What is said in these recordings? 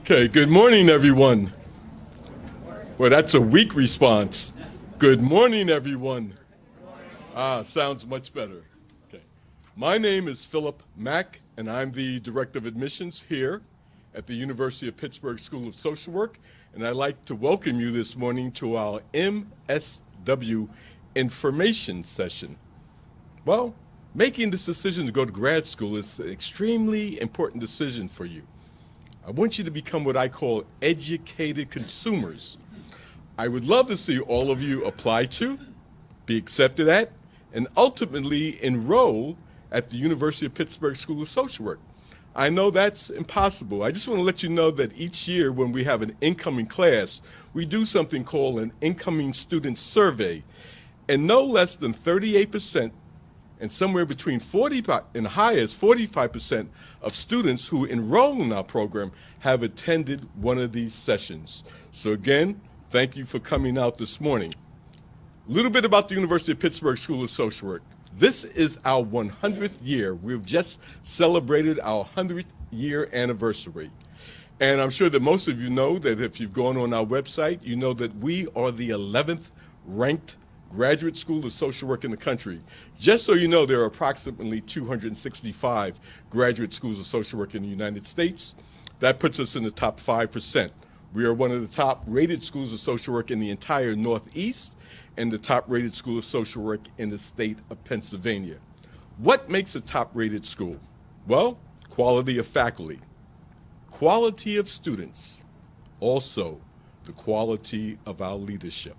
Okay, good morning, everyone. Well, that's a weak response. Good morning, everyone. Sounds much better. Okay. My name is Philip Mack, and I'm the Director of Admissions here at the University of Pittsburgh School of Social Work, and I'd like to welcome you this morning to our MSW information session. Well, making this decision to go to grad school is an extremely important decision for you. I want you to become what I call educated consumers. I would love to see all of you apply to, be accepted at, and ultimately enroll at the University of Pittsburgh School of Social Work. I know that's impossible. I just want to let you know that each year when we have an incoming class, we do something called an incoming student survey. And no less than 38% and somewhere between 40 and high as 45% of students who enroll in our program have attended one of these sessions. So again, thank you for coming out this morning. A little bit about the University of Pittsburgh School of Social Work. This is our 100th year. We've just celebrated our 100th-year anniversary. And I'm sure that most of you know that if you've gone on our website, you know that we are the 11th ranked graduate school of social work in the country. Just so you know, there are approximately 265 graduate schools of social work in the United States. That puts us in the top 5%. We are one of the top rated schools of social work in the entire Northeast and the top rated school of social work in the state of Pennsylvania. What makes a top rated school? Well, quality of faculty, quality of students, also the quality of our leadership.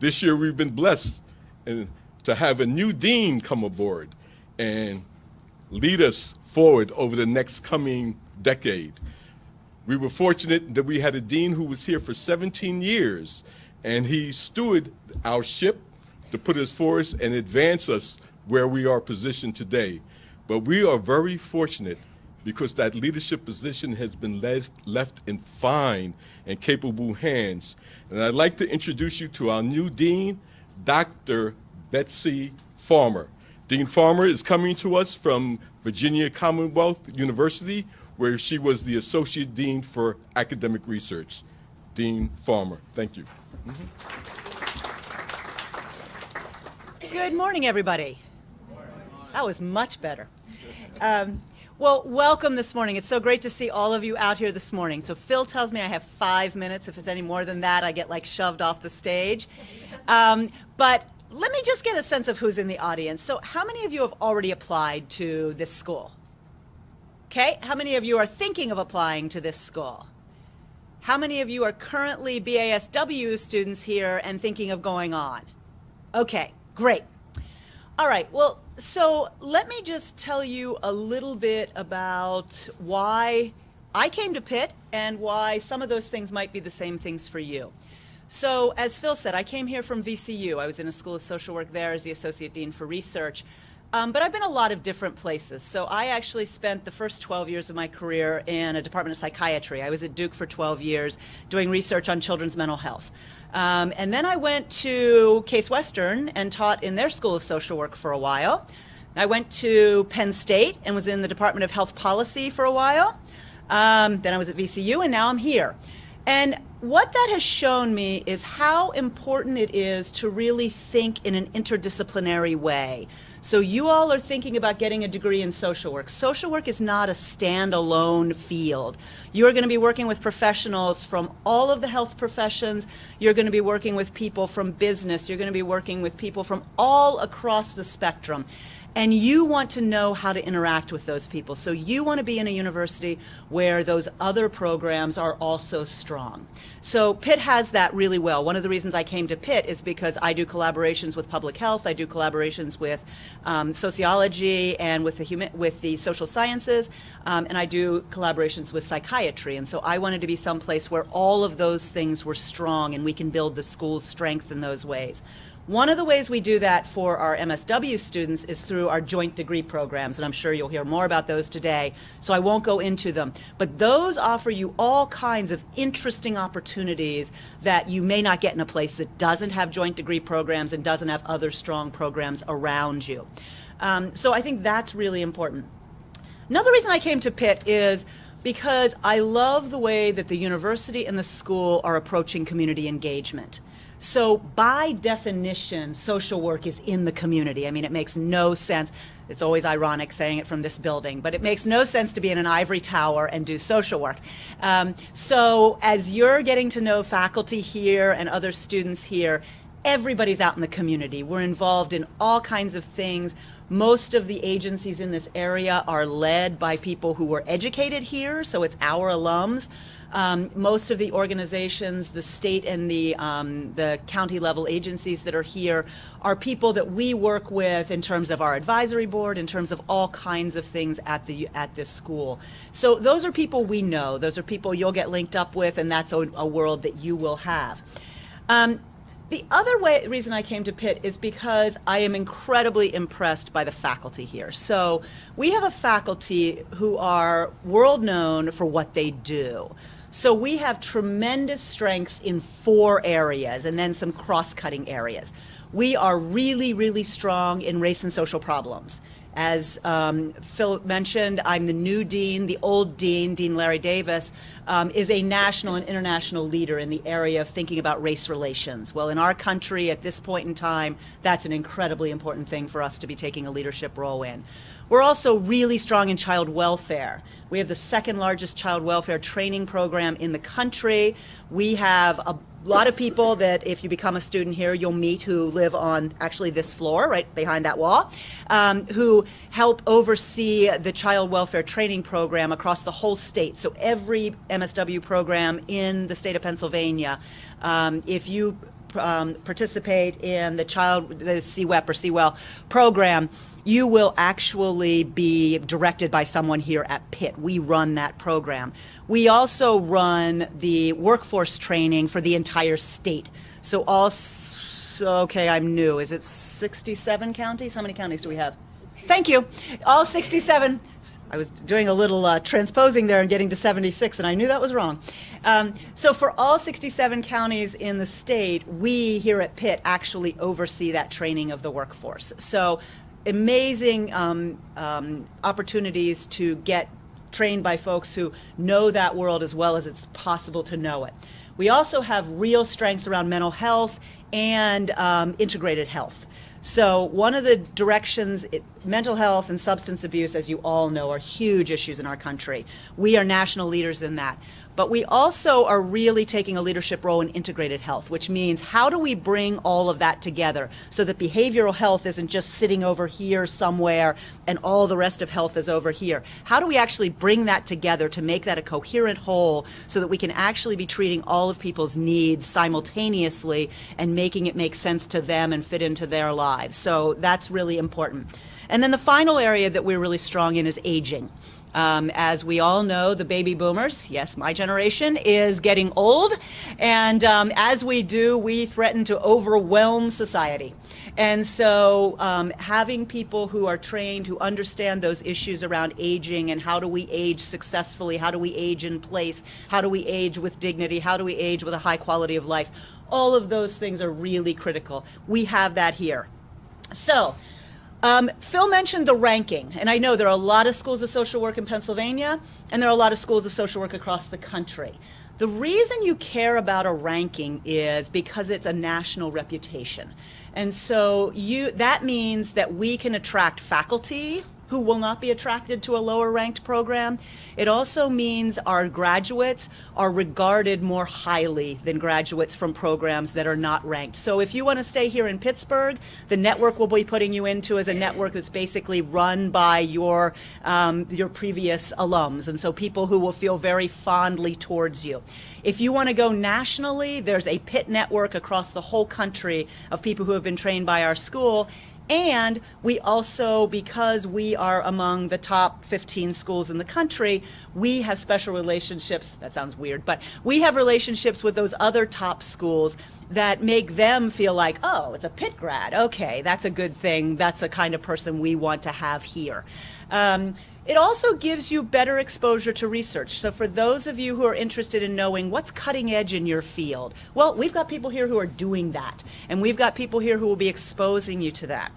This year we've been blessed to have a new dean come aboard and lead us forward over the next coming decade. We were fortunate that we had a dean who was here for 17 years, and he stewarded our ship to put us forward and advance us where we are positioned today. But we are very fortunate because that leadership position has been left in fine and capable hands. And I'd like to introduce you to our new dean, Dr. Betsy Farmer. Dean Farmer is coming to us from Virginia Commonwealth University, where she was the Associate Dean for Academic Research. Dean Farmer, thank you. Good morning, everybody. That was much better. Well, welcome this morning. It's so great to see all of you out here this morning. So Phil tells me I have 5 minutes. If it's any more than that, I get like shoved off the stage. But let me just get a sense of who's in the audience. So how many of you have already applied to this school? Okay, how many of you are thinking of applying to this school? How many of you are currently BASW students here and thinking of going on? Okay, great. All right, well, so let me just tell you a little bit about why I came to Pitt and why some of those things might be the same things for you. So as Phil said, I came here from VCU. I was in a school of social work there as the Associate Dean for Research. But I've been a lot of different places. So I actually spent the first 12 years of my career in a department of psychiatry. I was at Duke for 12 years doing research on children's mental health. And then I went to Case Western and taught in their School of Social Work for a while. I went to Penn State and was in the Department of Health Policy for a while. Then I was at VCU, and now I'm here. And what that has shown me is how important it is to really think in an interdisciplinary way. So you all are thinking about getting a degree in social work. Social work is not a standalone field. You are going to be working with professionals from all of the health professions. You're going to be working with people from business. You're going to be working with people from all across the spectrum. And you want to know how to interact with those people. So you want to be in a university where those other programs are also strong. So Pitt has that really well. One of the reasons I came to Pitt is because I do collaborations with public health, I do collaborations with sociology and with the social sciences, and I do collaborations with psychiatry. And so I wanted to be someplace where all of those things were strong and we can build the school's strength in those ways. One of the ways we do that for our MSW students is through our joint degree programs, and I'm sure you'll hear more about those today, so I won't go into them. But those offer you all kinds of interesting opportunities that you may not get in a place that doesn't have joint degree programs and doesn't have other strong programs around you. So I think that's really important. Another reason I came to Pitt is because I love the way that the university and the school are approaching community engagement. So by definition, social work is in the community. I mean, it makes no sense. It's always ironic saying it from this building, but it makes no sense to be in an ivory tower and do social work. So as you're getting to know faculty here and other students here, everybody's out in the community. We're involved in all kinds of things. Most of the agencies in this area are led by people who were educated here, so it's our alums. Most of the organizations, the state and the county level agencies that are here are people that we work with in terms of our advisory board, in terms of all kinds of things at this school. So those are people we know. Those are people you'll get linked up with, and that's a world that you will have. The other reason I came to Pitt is because I am incredibly impressed by the faculty here. So we have a faculty who are world known for what they do. So we have tremendous strengths in 4 areas and then some cross-cutting areas. We are really, really strong in race and social problems. As Phil mentioned, I'm the new dean. The old dean, Dean Larry Davis, is a national and international leader in the area of thinking about race relations. Well, in our country at this point in time, that's an incredibly important thing for us to be taking a leadership role in. We're also really strong in child welfare. We have the 2nd largest child welfare training program in the country. We have a lot of people that if you become a student here, you'll meet who live on actually this floor, right behind that wall, who help oversee the child welfare training program across the whole state. So every MSW program in the state of Pennsylvania, if you participate in the CWEP or CWEL program, you will actually be directed by someone here at Pitt. We run that program. We also run the workforce training for the entire state. So okay, I'm new. Is it 67 counties? How many counties do we have? Thank you. All 67. I was doing a little transposing there and getting to 76, and I knew that was wrong. So for all 67 counties in the state, we here at Pitt actually oversee that training of the workforce. So amazing opportunities to get trained by folks who know that world as well as it's possible to know it. We also have real strengths around mental health and integrated health. So one of the directions, mental health and substance abuse, as you all know, are huge issues in our country. We are national leaders in that. But we also are really taking a leadership role in integrated health, which means how do we bring all of that together so that behavioral health isn't just sitting over here somewhere and all the rest of health is over here? How do we actually bring that together to make that a coherent whole so that we can actually be treating all of people's needs simultaneously and making it make sense to them and fit into their lives? So that's really important. And then the final area that we're really strong in is aging. As we all know, the baby boomers, yes, my generation, is getting old, and as we do, we threaten to overwhelm society. And so having people who are trained, who understand those issues around aging and how do we age successfully, how do we age in place, how do we age with dignity, how do we age with a high quality of life, all of those things are really critical. We have that here. So, Phil mentioned the ranking, and I know there are a lot of schools of social work in Pennsylvania, and there are a lot of schools of social work across the country. The reason you care about a ranking is because it's a national reputation. And so that means that we can attract faculty who will not be attracted to a lower ranked program. It also means our graduates are regarded more highly than graduates from programs that are not ranked. So if you want to stay here in Pittsburgh, the network we'll be putting you into is a network that's basically run by your previous alums, and so people who will feel very fondly towards you. If you want to go nationally, there's a Pitt network across the whole country of people who have been trained by our school. And we also, because we are among the top 15 schools in the country, we have special relationships, that sounds weird, but we have relationships with those other top schools that make them feel like, oh, it's a Pitt grad, okay, that's a good thing, that's the kind of person we want to have here. It also gives you better exposure to research. So for those of you who are interested in knowing what's cutting edge in your field, well, we've got people here who are doing that, and we've got people here who will be exposing you to that.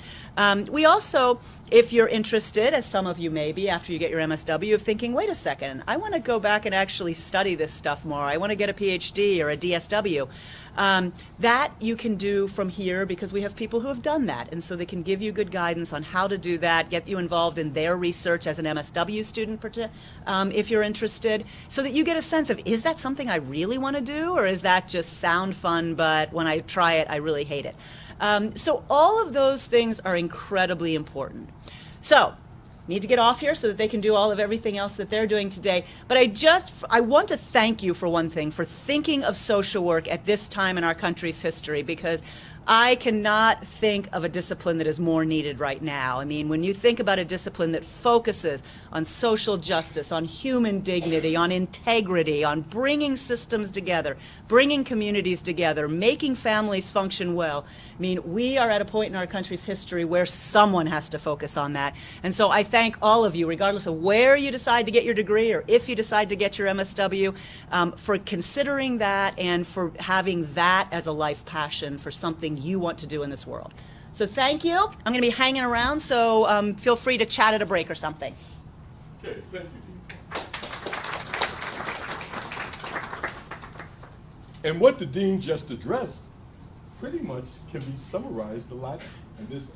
We also, if you're interested, as some of you may be after you get your MSW, of thinking, wait a second, I want to go back and actually study this stuff more. I want to get a PhD or a DSW. That you can do from here because we have people who have done that. And so they can give you good guidance on how to do that, get you involved in their research as an MSW student if you're interested, so that you get a sense of, is that something I really want to do, or is that just sound fun, but when I try it, I really hate it? So all of those things are incredibly important. So, need to get off here so that they can do all of everything else that they're doing today. But I want to thank you, for one thing, for thinking of social work at this time in our country's history, because I cannot think of a discipline that is more needed right now. I mean, when you think about a discipline that focuses on social justice, on human dignity, on integrity, on bringing systems together, bringing communities together, making families function well, I mean, we are at a point in our country's history where someone has to focus on that. And so I thank all of you, regardless of where you decide to get your degree or if you decide to get your MSW, for considering that and for having that as a life passion for something you want to do in this world. So thank you. I'm going to be hanging around, so feel free to chat at a break or something. Okay, thank you, Dean. And what the Dean just addressed pretty much can be summarized a lot in this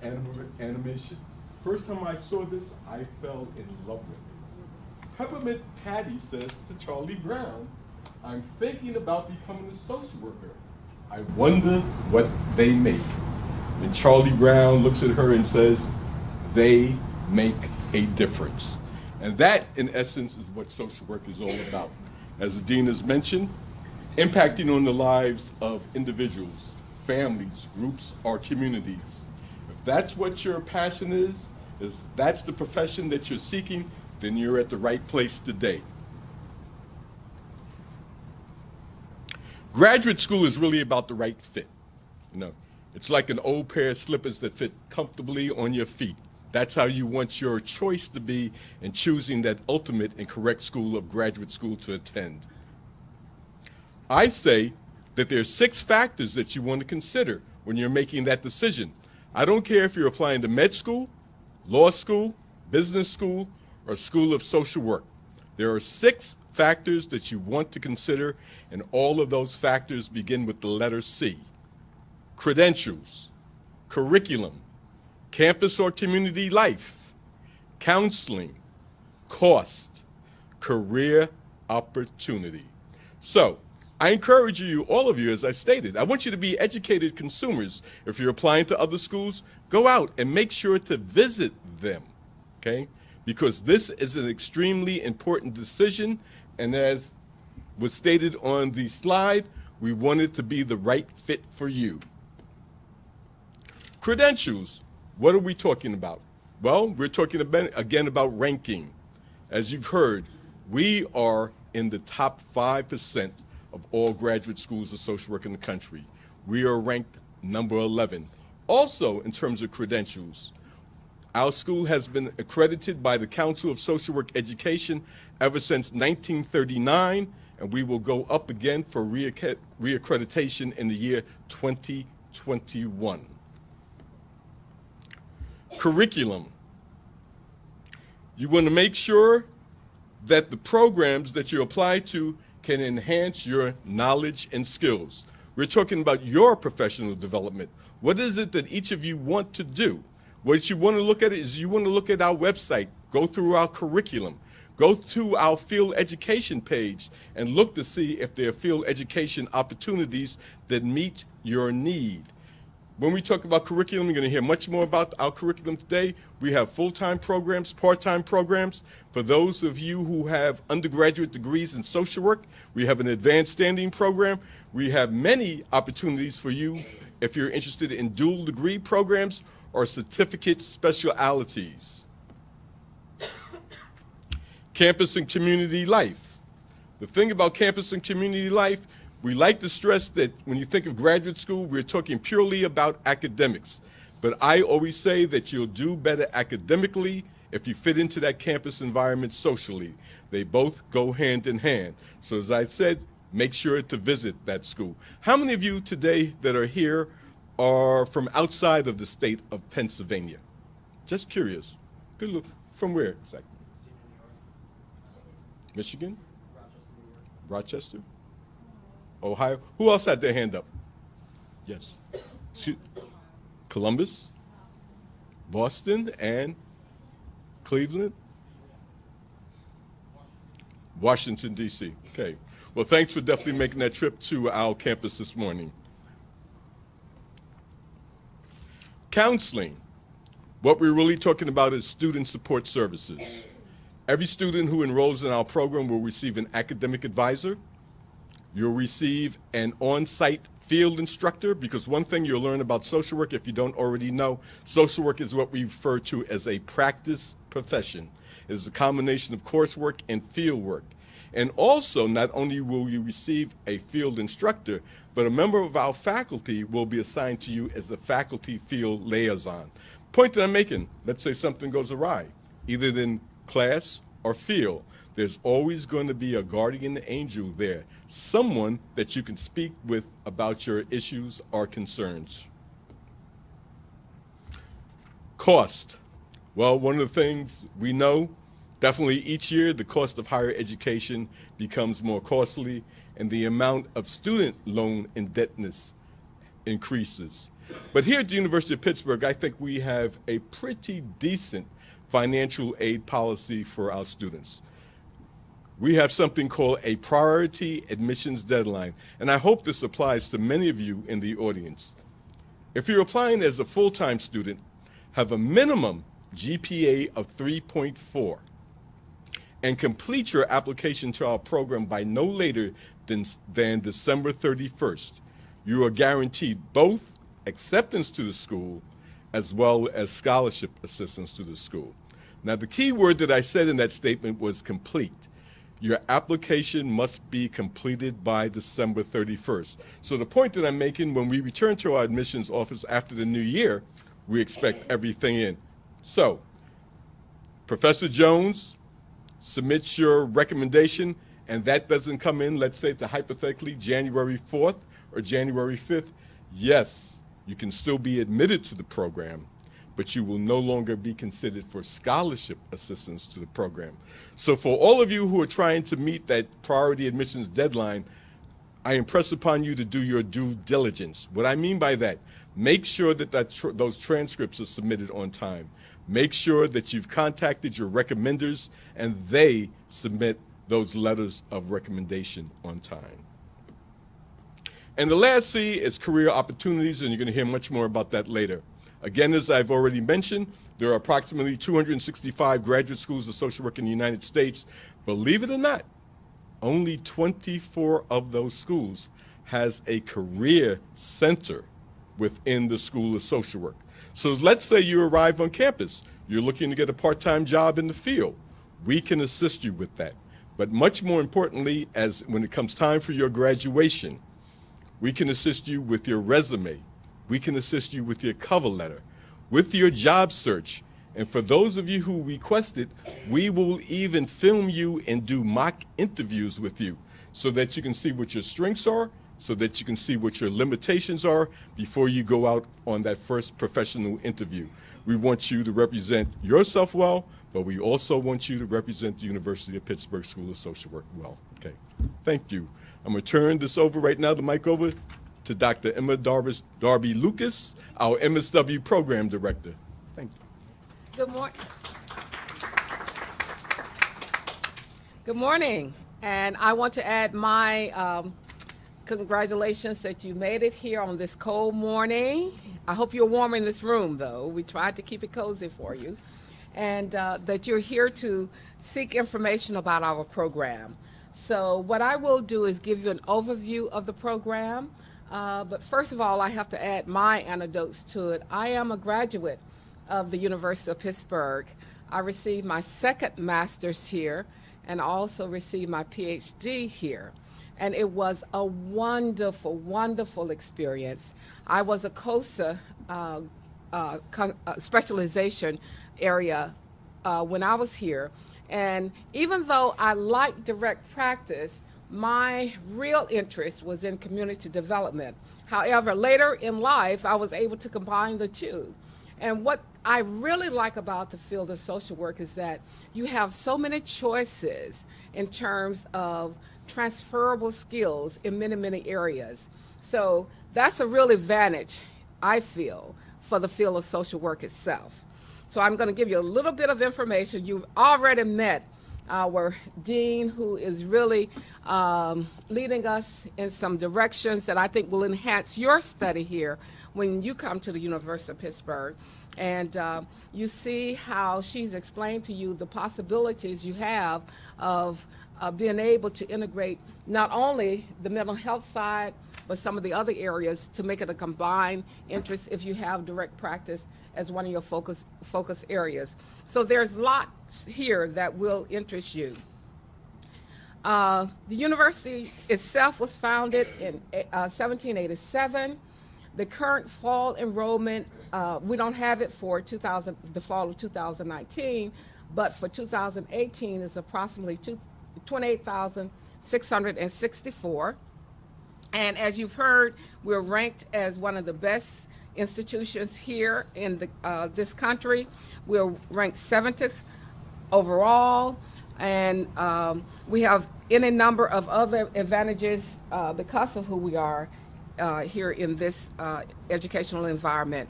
animation. First time I saw this, I fell in love with it. Peppermint Patty says to Charlie Brown, "I'm thinking about becoming a social worker. I wonder what they make." And Charlie Brown looks at her and says, "They make a difference." And that, in essence, is what social work is all about. As the Dean has mentioned, impacting on the lives of individuals, families, groups, or communities. If that's what your passion is that's the profession that you're seeking, then you're at the right place today. Graduate school is really about the right fit. You know, it's like an old pair of slippers that fit comfortably on your feet. That's how you want your choice to be in choosing that ultimate and correct school of graduate school to attend. I say that there are 6 factors that you want to consider when you're making that decision. I don't care if you're applying to med school, law school, business school, or school of social work. There are 6 factors that you want to consider, and all of those factors begin with the letter C. Credentials, curriculum, campus or community life, counseling, cost, career opportunity. So, I encourage you, all of you, as I stated, I want you to be educated consumers. If you're applying to other schools, go out and make sure to visit them, okay? Because this is an extremely important decision, and as was stated on the slide, we want it to be the right fit for you. Credentials, what are we talking about? Well, we're talking again about ranking. As you've heard, we are in the top 5% of all graduate schools of social work in the country. We are ranked number 11. Also, in terms of credentials, our school has been accredited by the Council of Social Work Education ever since 1939, and we will go up again for reaccreditation in the year 2021. Curriculum. You want to make sure that the programs that you apply to can enhance your knowledge and skills. We're talking about your professional development. What is it that each of you want to do? What you want to look at is you want to look at our website, go through our curriculum, go to our field education page, and look to see if there are field education opportunities that meet your need. When we talk about curriculum, you're going to hear much more about our curriculum today. We have full-time programs, part-time programs. For those of you who have undergraduate degrees in social work, we have an advanced standing program. We have many opportunities for you if you're interested in dual degree programs or certificate specialities. Campus and community life. The thing about campus and community life, we like to stress that when you think of graduate school, we're talking purely about academics. But I always say that you'll do better academically if you fit into that campus environment socially. They both go hand in hand. So as I said, make sure to visit that school. How many of you today that are here are from outside of the state of Pennsylvania? Just curious. Good look. From where exactly? Michigan? Rochester? Ohio? Who else had their hand up? Yes. Columbus? Boston and Cleveland? Washington, D.C. Okay. Well, thanks for definitely making that trip to our campus this morning. Counseling. What we're really talking about is student support services. Every student who enrolls in our program will receive an academic advisor. You'll receive an on-site field instructor, because one thing you'll learn about social work, if you don't already know, social work is what we refer to as a practice profession. It is a combination of coursework and field work. And also, not only will you receive a field instructor, but a member of our faculty will be assigned to you as a faculty field liaison. Point that I'm making, let's say something goes awry, either in class or field. There's always going to be a guardian angel there, someone that you can speak with about your issues or concerns. Cost. Well, one of the things we know, definitely each year the cost of higher education becomes more costly and the amount of student loan indebtedness increases. But here at the University of Pittsburgh, I think we have a pretty decent financial aid policy for our students. We have something called a priority admissions deadline, and I hope this applies to many of you in the audience. If you're applying as a full-time student, have a minimum GPA of 3.4 and complete your application to our program by no later than December 31st. You are guaranteed both acceptance to the school as well as scholarship assistance to the school. Now, the key word that I said in that statement was complete. Your application must be completed by December 31st. So the point that I'm making, when we return to our admissions office after the new year, we expect everything in. So, Professor Jones submits your recommendation, and that doesn't come in, let's say it's hypothetically January 4th or January 5th. Yes, you can still be admitted to the program, but you will no longer be considered for scholarship assistance to the program. So for all of you who are trying to meet that priority admissions deadline, I impress upon you to do your due diligence. What I mean by that, make sure that those transcripts are submitted on time. Make sure that you've contacted your recommenders and they submit those letters of recommendation on time. And the last C is career opportunities, and you're going to hear much more about that later. Again, as I've already mentioned, there are approximately 265 graduate schools of social work in the United States. Believe it or not, only 24 of those schools has a career center within the School of Social Work. So let's say you arrive on campus, you're looking to get a part-time job in the field. We can assist you with that. But much more importantly, when it comes time for your graduation, we can assist you with your resume. We can assist you with your cover letter, with your job search. And for those of you who requested, we will even film you and do mock interviews with you so that you can see what your strengths are, so that you can see what your limitations are before you go out on that first professional interview. We want you to represent yourself well, but we also want you to represent the University of Pittsburgh School of Social Work well. Okay, thank you. I'm going to turn this over right now, the mic over to Dr. Emma Darby Lucas, our MSW Program Director. Thank you. Good morning. Good morning. And I want to add my congratulations that you made it here on this cold morning. I hope you're warm in this room, though. We tried to keep it cozy for you. And that you're here to seek information about our program. So what I will do is give you an overview of the program. But first of all, I have to add my anecdotes to it. I am a graduate of the University of Pittsburgh. I received my second master's here and also received my PhD here. And it was a wonderful, wonderful experience. I was a COSA specialization area when I was here. And even though I liked direct practice, my real interest was in community development. However, later in life, I was able to combine the two. And what I really like about the field of social work is that you have so many choices in terms of transferable skills in many, many areas. So that's a real advantage, I feel, for the field of social work itself. So I'm going to give you a little bit of information. You've already met our dean, who is really leading us in some directions that I think will enhance your study here when you come to the University of Pittsburgh. And you see how she's explained to you the possibilities you have of being able to integrate not only the mental health side, but some of the other areas to make it a combined interest if you have direct practice as one of your focus areas. So there's lots here that will interest you. The university itself was founded in 1787. The current fall enrollment, we don't have it for the fall of 2019, but for 2018 is approximately 28,664. And as you've heard, we're ranked as one of the best institutions here in this country. We're ranked 70th overall, and we have any number of other advantages because of who we are here in this educational environment.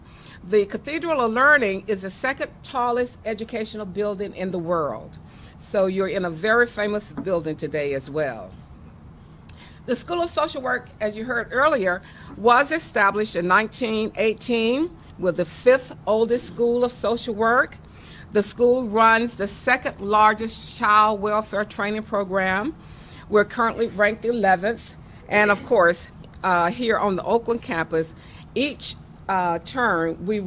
The Cathedral of Learning is the second tallest educational building in the world. So you're in a very famous building today as well. The School of Social Work, as you heard earlier, was established in 1918 with the 5th oldest school of social work. The school runs the second largest child welfare training program. We're currently ranked 11th. And of course, here on the Oakland campus, each term we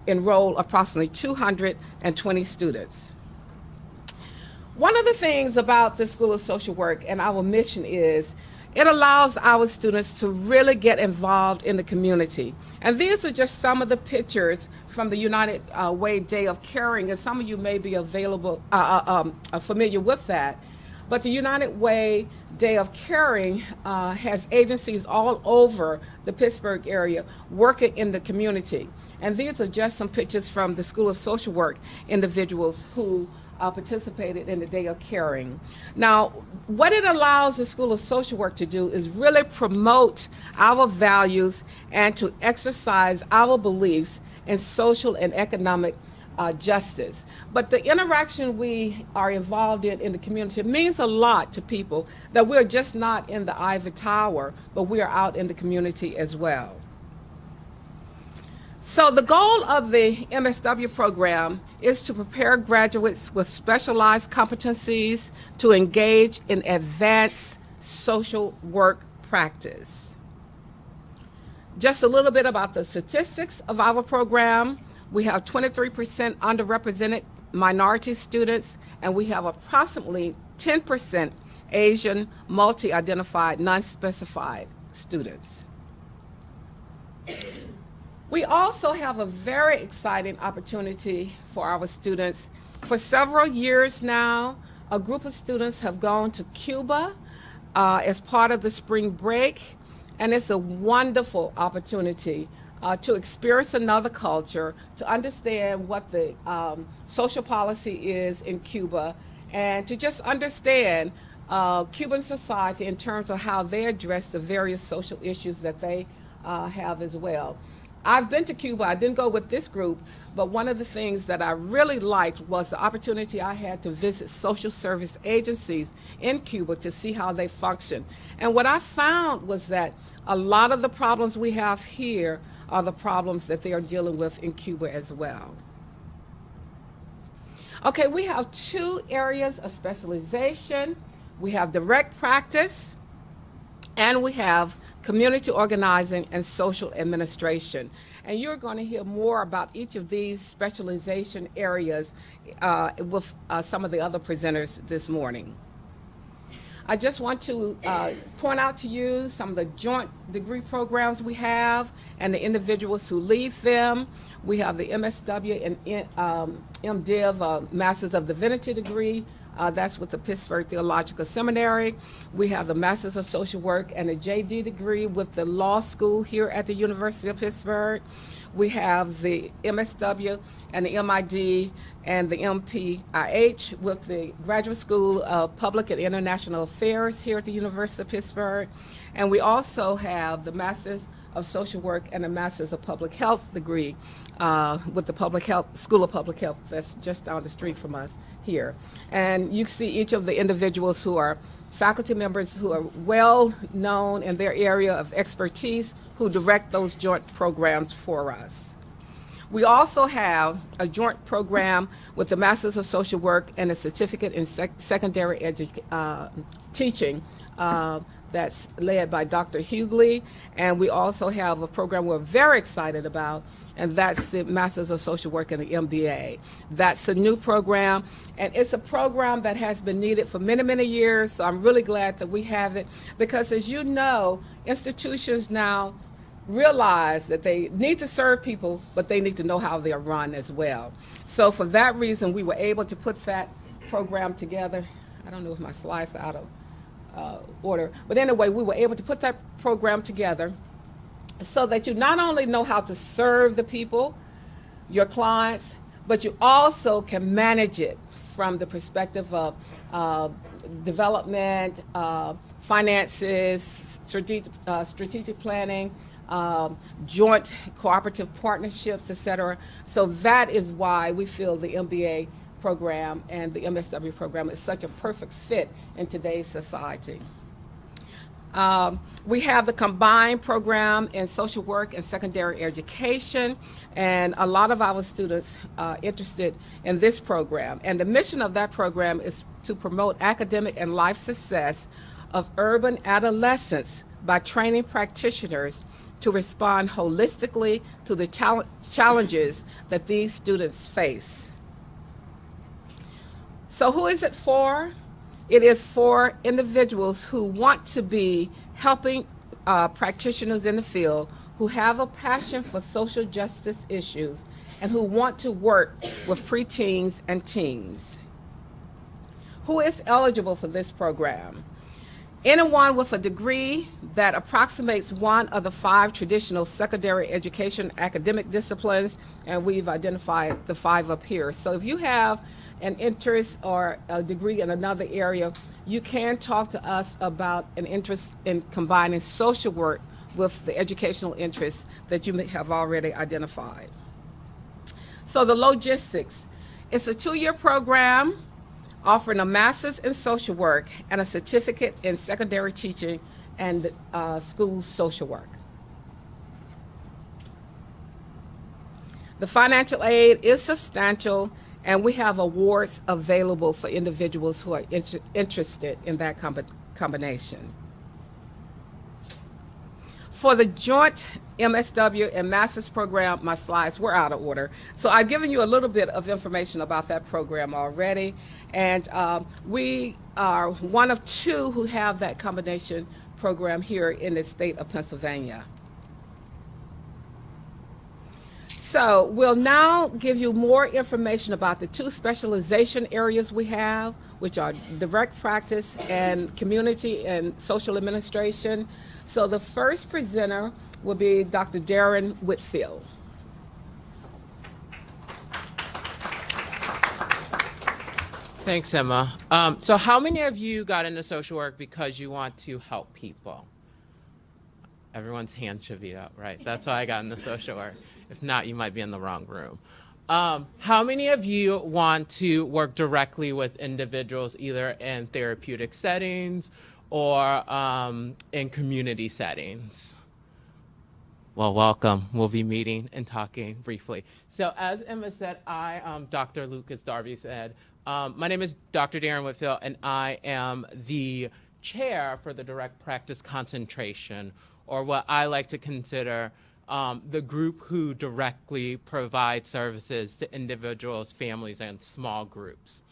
enroll approximately 220 students. One of the things about the School of Social Work and our mission is it allows our students to really get involved in the community. And these are just some of the pictures from the United Way Day of Caring, and some of you may be familiar with that. But the United Way Day of Caring has agencies all over the Pittsburgh area working in the community. And these are just some pictures from the School of Social Work individuals who participated in the Day of Caring. Now, what it allows the School of Social Work to do is really promote our values and to exercise our beliefs in social and economic justice. But the interaction we are involved in the community means a lot to people, that we're just not in the ivory tower, but we are out in the community as well. So the goal of the MSW program is to prepare graduates with specialized competencies to engage in advanced social work practice. Just a little bit about the statistics of our program. We have 23% underrepresented minority students, and we have approximately 10% Asian, multi-identified, non-specified students. We also have a very exciting opportunity for our students. For several years now, a group of students have gone to Cuba as part of the spring break, and it's a wonderful opportunity to experience another culture, to understand what the social policy is in Cuba, and to just understand Cuban society in terms of how they address the various social issues that they have as well. I've been to Cuba. I didn't go with this group, but one of the things that I really liked was the opportunity I had to visit social service agencies in Cuba to see how they function. And what I found was that a lot of the problems we have here are the problems that they are dealing with in Cuba as well. Okay, we have two areas of specialization. We have direct practice, and we have community organizing and social administration. And you're going to hear more about each of these specialization areas with some of the other presenters this morning. I just want to point out to you some of the joint degree programs we have and the individuals who lead them. We have the MSW and MDiv, Masters of Divinity degree. That's with the Pittsburgh Theological Seminary. We have the Masters of Social Work and a JD degree with the law school here at the University of Pittsburgh. We have the MSW and the MID and the MPIH with the Graduate School of Public and International Affairs here at the University of Pittsburgh. And we also have the Masters of Social Work and the Masters of Public Health degree with the Public Health School of Public Health that's just down the street from us here. And you see each of the individuals who are faculty members who are well known in their area of expertise who direct those joint programs for us. We also have a joint program with the Masters of Social Work and a Certificate in Secondary Teaching that's led by Dr. Hughley. And we also have a program we're very excited about, and that's the Masters of Social Work and the MBA. That's a new program, and it's a program that has been needed for many, many years, so I'm really glad that we have it, because as you know, institutions now realize that they need to serve people, but they need to know how they're run as well. So for that reason, we were able to put that program together. I don't know if my slides are out of order, but anyway, we were able to put that program together so that you not only know how to serve the people, your clients, but you also can manage it from the perspective of development, finances, strategic planning, joint cooperative partnerships, et cetera. So that is why we feel the MBA program and the MSW program is such a perfect fit in today's society. We have the combined program in social work and secondary education, and a lot of our students are interested in this program. And the mission of that program is to promote academic and life success of urban adolescents by training practitioners to respond holistically to the challenges that these students face. So who is it for? It is for individuals who want to be helping practitioners in the field, who have a passion for social justice issues, and who want to work with preteens and teens. Who is eligible for this program? Anyone with a degree that approximates one of the 5 traditional secondary education academic disciplines, and we've identified the 5 up here. So if you have an interest or a degree in another area, you can talk to us about an interest in combining social work with the educational interests that you may have already identified. So the logistics. It's a 2-year program offering a master's in social work and a certificate in secondary teaching and school social work. The financial aid is substantial, and we have awards available for individuals who are interested in that combination. For the joint MSW and master's program, my slides were out of order. So I've given you a little bit of information about that program already. And we are one of 2 who have that combination program here in the state of Pennsylvania. So we'll now give you more information about the 2 specialization areas we have, which are direct practice and community and social administration. So the first presenter will be Dr. Darren Whitfield. Thanks, Emma. So how many of you got into social work because you want to help people? Everyone's hands should be up, right? That's why I got into social work. If not, you might be in the wrong room. How many of you want to work directly with individuals either in therapeutic settings or in community settings? Well, welcome. We'll be meeting and talking briefly. So as Emma said, Dr. Lucas Darby said, my name is Dr. Darren Whitfield, and I am the chair for the direct practice concentration, or what I like to consider the group who directly provide services to individuals, families, and small groups.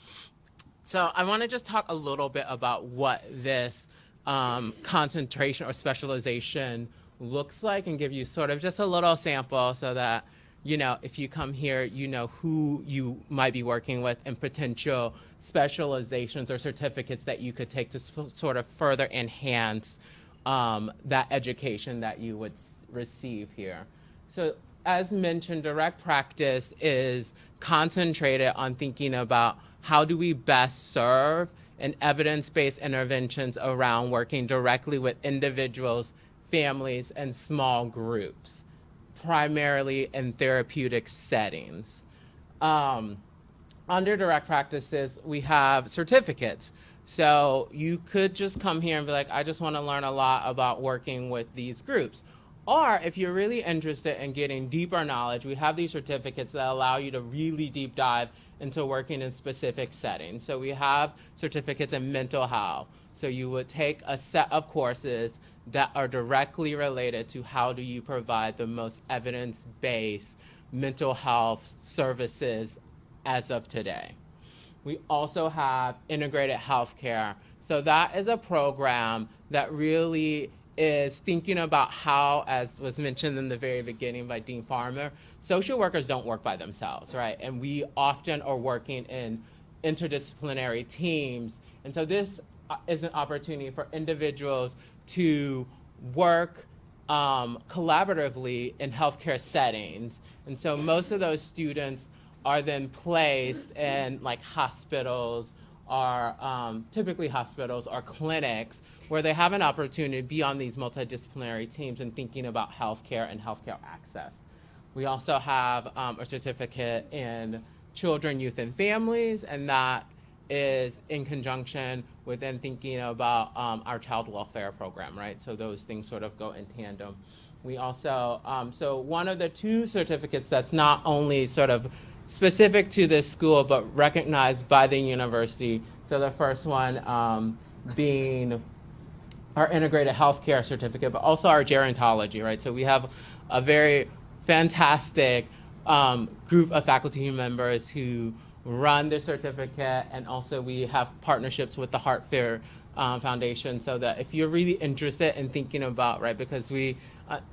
So I want to just talk a little bit about what this concentration or specialization looks like and give you sort of just a little sample so that, you know, if you come here, you know who you might be working with and potential specializations or certificates that you could take to sort of further enhance that education that you would receive here. So as mentioned, direct practice is concentrated on thinking about how do we best serve and evidence-based interventions around working directly with individuals, families, and small groups, primarily in therapeutic settings. Under direct practices, we have certificates. So you could just come here and be like, I just want to learn a lot about working with these groups. Or if you're really interested in getting deeper knowledge, we have these certificates that allow you to really deep dive into working in specific settings. So we have certificates in mental health. So you would take a set of courses that are directly related to how do you provide the most evidence-based mental health services as of today. We also have integrated healthcare. So that is a program that really is thinking about how, as was mentioned in the very beginning by Dean Farmer, social workers don't work by themselves, right? And we often are working in interdisciplinary teams. And so this is an opportunity for individuals to work collaboratively in healthcare settings. And so most of those students are then placed in like hospitals or typically hospitals or clinics where they have an opportunity to be on these multidisciplinary teams and thinking about healthcare and healthcare access. We also have a certificate in children, youth, and families, and that is in conjunction with then thinking about our child welfare program, right? So those things sort of go in tandem. We also, so one of the two certificates that's not only sort of specific to this school, but recognized by the university. So the first one being our integrated healthcare certificate, but also our gerontology, right? So we have a very fantastic group of faculty members who run the certificate, and also we have partnerships with the Hartford Foundation, so that if you're really interested in thinking about, right, because we,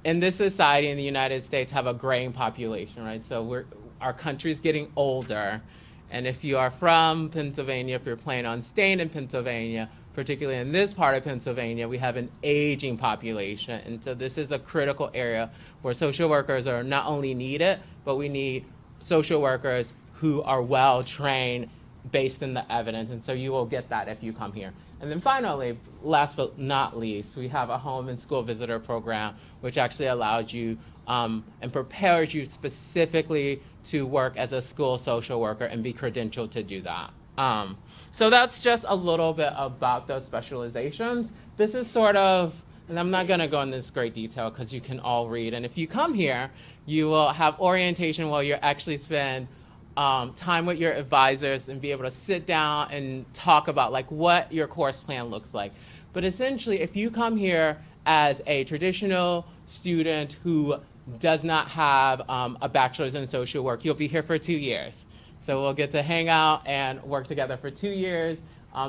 in this society in the United States, have a graying population, right? So our country's getting older, and if you are from Pennsylvania, if you're planning on staying in Pennsylvania, particularly in this part of Pennsylvania, we have an aging population, and so this is a critical area where social workers are not only needed, but we need social workers who are well trained based in the evidence, and so you will get that if you come here. And then finally, last but not least, we have a home and school visitor program, which actually allows you and prepares you specifically to work as a school social worker and be credentialed to do that. So that's just a little bit about those specializations. This is sort of, and I'm not gonna go into this great detail because you can all read, and if you come here, you will have orientation where you actually spend time with your advisors and be able to sit down and talk about like what your course plan looks like. But essentially, if you come here as a traditional student who does not have a bachelor's in social work, you'll be here for 2 years. So we'll get to hang out and work together for 2 years.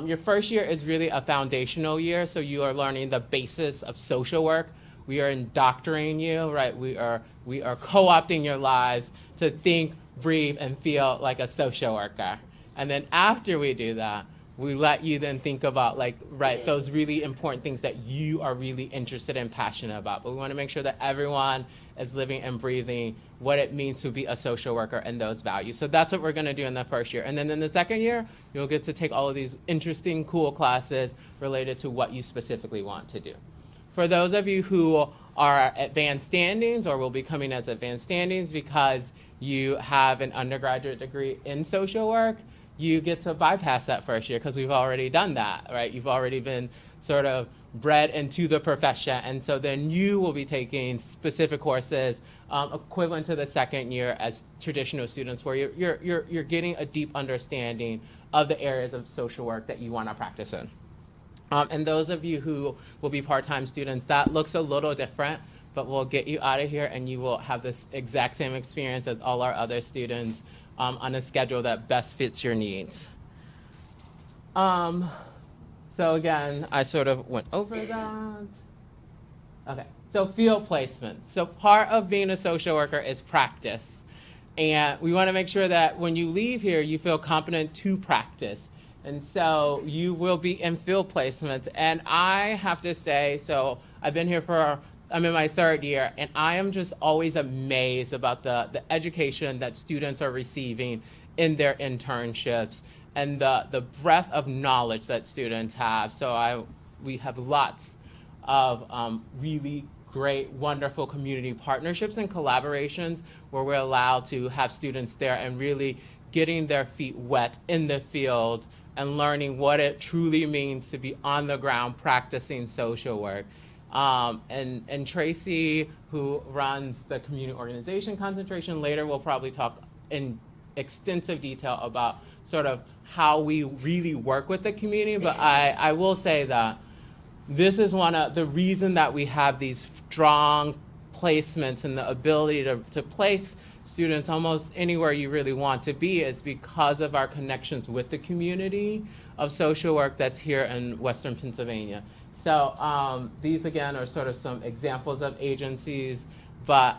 Your first year is really a foundational year, so you are learning the basis of social work. We are indoctrinating you, right? We are co-opting your lives to think, breathe, and feel like a social worker. And then after we do that, we let you then think about like, right, those really important things that you are really interested and passionate about. But we want to make sure that everyone is living and breathing what it means to be a social worker and those values. So that's what we're going to do in the first year. And then in the second year, you'll get to take all of these interesting, cool classes related to what you specifically want to do. For those of you who are advanced standings or will be coming as advanced standings because you have an undergraduate degree in social work, you get to bypass that first year because we've already done that, right? You've already been sort of bred into the profession, and so then you will be taking specific courses equivalent to the second year as traditional students, where you're getting a deep understanding of the areas of social work that you want to practice in. And those of you who will be part-time students, that looks a little different, but we'll get you out of here and you will have this exact same experience as all our other students on a schedule that best fits your needs. So again, I sort of went over that. Okay, so field placement. So part of being a social worker is practice. And we want to make sure that when you leave here, you feel competent to practice. And so you will be in field placements. And I have to say, so I've been here for I'm in my third year, and I am just always amazed about the education that students are receiving in their internships and the breadth of knowledge that students have. So we have lots of really great, wonderful community partnerships and collaborations where we're allowed to have students there and really getting their feet wet in the field and learning what it truly means to be on the ground practicing social work. And Tracy, who runs the community organization concentration, later will probably talk in extensive detail about sort of how we really work with the community. But I will say that this is one of the reason that we have these strong placements and the ability to place students almost anywhere you really want to be is because of our connections with the community of social work that's here in Western Pennsylvania. So these again are sort of some examples of agencies, but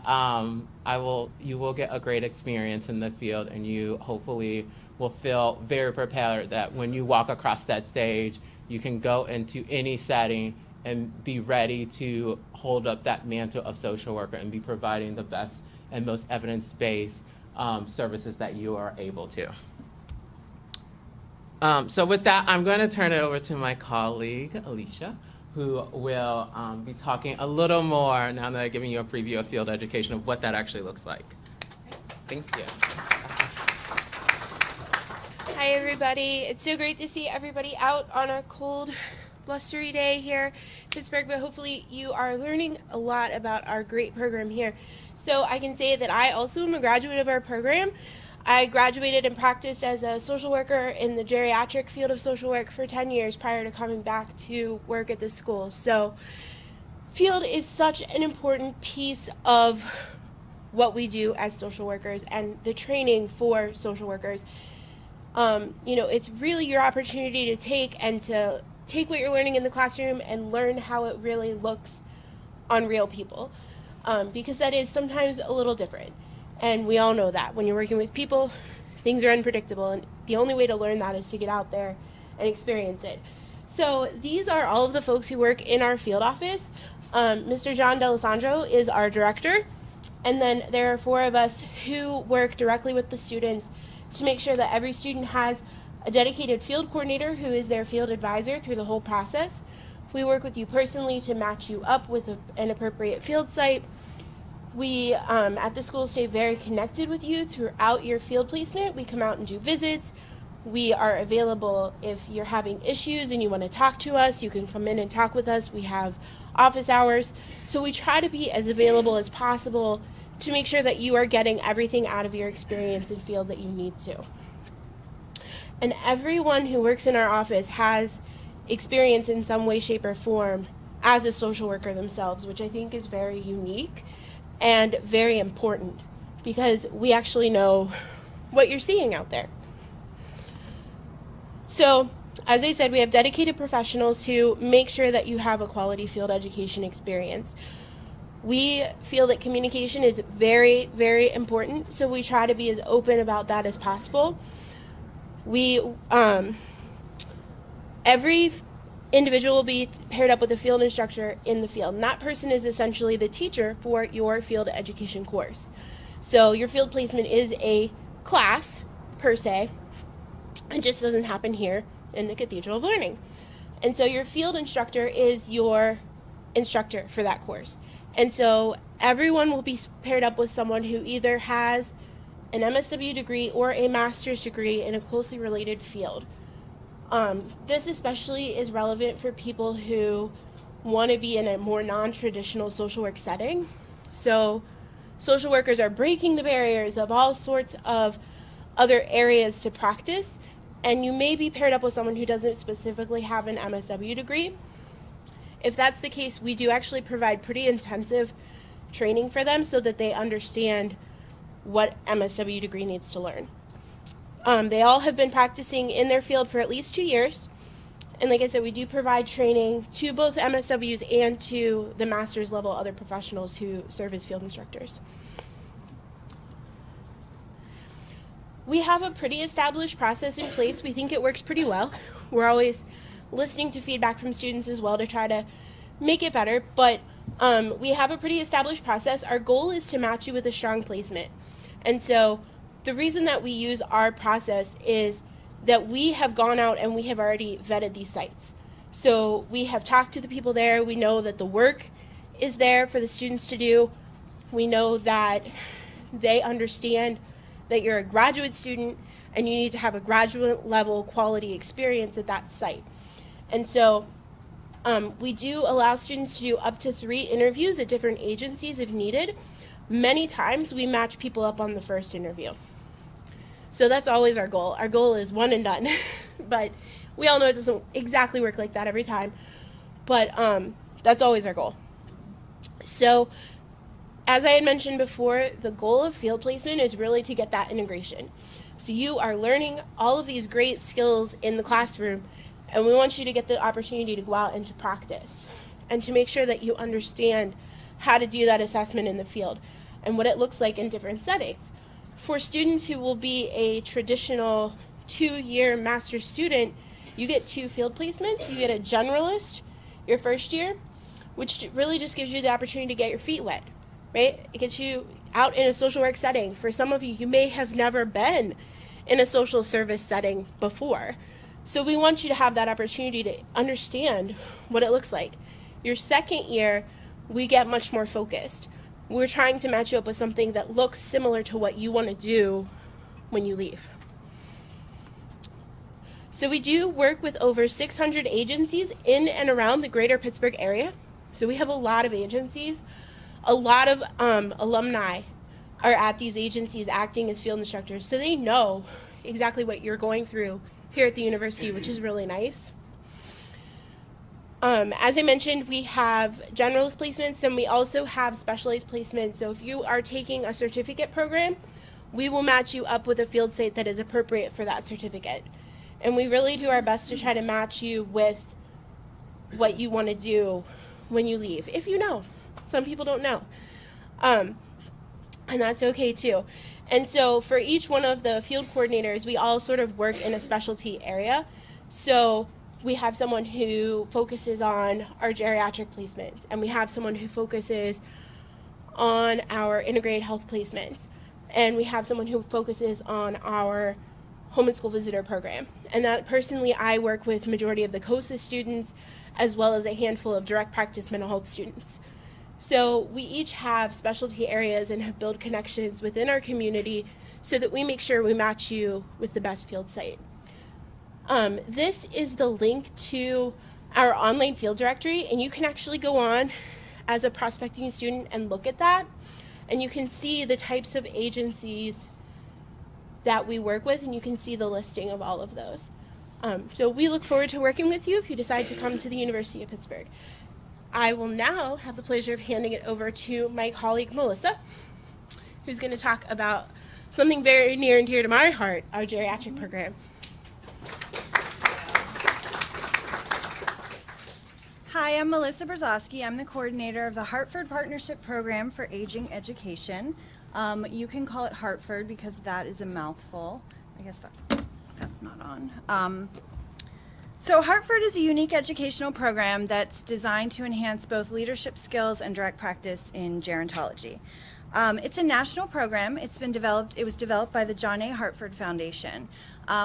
you will get a great experience in the field, and you hopefully will feel very prepared that when you walk across that stage, you can go into any setting and be ready to hold up that mantle of social worker and be providing the best and most evidence-based services that you are able to. So with that, I'm going to turn it over to my colleague, Alicia, who will be talking a little more, now that I've given you a preview of field education, of what that actually looks like. Thank you. Hi, everybody. It's so great to see everybody out on a cold, blustery day here in Pittsburgh, but hopefully you are learning a lot about our great program here. So I can say that I also am a graduate of our program. I graduated and practiced as a social worker in the geriatric field of social work for 10 years prior to coming back to work at this school. So field is such an important piece of what we do as social workers and the training for social workers. It's really your opportunity to take what you're learning in the classroom and learn how it really looks on real people, because that is sometimes a little different. And we all know that when you're working with people, things are unpredictable, and the only way to learn that is to get out there and experience it. So these are all of the folks who work in our field office. Mr. John D'Alessandro is our director, and then there are 4 of us who work directly with the students to make sure that every student has a dedicated field coordinator who is their field advisor through the whole process. We work with you personally to match you up with an appropriate field site. We at the school stay very connected with you throughout your field placement. We come out and do visits. We are available if you're having issues and you want to talk to us. You can come in and talk with us. We have office hours. So we try to be as available as possible to make sure that you are getting everything out of your experience and field that you need to. And everyone who works in our office has experience in some way, shape, or form as a social worker themselves, which I think is very unique and very important because we actually know what you're seeing out there. So, as I said, we have dedicated professionals who make sure that you have a quality field education experience. We feel that communication is very, very important, so we try to be as open about that as possible. Every individual will be paired up with a field instructor in the field, and that person is essentially the teacher for your field education course. So your field placement is a class, per se. It just doesn't happen here in the Cathedral of Learning. And so your field instructor is your instructor for that course. And so everyone will be paired up with someone who either has an MSW degree or a master's degree in a closely related field. This especially is relevant for people who want to be in a more non-traditional social work setting. So social workers are breaking the barriers of all sorts of other areas to practice, and you may be paired up with someone who doesn't specifically have an MSW degree. If that's the case, we do actually provide pretty intensive training for them so that they understand what MSW degree needs to learn. They all have been practicing in their field for at least 2 years. And like I said, we do provide training to both MSWs and to the master's level other professionals who serve as field instructors. We have a pretty established process in place. We think it works pretty well. We're always listening to feedback from students as well to try to make it better, but We have a pretty established process. Our goal is to match you with a strong placement. And so the reason that we use our process is that we have gone out and we have already vetted these sites. So we have talked to the people there. We know that the work is there for the students to do. We know that they understand that you're a graduate student and you need to have a graduate level quality experience at that site. And so we do allow students to do up to 3 interviews at different agencies if needed. Many times we match people up on the first interview. So that's always our goal. Our goal is one and done. But we all know it doesn't exactly work like that every time. But that's always our goal. So as I had mentioned before, the goal of field placement is really to get that integration. So you are learning all of these great skills in the classroom, and we want you to get the opportunity to go out and to practice and to make sure that you understand how to do that assessment in the field and what it looks like in different settings. For students who will be a traditional 2-year master's student, you get 2 field placements. You get a generalist your first year, which really just gives you the opportunity to get your feet wet, right? It gets you out in a social work setting. For some of you, you may have never been in a social service setting before. So we want you to have that opportunity to understand what it looks like. Your second year, we get much more focused. We're trying to match you up with something that looks similar to what you want to do when you leave. So we do work with over 600 agencies in and around the greater Pittsburgh area. So we have a lot of agencies. A lot of alumni are at these agencies acting as field instructors, so they know exactly what you're going through here at the university, which is really nice. As I mentioned, we have generalist placements, then we also have specialized placements. So if you are taking a certificate program, we will match you up with a field site that is appropriate for that certificate. And we really do our best to try to match you with what you want to do when you leave, if you know. Some people don't know. And that's okay too. And so for each one of the field coordinators, we all sort of work in a specialty area. So we have someone who focuses on our geriatric placements, and we have someone who focuses on our integrated health placements, and we have someone who focuses on our home and school visitor program. And that personally, I work with majority of the COSA students, as well as a handful of direct practice mental health students. So we each have specialty areas and have built connections within our community so that we make sure we match you with the best field site. This is the link to our online field directory, and you can actually go on as a prospecting student and look at that, and you can see the types of agencies that we work with, and you can see the listing of all of those. So we look forward to working with you if you decide to come to the University of Pittsburgh. I will now have the pleasure of handing it over to my colleague Melissa, who's going to talk about something very near and dear to my heart, our geriatric program. Hi, I'm Melissa Brzozowski. I'm the coordinator of the Hartford Partnership Program for Aging Education. You can call it Hartford because that is a mouthful. I guess that's not on. So Hartford is a unique educational program that's designed to enhance both leadership skills and direct practice in gerontology. It's a national program. It was developed by the John A. Hartford Foundation,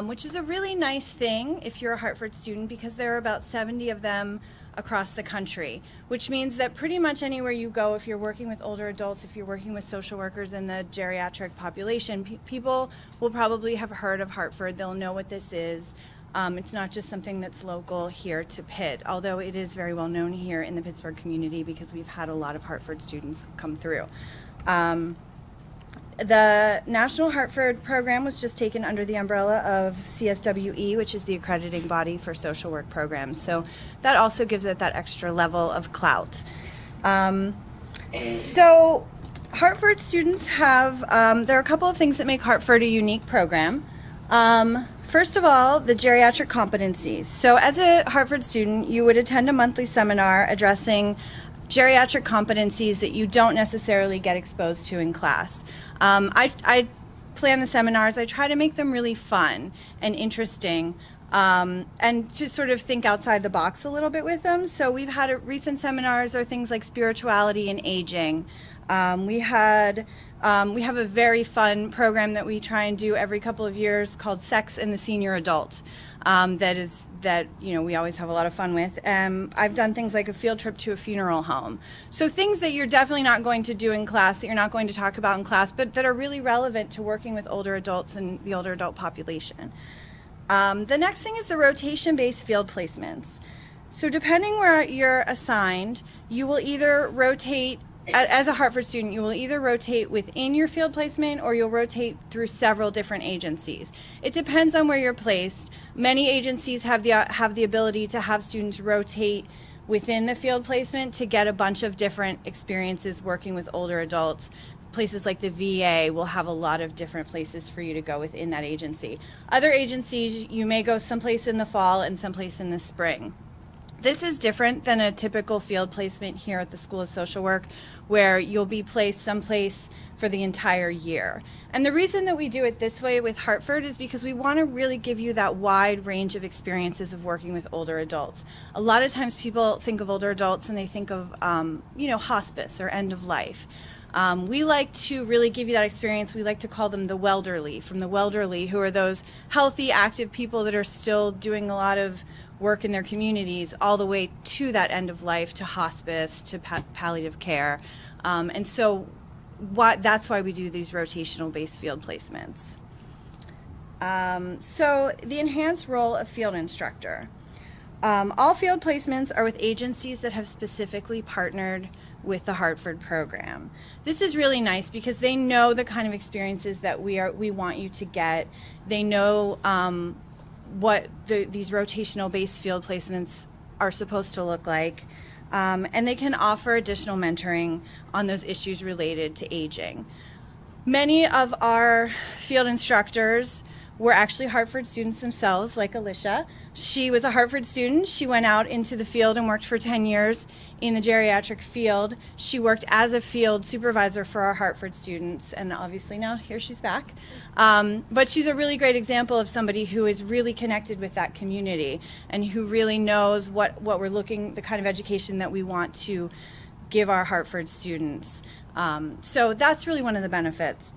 which is a really nice thing if you're a Hartford student, because there are about 70 of them across the country, which means that pretty much anywhere you go, if you're working with older adults, if you're working with social workers in the geriatric population, people will probably have heard of Hartford. They'll know what this is. It's not just something that's local here to Pitt, although it is very well known here in the Pittsburgh community because we've had a lot of Hartford students come through. The National Hartford program was just taken under the umbrella of CSWE, which is the accrediting body for social work programs. So that also gives it that extra level of clout. So Hartford students have, there are a couple of things that make Hartford a unique program. First of all, the geriatric competencies. So as a Hartford student, you would attend a monthly seminar addressing geriatric competencies that you don't necessarily get exposed to in class. I plan the seminars. I try to make them really fun and interesting and to sort of think outside the box a little bit with them. So we've had recent seminars are things like spirituality and aging. We have a very fun program that we try and do every couple of years called Sex and the Senior Adult. That we always have a lot of fun with. I've done things like a field trip to a funeral home. So things that you're definitely not going to do in class, that you're not going to talk about in class, but that are really relevant to working with older adults and the older adult population. The next thing is the rotation-based field placements. So depending where you're assigned, you will either rotate, as a Hartford student, you will either rotate within your field placement or you'll rotate through several different agencies. It depends on where you're placed. Many agencies have the ability to have students rotate within the field placement to get a bunch of different experiences working with older adults. Places like the VA will have a lot of different places for you to go within that agency. Other agencies, you may go someplace in the fall and someplace in the spring. This is different than a typical field placement here at the School of Social Work, where you'll be placed someplace for the entire year. And the reason that we do it this way with Hartford is because we want to really give you that wide range of experiences of working with older adults. A lot of times people think of older adults and they think of, hospice or end of life. We like to really give you that experience. We like to call them the welderly, from the welderly, who are those healthy, active people that are still doing a lot of work in their communities, all the way to that end of life, to hospice, to palliative care. And so that's why we do these rotational-based field placements. So the enhanced role of field instructor. All field placements are with agencies that have specifically partnered with the Hartford program. This is really nice because they know the kind of experiences that we want you to get. They know what these rotational-based field placements are supposed to look like, and they can offer additional mentoring on those issues related to aging. Many of our field instructors were actually Hartford students themselves, like Alicia. She was a Hartford student. She went out into the field and worked for 10 years in the geriatric field. She worked as a field supervisor for our Hartford students, and obviously now here she's back. But she's a really great example of somebody who is really connected with that community and who really knows what we're looking, the kind of education that we want to give our Hartford students. So that's really one of the benefits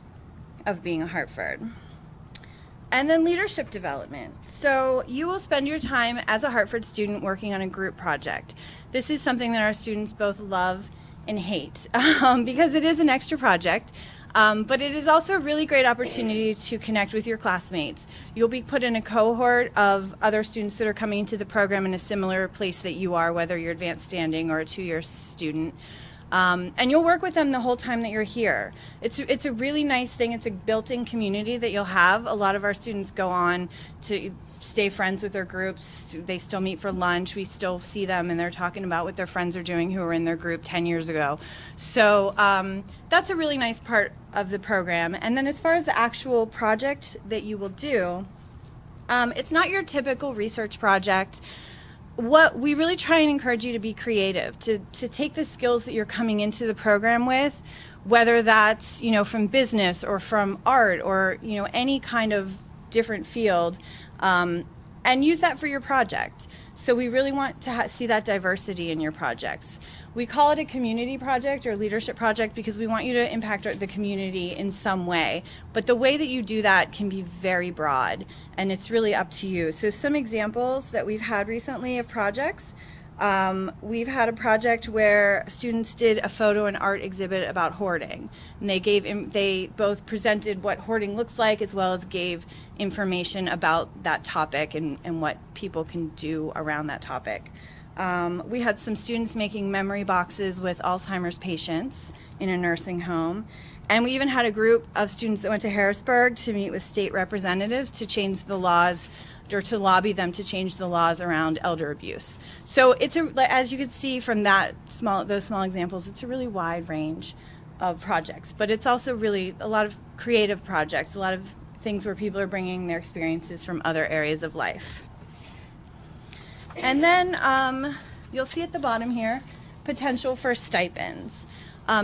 of being a Hartford. And then leadership development. So you will spend your time as a Hartford student working on a group project. This is something that our students both love and hate because it is an extra project, but it is also a really great opportunity to connect with your classmates. You'll be put in a cohort of other students that are coming into the program in a similar place that you are, whether you're advanced standing or a two-year student. And you'll work with them the whole time that you're here. It's a really nice thing. It's a built-in community that you'll have. A lot of our students go on to stay friends with their groups. They still meet for lunch. We still see them, and they're talking about what their friends are doing who were in their group 10 years ago. So that's a really nice part of the program. And then as far as the actual project that you will do, it's not your typical research project. What we really try and encourage you to be creative, to take the skills that you're coming into the program with, whether that's from business or from art or any kind of different field, and use that for your project. So we really want to see that diversity in your projects. We call it a community project or leadership project because we want you to impact the community in some way. But the way that you do that can be very broad, and it's really up to you. So some examples that we've had recently of projects. We've had a project where students did a photo and art exhibit about hoarding, and they both presented what hoarding looks like as well as gave information about that topic and what people can do around that topic. We had some students making memory boxes with Alzheimer's patients in a nursing home. And we even had a group of students that went to Harrisburg to meet with state representatives to change the laws or to lobby them to change the laws around elder abuse. So as you can see from those small examples, it's a really wide range of projects. But it's also really a lot of creative projects, a lot of things where people are bringing their experiences from other areas of life. And then you'll see at the bottom here, potential for stipends.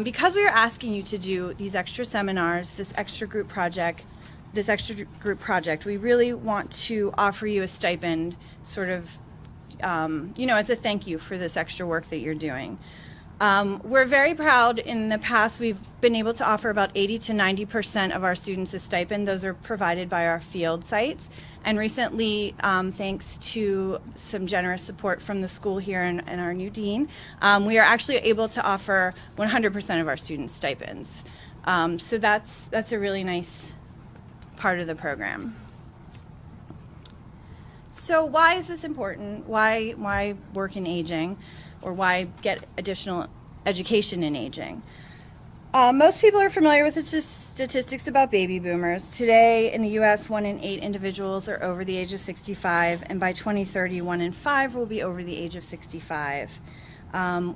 Because we are asking you to do these extra seminars, this extra group project, this extra group project, we really want to offer you a stipend, sort of, as a thank you for this extra work that you're doing. We're very proud. In the past, we've been able to offer about 80 to 90% of our students a stipend. Those are provided by our field sites. And recently, thanks to some generous support from the school here and our new dean, we are actually able to offer 100% of our students stipends. So that's a really nice part of the program. So why is this important? Why work in aging, or why get additional education in aging? Most people are familiar with the statistics about baby boomers. Today in the U.S., 1 in 8 individuals are over the age of 65, and by 2030, 1 in 5 will be over the age of 65.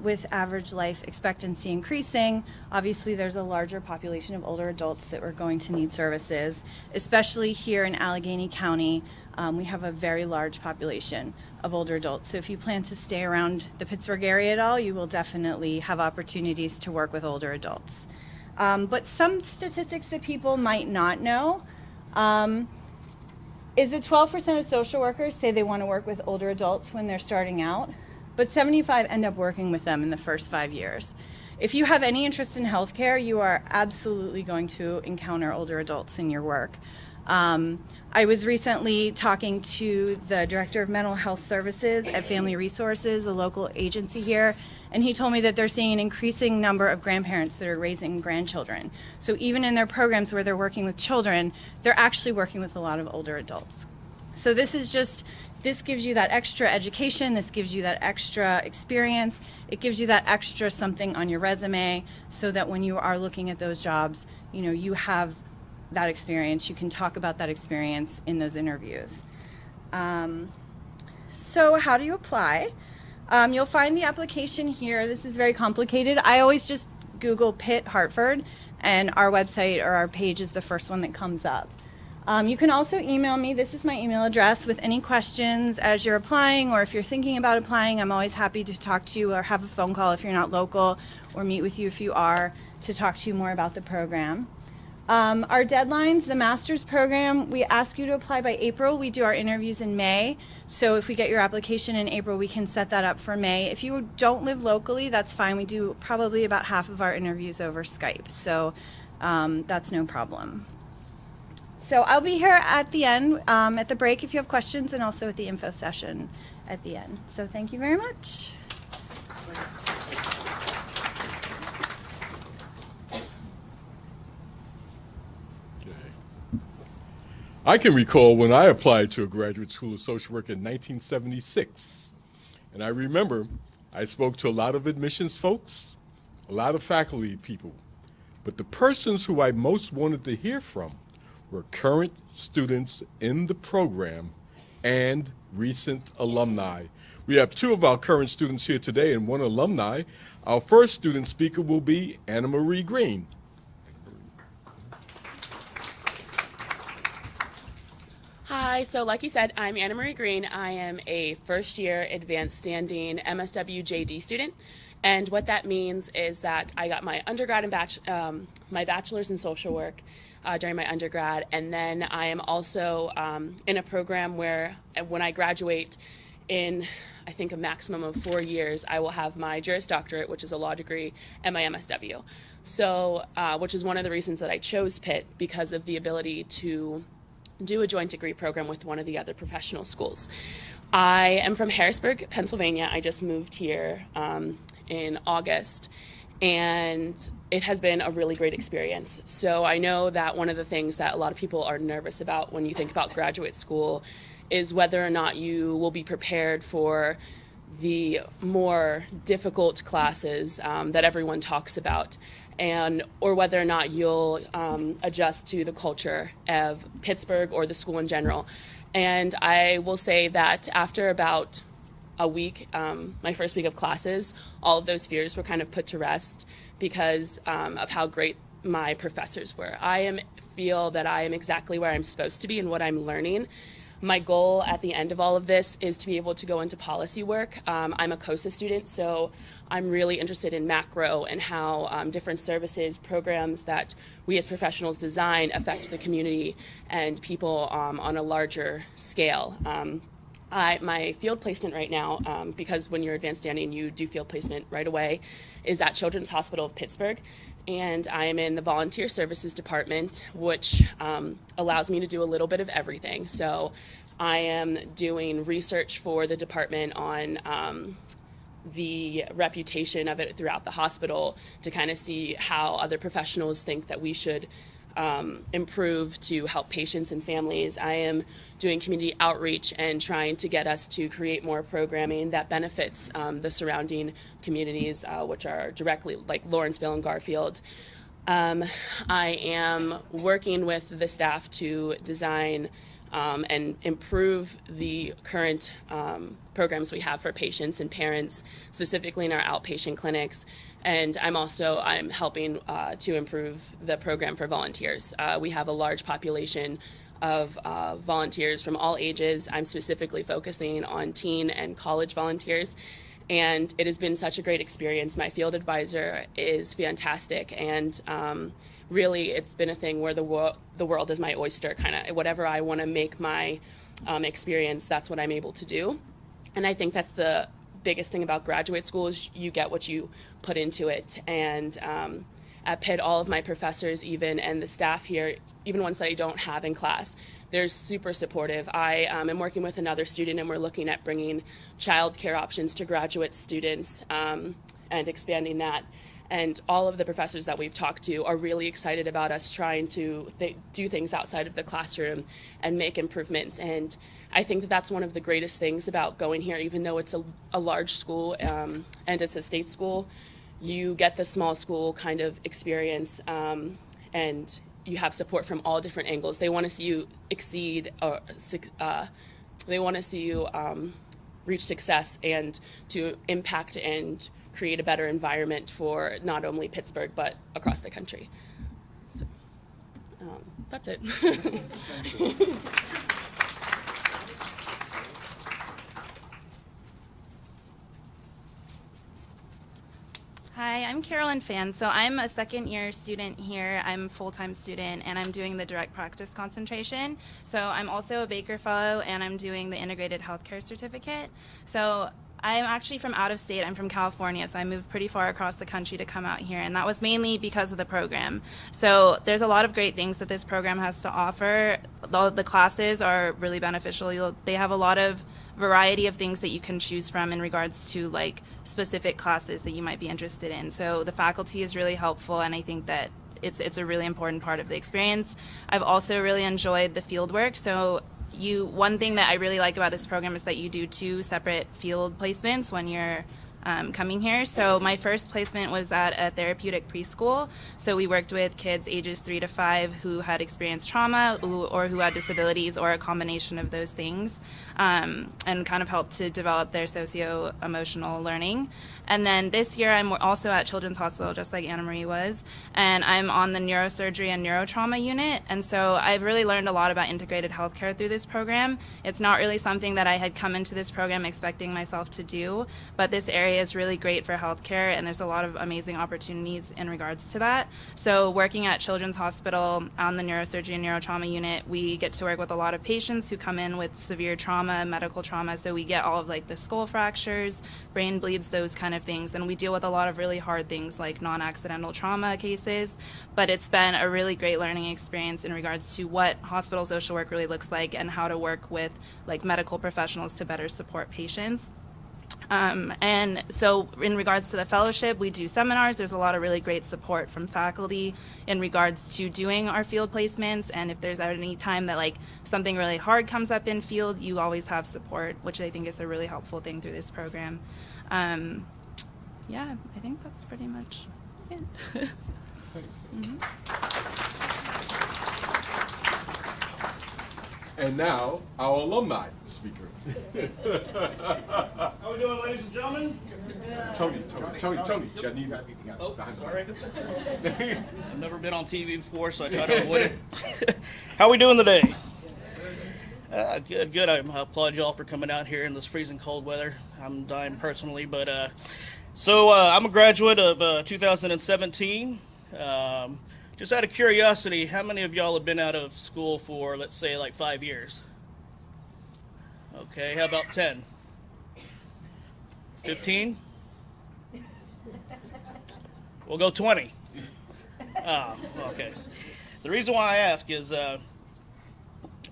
With average life expectancy increasing, obviously there's a larger population of older adults that are going to need services, especially here in Allegheny County. We have a very large population of older adults. So if you plan to stay around the Pittsburgh area at all, you will definitely have opportunities to work with older adults. But some statistics that people might not know is that 12% of social workers say they want to work with older adults when they're starting out, but 75 end up working with them in the first 5 years. If you have any interest in healthcare, you are absolutely going to encounter older adults in your work. I was recently talking to the Director of Mental Health Services at Family Resources, a local agency here, and he told me that they're seeing an increasing number of grandparents that are raising grandchildren. So even in their programs where they're working with children, they're actually working with a lot of older adults. So this gives you that extra education, this gives you that extra experience, it gives you that extra something on your resume, so that when you are looking at those jobs, you have that experience. You can talk about that experience in those interviews. So how do you apply? You'll find the application here. This is very complicated. I always just Google Pitt, Hartford, and our website or our page is the first one that comes up. You can also email me. This is my email address with any questions as you're applying, or if you're thinking about applying. I'm always happy to talk to you or have a phone call if you're not local, or meet with you if you are, to talk to you more about the program. Our deadlines, the master's program, we ask you to apply by April. We do our interviews in May. So if we get your application in April, we can set that up for May. If you don't live locally, that's fine. We do probably about half of our interviews over Skype. So that's no problem. So I'll be here at the end, at the break if you have questions, and also at the info session at the end. So thank you very much. I can recall when I applied to a graduate school of social work in 1976. And I remember I spoke to a lot of admissions folks, a lot of faculty people. But the persons who I most wanted to hear from were current students in the program and recent alumni. We have 2 of our current students here today and 1 alumni. Our first student speaker will be Anna Marie Green. Hi, so like you said, I'm Anna Marie Green. I am a first-year advanced standing MSW JD student, and what that means is that I got my undergrad and my bachelor's in social work during my undergrad, and then I am also in a program where when I graduate in, I think, a maximum of 4 years, I will have my Juris Doctorate, which is a law degree, and my MSW. So, which is one of the reasons that I chose Pitt, because of the ability to do a joint degree program with one of the other professional schools. I am from Harrisburg, Pennsylvania. I just moved here in August, and it has been a really great experience. So I know that one of the things that a lot of people are nervous about when you think about graduate school is whether or not you will be prepared for the more difficult classes that everyone talks about, or whether or not you'll adjust to the culture of Pittsburgh or the school in general. And I will say that after about a week, my first week of classes, all of those fears were kind of put to rest because of how great my professors were. I feel that I am exactly where I'm supposed to be and what I'm learning. My goal at the end of all of this is to be able to go into policy work. I'm a COSA student, so I'm really interested in macro and how different services, programs that we as professionals design affect the community and people on a larger scale. My field placement right now, because when you're advanced standing, you do field placement right away, is at Children's Hospital of Pittsburgh. And I am in the Volunteer Services Department, which allows me to do a little bit of everything. So I am doing research for the department on the reputation of it throughout the hospital to kind of see how other professionals think that we should improve to help patients and families. I am doing community outreach and trying to get us to create more programming that benefits the surrounding communities, which are directly like Lawrenceville and Garfield. I am working with the staff to design and improve the current programs we have for patients and parents, specifically in our outpatient clinics. And I'm helping to improve the program for volunteers. We have a large population of volunteers from all ages. I'm specifically focusing on teen and college volunteers. And it has been such a great experience. My field advisor is fantastic. And really, it's been a thing where the world is my oyster, kind of. Whatever I want to make my experience, that's what I'm able to do. And I think that's the biggest thing about graduate school is you get what you put into it. And at Pitt, all of my professors and the staff here, even ones that I don't have in class, they're super supportive. I am working with another student, and we're looking at bringing childcare options to graduate students and expanding that. And all of the professors that we've talked to are really excited about us trying to do things outside of the classroom and make improvements. And I think that that's one of the greatest things about going here, even though it's a large school and it's a state school, you get the small school kind of experience and you have support from all different angles. They want to see you exceed, or they want to see you reach success and to impact and create a better environment for not only Pittsburgh, but across the country. So, that's it. Hi, I'm Carolyn Fan. So I'm a second-year student here. I'm a full-time student, and I'm doing the direct practice concentration. So I'm also a Baker Fellow, and I'm doing the integrated healthcare certificate. So I'm actually from out of state. I'm from California, so I moved pretty far across the country to come out here, and that was mainly because of the program. So there's a lot of great things that this program has to offer. The classes are really beneficial. They have a lot of variety of things that you can choose from in regards to like specific classes that you might be interested in. So the faculty is really helpful, and I think that it's a really important part of the experience. I've also really enjoyed the field work. So one thing that I really like about this program is that you do 2 separate field placements when you're coming here. So my first placement was at a therapeutic preschool. So we worked with kids ages 3 to 5 who had experienced trauma or who had disabilities or a combination of those things, and kind of helped to develop their socio-emotional learning. And then this year I'm also at Children's Hospital, just like Anna Marie was, and I'm on the neurosurgery and neurotrauma unit. And so I've really learned a lot about integrated healthcare through this program. It's not really something that I had come into this program expecting myself to do, but this area is really great for healthcare, and there's a lot of amazing opportunities in regards to that. So working at Children's Hospital on the neurosurgery and neurotrauma unit, we get to work with a lot of patients who come in with severe trauma, medical trauma. So we get all of like the skull fractures, brain bleeds, those kind of things, and we deal with a lot of really hard things like non-accidental trauma cases. But it's been a really great learning experience in regards to what hospital social work really looks like and how to work with like medical professionals to better support patients. And so in regards to the fellowship, we do seminars. There's a lot of really great support from faculty in regards to doing our field placements. And if there's any time that like something really hard comes up in field, you always have support, which I think is a really helpful thing through this program. Yeah, I think that's pretty much it. And now, our alumni speaker. How we doing, ladies and gentlemen? Tony. Got need Oh, sorry. I've never been on TV before, so I try to avoid it. How we doing today? Good. I applaud you all for coming out here in this freezing cold weather. I'm dying personally, but I'm a graduate of 2017. Just out of curiosity, how many of y'all have been out of school for, let's say, like 5 years? Okay, how about 10? 15? We'll go 20. Okay. The reason why I ask is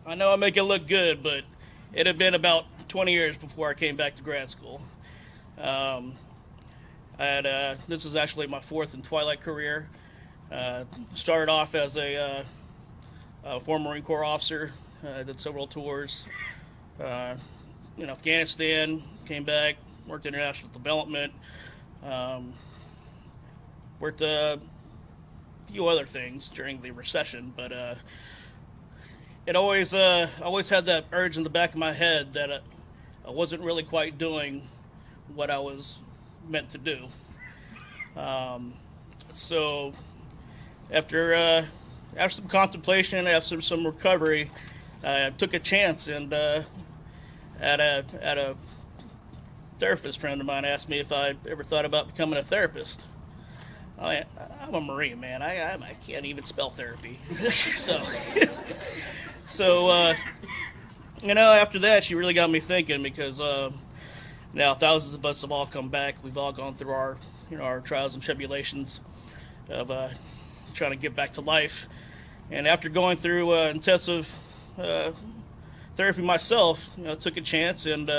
I know I make it look good, but it had been about 20 years before I came back to grad school. This is actually my fourth and twilight career. Started off as a former Marine Corps officer. Did several tours in Afghanistan, came back, worked international development, worked a few other things during the recession, but it always had that urge in the back of my head that I wasn't really quite doing what I was meant to do. So after some contemplation, after some recovery, I took a chance and had a therapist friend of mine asked me if I ever thought about becoming a therapist. I'm a Marine, man. I can't even spell therapy. So after that, she really got me thinking, because now thousands of us have all come back. We've all gone through our trials and tribulations of trying to get back to life. And after going through intensive therapy myself, took a chance and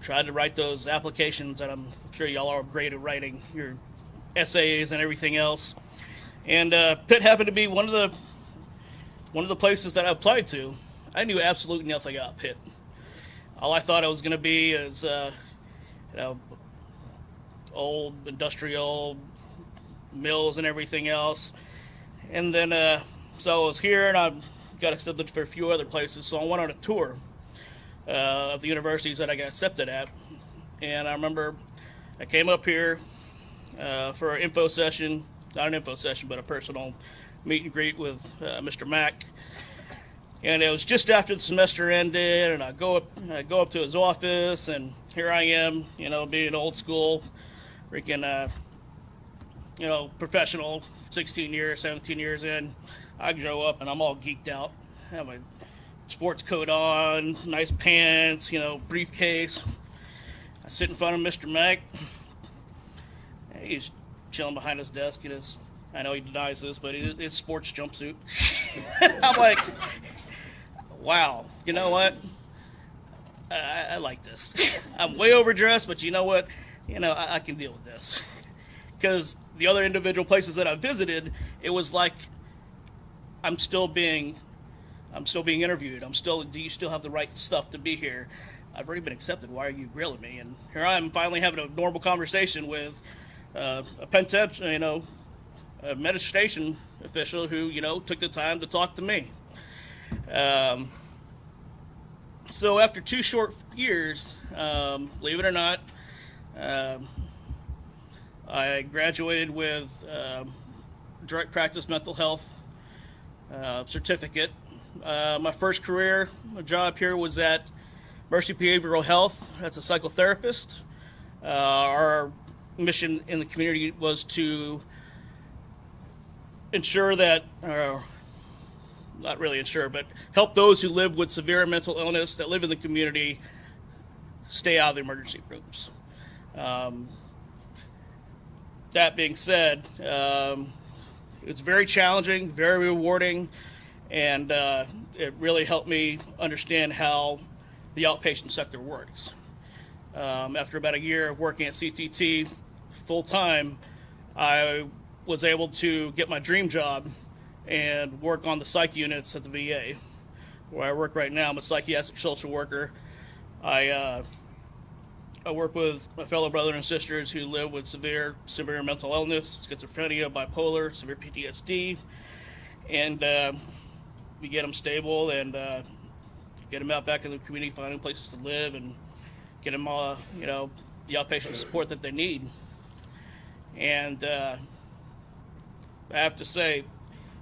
tried to write those applications that I'm sure y'all are great at writing, your essays and everything else. And Pitt happened to be one of the places that I applied to. I knew absolutely nothing about Pitt. All I thought I was going to be is old industrial mills and everything else. And then so I was here, and I got accepted for a few other places. So I went on a tour of the universities that I got accepted at. And I remember I came up here for an info session, not an info session, but a personal meet and greet with Mr. Mack. And it was just after the semester ended, and I go up to his office, and here I am, being old school, freaking, professional, 16 years, 17 years in. I grow up, and I'm all geeked out. I have my sports coat on, nice pants, briefcase. I sit in front of Mr. Mack. He's chilling behind his desk in his, I know he denies this, but his sports jumpsuit. I'm like, wow, you know what? I like this. I'm way overdressed, but you know what? I can deal with this. Because the other individual places that I visited, it was like I'm still being interviewed. Do you still have the right stuff to be here? I've already been accepted. Why are you grilling me? And here I am finally having a normal conversation with a administration official who, took the time to talk to me. So after 2 short years, believe it or not, I graduated with direct practice mental health certificate. My first career job here was at Mercy Behavioral Health. That's a psychotherapist. Our mission in the community was to ensure that, not really ensure, but help those who live with severe mental illness that live in the community stay out of the emergency rooms. That being said, it's very challenging, very rewarding, and it really helped me understand how the outpatient sector works. After about a year of working at CTT full-time, I was able to get my dream job and work on the psych units at the VA. Where I work right now, I'm a psychiatric social worker. I work with my fellow brothers and sisters who live with severe mental illness, schizophrenia, bipolar, severe PTSD, and we get them stable and get them out back in the community, finding places to live, and get them all, the outpatient support that they need. And I have to say,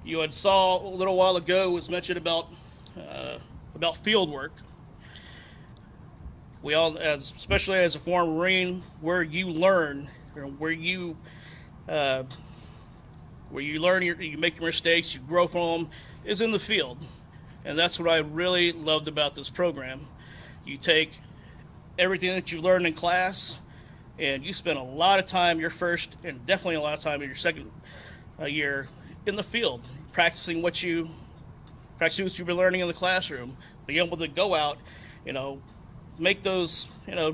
you had saw a little while ago was mentioned about about field work. We all, especially as a former Marine, where you learn, where you learn, you make your mistakes, you grow from them, is in the field. And that's what I really loved about this program. You take everything that you learned in class, and you spend a lot of time your first, and definitely a lot of time in your second year in the field, practicing what you've been learning in the classroom, being able to go out, make those,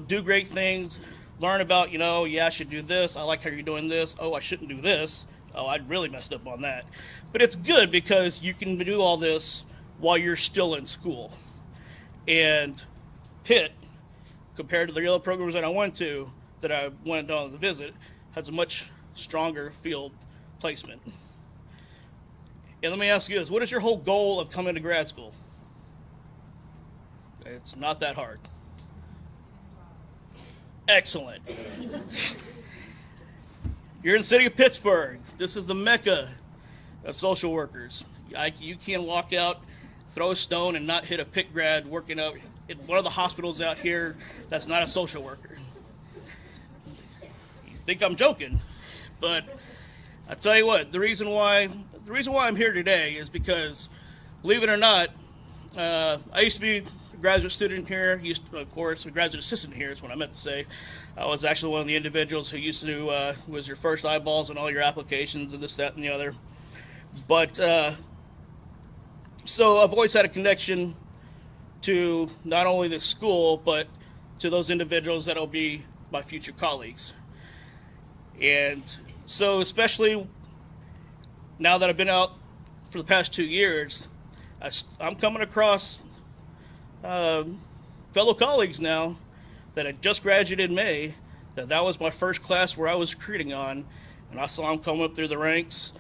do great things, learn about, yeah, I should do this. I like how you're doing this. Oh, I shouldn't do this. Oh, I really messed up on that. But it's good because you can do all this while you're still in school. And Pitt, compared to the other programs that I went on the visit, has a much stronger field placement. And let me ask you this, what is your whole goal of coming to grad school? It's not that hard. Excellent. You're in the city of Pittsburgh. This is the mecca of social workers. You can't walk out, throw a stone, and not hit a Pitt grad working out in one of the hospitals out here that's not a social worker. You think I'm joking, but I tell you what, the reason why I'm here today is because, believe it or not, I used to be a graduate student here. Of course, a graduate assistant here is what I meant to say. I was actually one of the individuals who used to was your first eyeballs on all your applications and this, that, and the other. But so I've always had a connection to not only the school, but to those individuals that will be my future colleagues. And so especially now that I've been out for the past 2 years, I'm coming across fellow colleagues now that had just graduated in May, that was my first class where I was recruiting on, and I saw them come up through the ranks,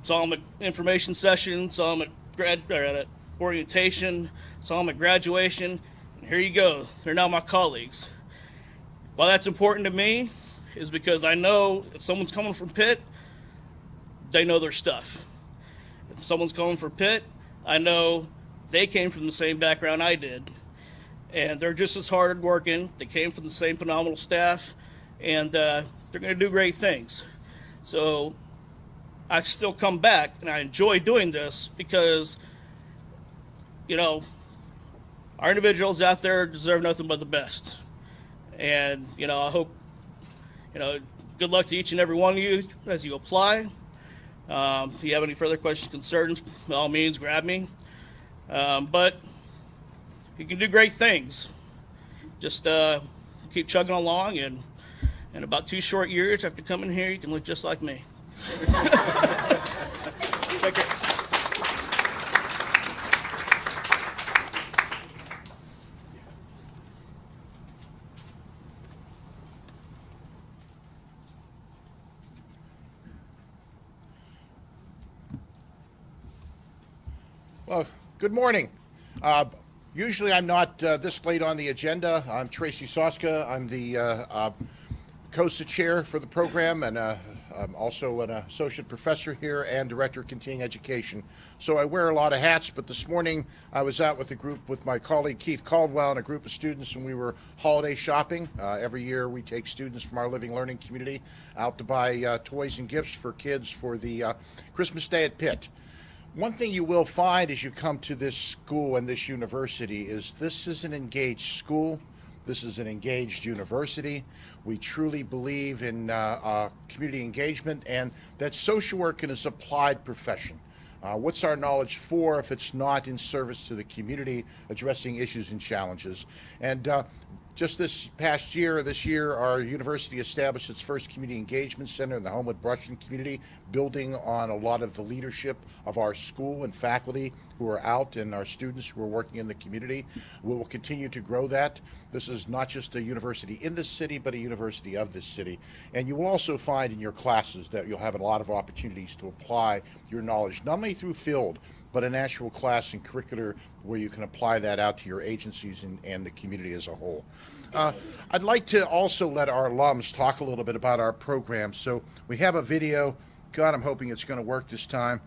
saw them at information session, saw them at orientation, saw them at graduation, and here you go, they're now my colleagues. Why that's important to me is because I know if someone's coming from Pitt, they know their stuff. If someone's coming from Pitt, I know they came from the same background I did. And they're just as hard working. They came from the same phenomenal staff, and they're going to do great things. So I still come back, and I enjoy doing this because, our individuals out there deserve nothing but the best. And, I hope, good luck to each and every one of you as you apply. If you have any further questions, concerns, by all means, grab me. But you can do great things. Just keep chugging along, and in about 2 short years after coming here, you can look just like me. Take care. Well, good morning. Usually I'm not this late on the agenda. I'm Tracy Soska. I'm the COSA chair for the program, and I'm also an associate professor here and director of continuing education. So I wear a lot of hats, but this morning I was out with a group with my colleague Keith Caldwell and a group of students, and we were holiday shopping. Every year we take students from our living learning community out to buy toys and gifts for kids for the Christmas Day at Pitt. One thing you will find as you come to this school and this university is this is an engaged school. This is an engaged university. We truly believe in community engagement, and that social work is an applied profession. What's our knowledge for if it's not in service to the community, addressing issues and challenges? And just this year, our university established its first community engagement center in the Homewood Brushland community, building on a lot of the leadership of our school and faculty who are out and our students who are working in the community. We will continue to grow that. This is not just a university in this city, but a university of this city. And you will also find in your classes that you'll have a lot of opportunities to apply your knowledge, not only through field, but an actual class and curricular where you can apply that out to your agencies and the community as a whole. I'd like to also let our alums talk a little bit about our program. So we have a video. God, I'm hoping it's going to work this time.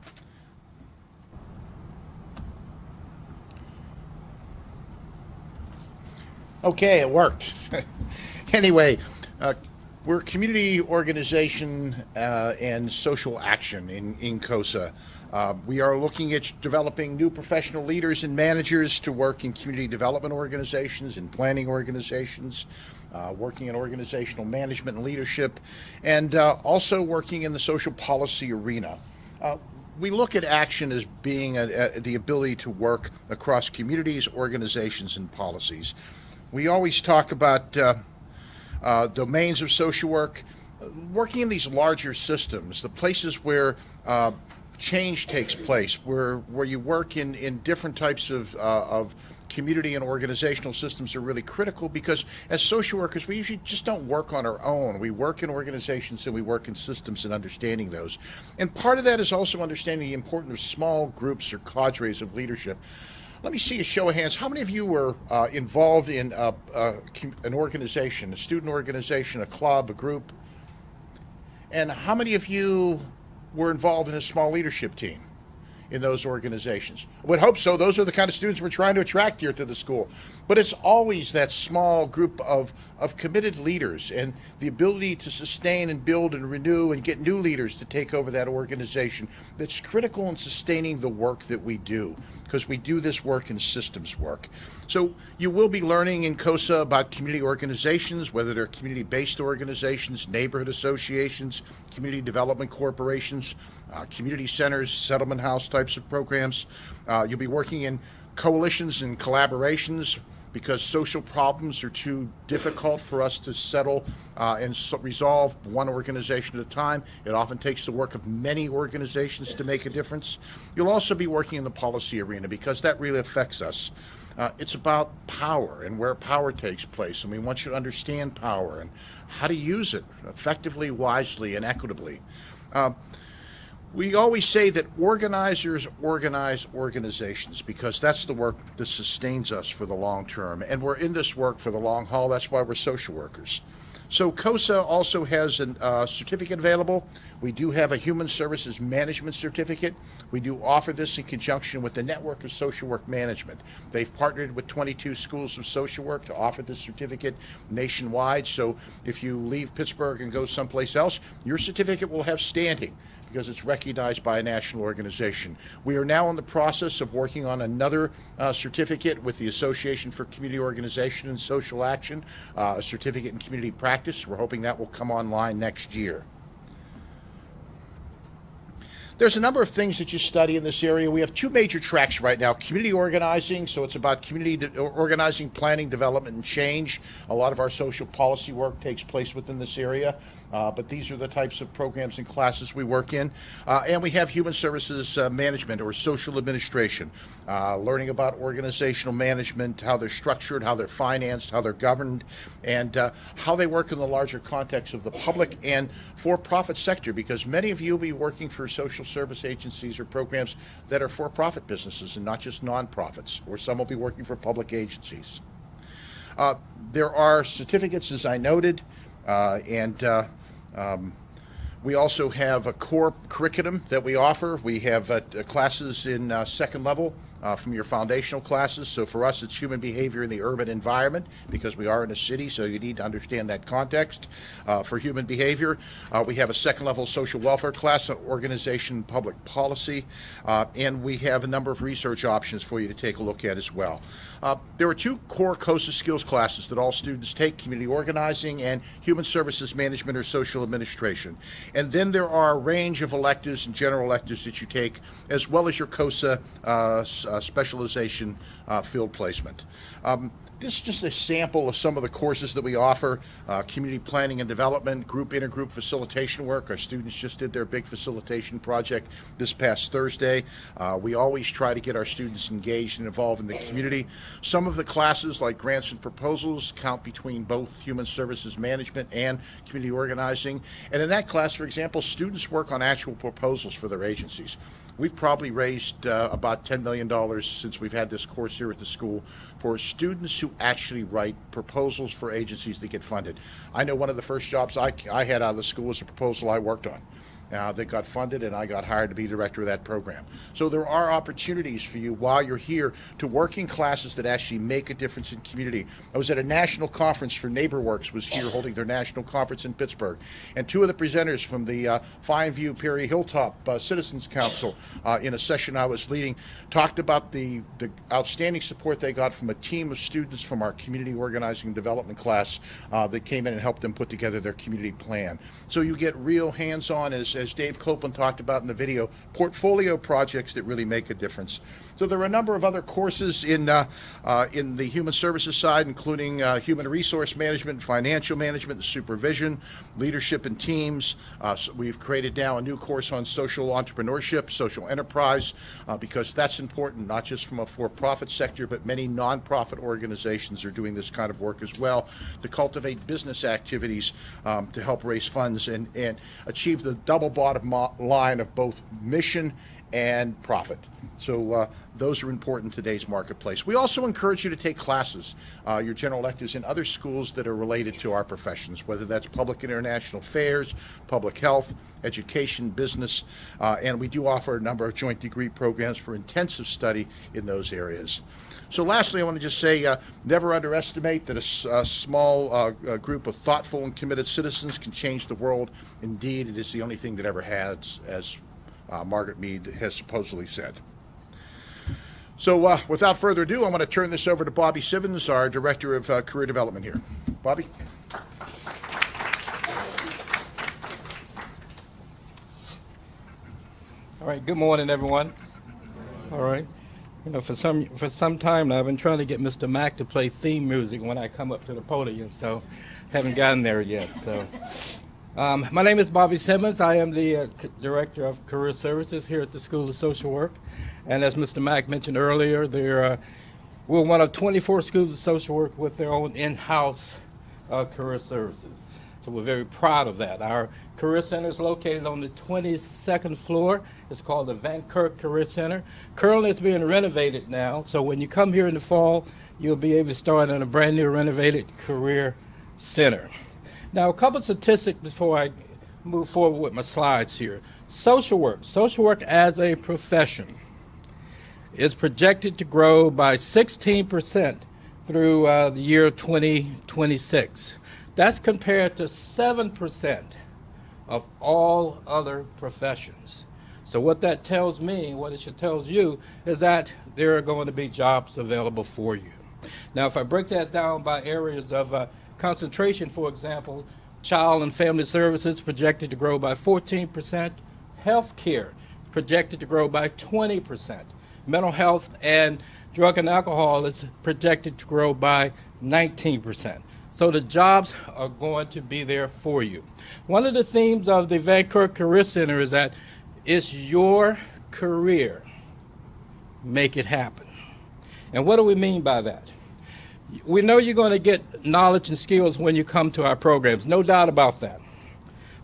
Okay, it worked. Anyway, we're a community organization and social action in COSA. We are looking at developing new professional leaders and managers to work in community development organizations and planning organizations, working in organizational management and leadership, and also working in the social policy arena. We look at action as being the ability to work across communities, organizations, and policies. We always talk about domains of social work, working in these larger systems, the places where change takes place, where you work in different types of community and organizational systems are really critical, because as social workers we usually just don't work on our own. We work in organizations and we work in systems and understanding those. And part of that is also understanding the importance of small groups or cadres of leadership. Let me see a show of hands. How many of you were involved in an organization, a student organization, a club, a group? And how many of you were involved in a small leadership team in those organizations? I would hope so. Those are the kind of students we're trying to attract here to the school. But it's always that small group of committed leaders and the ability to sustain and build and renew and get new leaders to take over that organization that's critical in sustaining the work that we do, because we do this work in systems work. So you will be learning in COSA about community organizations, whether they're community-based organizations, neighborhood associations, community development corporations, community centers, settlement house types of programs. You'll be working in coalitions and collaborations, because social problems are too difficult for us to settle and resolve one organization at a time. It often takes the work of many organizations to make a difference. You'll also be working in the policy arena, because that really affects us. It's about power and where power takes place, and we want you to understand power and how to use it effectively, wisely, and equitably. We always say that organizers organize organizations, because that's the work that sustains us for the long term. And we're in this work for the long haul. That's why we're social workers. So COSA also has a certificate available. We do have a Human Services Management certificate. We do offer this in conjunction with the Network of Social Work Management. They've partnered with 22 schools of social work to offer this certificate nationwide. So if you leave Pittsburgh and go someplace else, your certificate will have standing, because it's recognized by a national organization. We are now in the process of working on another certificate with the Association for Community Organization and Social Action, a certificate in community practice. We're hoping that will come online next year. There's a number of things that you study in this area. We have two major tracks right now. Community organizing, so it's about community organizing, planning, development, and change. A lot of our social policy work takes place within this area, but these are the types of programs and classes we work in. And we have human services management, or social administration, learning about organizational management, how they're structured, how they're financed, how they're governed, and how they work in the larger context of the public and for-profit sector, because many of you will be working for social service agencies or programs that are for-profit businesses and not just nonprofits, or some will be working for public agencies. There are certificates, as I noted, and we also have a core curriculum that we offer. We have classes in second level from your foundational classes. So for us, it's human behavior in the urban environment, because we are in a city, so you need to understand that context for human behavior. We have a second level social welfare class on organization and public policy, and we have a number of research options for you to take a look at as well. There are two core COSA skills classes that all students take: community organizing and human services management or social administration. And then there are a range of electives and general electives that you take, as well as your COSA specialization field placement. This is just a sample of some of the courses that we offer: community planning and development, group intergroup facilitation work. Our students just did their big facilitation project this past Thursday. We always try to get our students engaged and involved in the community. Some of the classes, like grants and proposals, count between both human services management and community organizing. And in that class, for example, students work on actual proposals for their agencies. We've probably raised about $10 million since we've had this course here at the school for students who actually write proposals for agencies that get funded. I know one of the first jobs I had out of the school was a proposal I worked on. that got funded, and I got hired to be director of that program. So there are opportunities for you while you're here to work in classes that actually make a difference in community. I was at a national conference for NeighborWorks, was here holding their national conference in Pittsburgh, and two of the presenters from the Fine View Perry Hilltop Citizens Council in a session I was leading talked about the outstanding support they got from a team of students from our community organizing and development class that came in and helped them put together their community plan. So you get real hands-on, as Dave Copeland talked about in the video, portfolio projects that really make a difference. So there are a number of other courses in the human services side, including human resource management, financial management, and supervision, leadership and teams. So we've created now a new course on social entrepreneurship, social enterprise, because that's important, not just from a for-profit sector, but many nonprofit organizations are doing this kind of work as well to cultivate business activities to help raise funds and achieve the double bottom line of both mission and profit. So those are important in today's marketplace. We also encourage you to take classes, your general electives in other schools that are related to our professions, whether that's public international affairs, public health, education, business, and we do offer a number of joint degree programs for intensive study in those areas. So lastly, I want to just say, never underestimate that a small group of thoughtful and committed citizens can change the world. Indeed, it is the only thing that ever has, as Margaret Mead has supposedly said. So without further ado, I'm going to turn this over to Bobby Simmons, our Director of Career Development here. Bobby? All right, good morning, everyone. All right. You know, for some time now, I've been trying to get Mr. Mack to play theme music when I come up to the podium, so haven't gotten there yet. So, my name is Bobby Simmons. I am the Director of Career Services here at the School of Social Work. And as Mr. Mack mentioned earlier, we're one of 24 schools of social work with their own in-house career services. So we're very proud of that. Our Career Center is located on the 22nd floor. It's called the Van Kirk Career Center. Currently it's being renovated now, so when you come here in the fall, you'll be able to start in a brand new renovated Career Center. Now, a couple of statistics before I move forward with my slides here. Social work as a profession is projected to grow by 16% through the year 2026. That's compared to 7% of all other professions. So what that tells me, what it should tell you, is that there are going to be jobs available for you. Now, if I break that down by areas of concentration, for example, child and family services projected to grow by 14%, healthcare projected to grow by 20%, mental health and drug and alcohol is projected to grow by 19%. So the jobs are going to be there for you. One of the themes of the Van Kirk Career Center is that it's your career. Make it happen. And what do we mean by that? We know you're going to get knowledge and skills when you come to our programs, no doubt about that.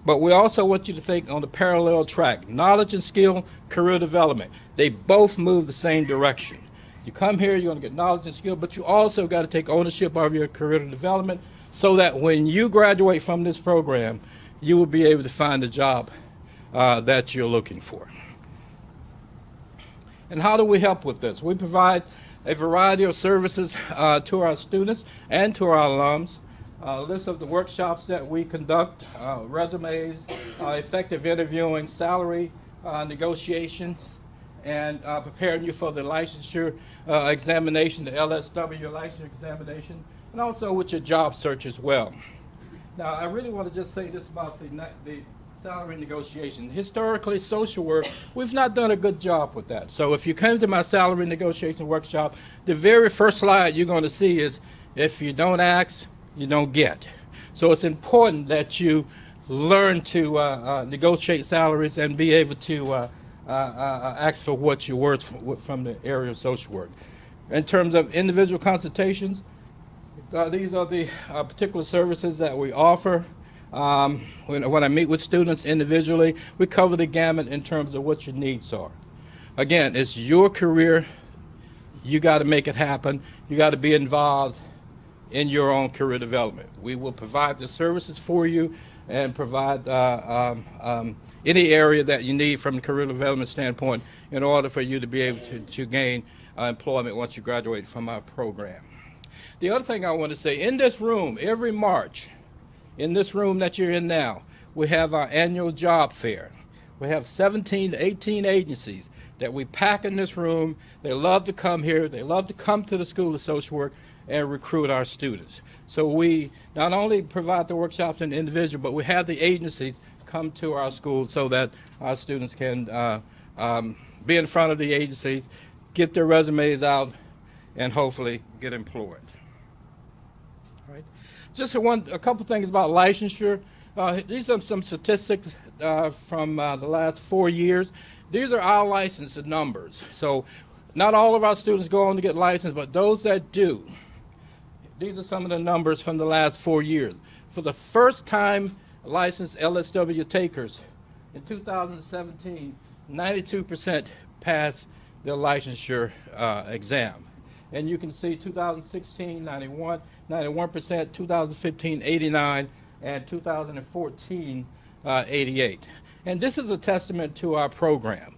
But we also want you to think on the parallel track. Knowledge and skill, career development. They both move the same direction. You come here, you're going to get knowledge and skill, but you also got to take ownership of your career development so that when you graduate from this program, you will be able to find the job that you're looking for. And how do we help with this? We provide a variety of services to our students and to our alums. A list of the workshops that we conduct, resumes, effective interviewing, salary negotiations, and preparing you for the licensure examination, the LSW licensure examination, and also with your job search as well. Now, I really want to just say this about the salary negotiation. Historically, social work, we've not done a good job with that. So if you come to my salary negotiation workshop, the very first slide you're going to see is, if you don't ask, you don't get. So it's important that you learn to negotiate salaries and be able to ask for what you're worth from the area of social work. In terms of individual consultations, these are the particular services that we offer. When I meet with students individually, we cover the gamut in terms of what your needs are. Again, it's your career. You got to make it happen. You got to be involved in your own career development. We will provide the services for you and provide any area that you need from a career development standpoint in order for you to be able to gain employment once you graduate from our program. The other thing I want to say, in this room, every March, in this room that you're in now, we have our annual job fair. We have 17 to 18 agencies that we pack in this room. They love to come here. They love to come to the School of Social Work and recruit our students. So we not only provide the workshops and individual, but we have the agencies come to our school so that our students can be in front of the agencies, get their resumes out, and hopefully get employed. All right. Just a couple things about licensure. These are some statistics from the last 4 years. These are our license numbers. So not all of our students go on to get licensed, but those that do, these are some of the numbers from the last 4 years. For the first time licensed LSW takers, in 2017, 92% passed their licensure exam. And you can see 2016, 91%, 2015, 89%, and 2014, 88%. And this is a testament to our program.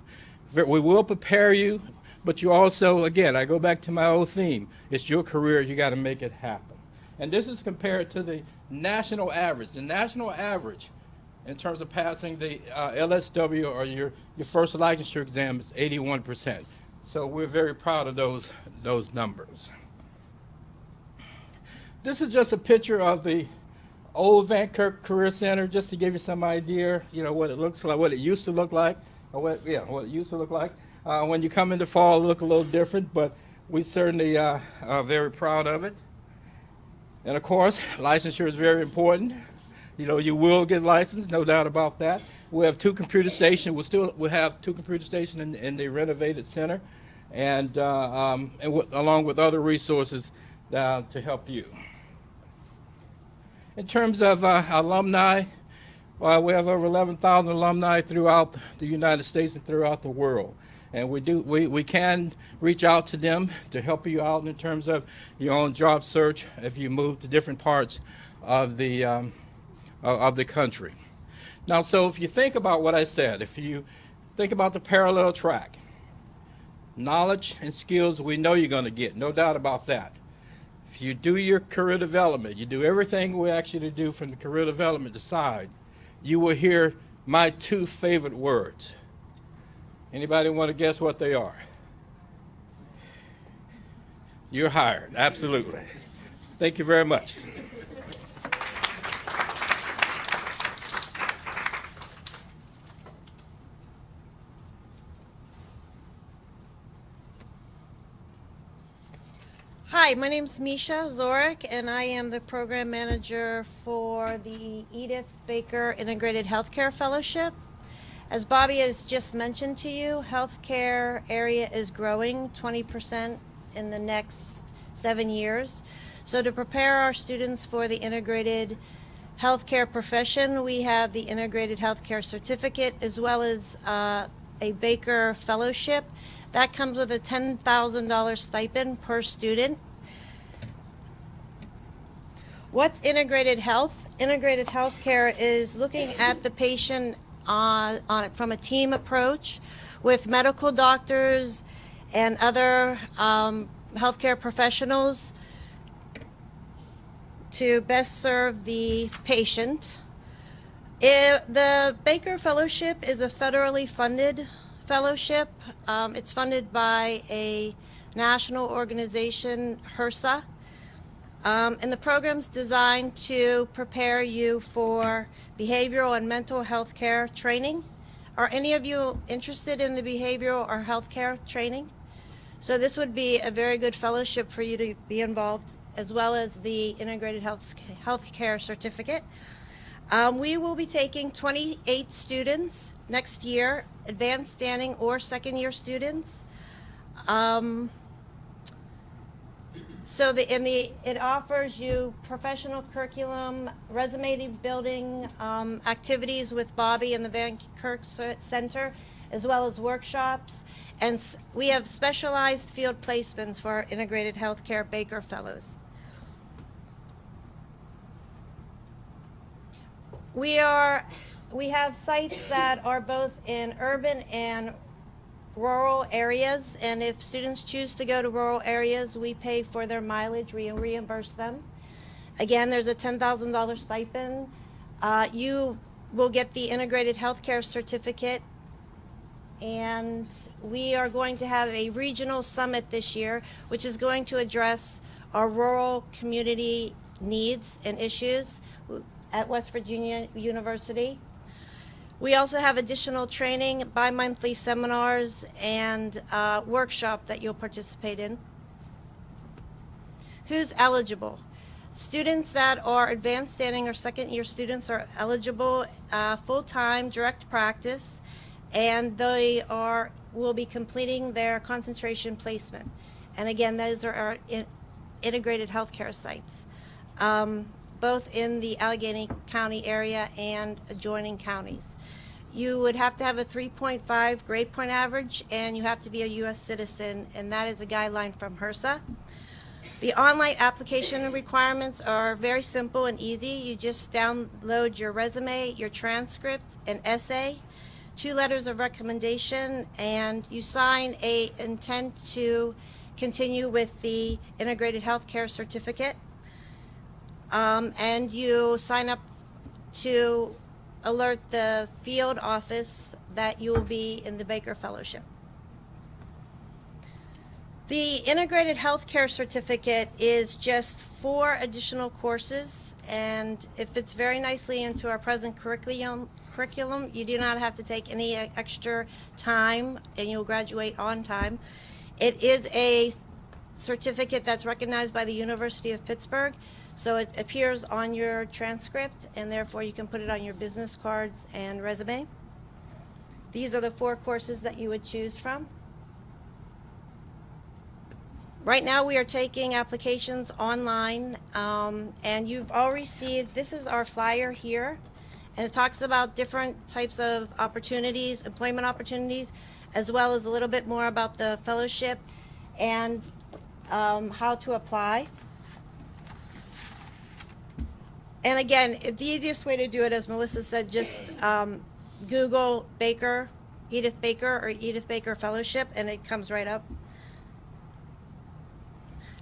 We will prepare you, but you also, again, I go back to my old theme, it's your career, you got to make it happen. And this is compared to the national average. The national average in terms of passing the LSW or your first licensure exam is 81%. So we're very proud of those numbers. This is just a picture of the old Van Kirk Career Center, just to give you some idea, what it looks like, what it used to look like, or what it used to look like. When you come into fall, it'll look a little different, but we certainly are very proud of it. And of course, licensure is very important. You will get licensed, no doubt about that. We have 2 computer stations. We'll have 2 computer stations in the renovated center, and along with other resources to help you. In terms of alumni, we have over 11,000 alumni throughout the United States and throughout the world. And we can reach out to them to help you out in terms of your own job search if you move to different parts of the country. Now, so if you think about what I said, if you think about the parallel track, knowledge and skills we know you're going to get, no doubt about that. If you do your career development, you do everything we ask you to do from the career development side, you will hear my 2 favorite words. Anybody want to guess what they are? You're hired, absolutely. Thank you very much. Hi, my name is Misha Zorik, and I am the program manager for the Edith Baker Integrated Healthcare Fellowship. As Bobby has just mentioned to you, healthcare area is growing 20% in the next 7 years. So to prepare our students for the integrated healthcare profession, we have the Integrated Healthcare Certificate as well as a Baker Fellowship. That comes with a $10,000 stipend per student. What's integrated health? Integrated healthcare is looking at the patient on it from a team approach with medical doctors and other healthcare professionals to best serve the patient. The Baker Fellowship is a federally funded fellowship. It's funded by a national organization, HRSA. And the program's designed to prepare you for behavioral and mental health care training. Are any of you interested in the behavioral or health care training? So this would be a very good fellowship for you to be involved, as well as the Integrated Health Care Certificate. We will be taking 28 students next year, advanced standing or second-year students. It offers you professional curriculum, resume building activities with Bobby and the Van Kirk Center, as well as workshops. And we have specialized field placements for our Integrated Healthcare Baker Fellows. We have sites that are both in urban and rural areas, and if students choose to go to rural areas, we pay for their mileage, we reimburse them. Again, there's a $10,000 stipend. You will get the integrated healthcare certificate, and we are going to have a regional summit this year, which is going to address our rural community needs and issues at West Virginia University. We also have additional training, bi-monthly seminars, and workshop that you'll participate in. Who's eligible? Students that are advanced standing or second year students are eligible full-time direct practice, and they will be completing their concentration placement. And again, those are our integrated healthcare sites, both in the Allegheny County area and adjoining counties. You would have to have a 3.5 grade point average, and you have to be a U.S. citizen, and that is a guideline from HRSA. The online application requirements are very simple and easy. You just download your resume, your transcript, an essay, 2 letters of recommendation, and you sign an intent to continue with the integrated healthcare certificate. And you sign up to alert the field office that you will be in the Baker Fellowship. The integrated healthcare certificate is just 4 additional courses, and it fits very nicely into our present curriculum. You do not have to take any extra time, and you'll graduate on time. It is a certificate that's recognized by the University of Pittsburgh, so it appears on your transcript, and therefore you can put it on your business cards and resume. These are the 4 courses that you would choose from. Right now we are taking applications online, and you've all received, this is our flyer here, and it talks about different types of opportunities, employment opportunities, as well as a little bit more about the fellowship and how to apply. And again, the easiest way to do it, as Melissa said, just Google Baker, Edith Baker, or Edith Baker Fellowship, and it comes right up.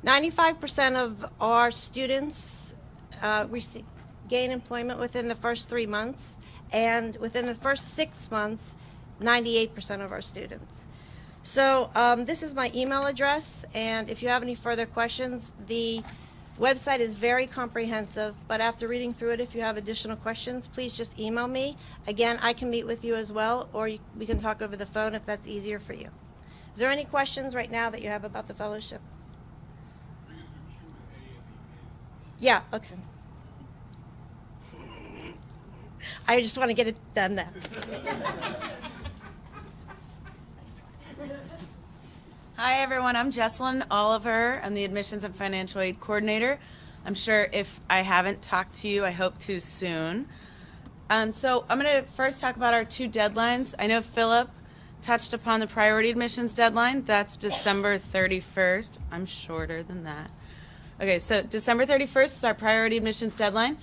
95% of our students gain employment within the first 3 months, and within the first 6 months, 98% of our students. So this is my email address, and if you have any further questions, the website is very comprehensive, but after reading through it, if you have additional questions, please just email me. Again, I can meet with you as well, or we can talk over the phone if that's easier for you. Is there any questions right now that you have about the fellowship? Yeah, okay. I just want to get it done now. Hi everyone, I'm Jessalyn Oliver. I'm the Admissions and Financial Aid Coordinator. I'm sure if I haven't talked to you, I hope to soon. So I'm going to first talk about our 2 deadlines. I know Philip touched upon the priority admissions deadline. That's December 31st. I'm shorter than that. Okay, so December 31st is our priority admissions deadline.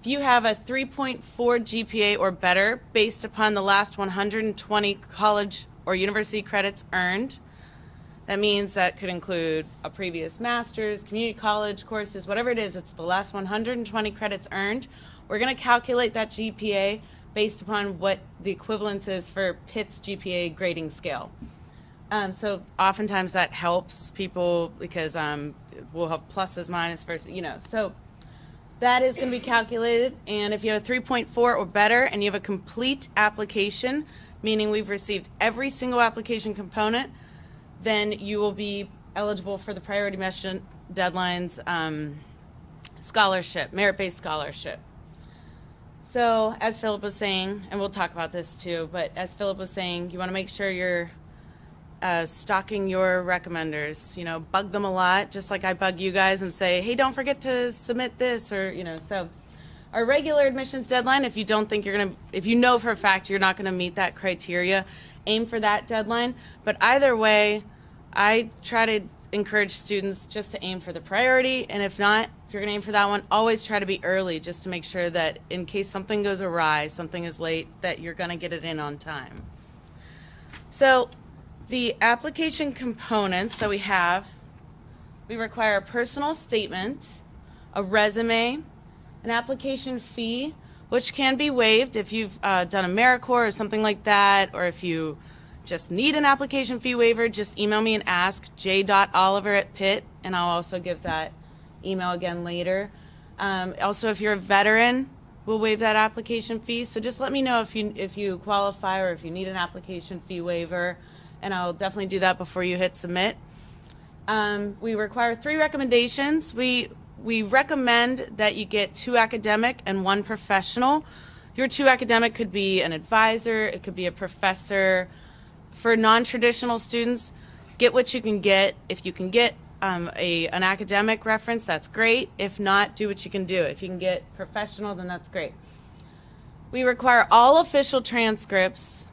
If you have a 3.4 GPA or better based upon the last 120 college or university credits earned, that means that could include a previous master's, community college courses, whatever it is, it's the last 120 credits earned. We're going to calculate that GPA based upon what the equivalence is for Pitt's GPA grading scale. So oftentimes that helps people because we'll have pluses, minus, versus, so that is going to be calculated. And if you have a 3.4 or better and you have a complete application, meaning we've received every single application component, then you will be eligible for the priority admission deadlines scholarship, merit-based scholarship. So as Philip was saying, and we'll talk about this too, but as Philip was saying, you want to make sure you're stalking your recommenders, bug them a lot, just like I bug you guys and say, hey, don't forget to submit this, or, so our regular admissions deadline, if you don't think if you know for a fact you're not going to meet that criteria, aim for that deadline. But either way, I try to encourage students just to aim for the priority, and if not, if you're going to aim for that one, always try to be early just to make sure that in case something goes awry, something is late, that you're going to get it in on time. So the application components that we have, we require a personal statement, a resume, an application fee, which can be waived if you've done AmeriCorps or something like that, or if you just need an application fee waiver, just email me and ask j.oliver@pitt, and I'll also give that email again later. Also, if you're a veteran, we'll waive that application fee. So just let me know if you qualify or if you need an application fee waiver, and I'll definitely do that before you hit submit. We require 3 recommendations. We recommend that you get 2 academic and 1 professional. Your 2 academic could be an advisor, it could be a professor. For non-traditional students, get what you can get. If you can get an academic reference, that's great. If not, do what you can do. If you can get professional, then that's great. We require all official transcripts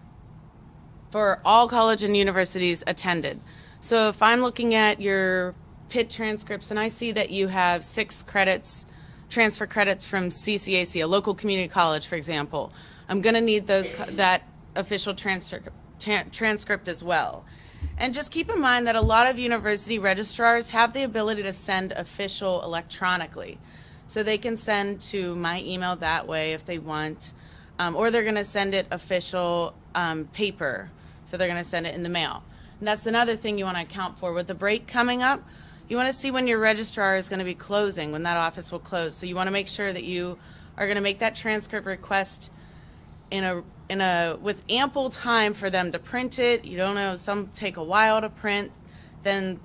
for all college and universities attended. So if I'm looking at your Pitt transcripts and I see that you have 6 credits, transfer credits from CCAC, a local community college, for example, I'm going to need that official transcript as well. And just keep in mind that a lot of university registrars have the ability to send official electronically. So they can send to my email that way if they want, or they're going to send it official paper. So they're going to send it in the mail. And that's another thing you want to account for. With the break coming up, you want to see when your registrar is going to be closing, when that office will close. So you want to make sure that you are going to make that transcript request with ample time for them to print it. You don't know, some take a while to print, then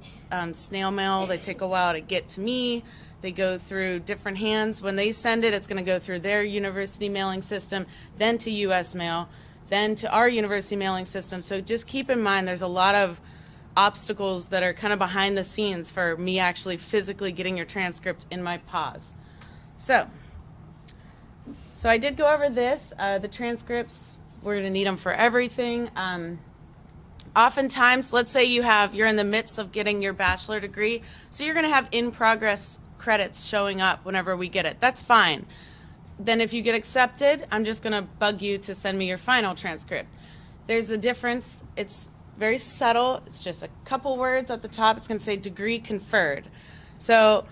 snail mail, they take a while to get to me. They go through different hands. When they send it, it's going to go through their university mailing system, then to US Mail, then to our university mailing system. So just keep in mind there's a lot of obstacles that are kind of behind the scenes for me actually physically getting your transcript in my PAWS. So I did go over this. The transcripts, we're going to need them for everything. Oftentimes, let's say you're in the midst of getting your bachelor degree, so you're going to have in-progress credits showing up whenever we get it. That's fine. Then if you get accepted, I'm just going to bug you to send me your final transcript. There's a difference. It's very subtle. It's just a couple words at the top. It's going to say degree conferred. So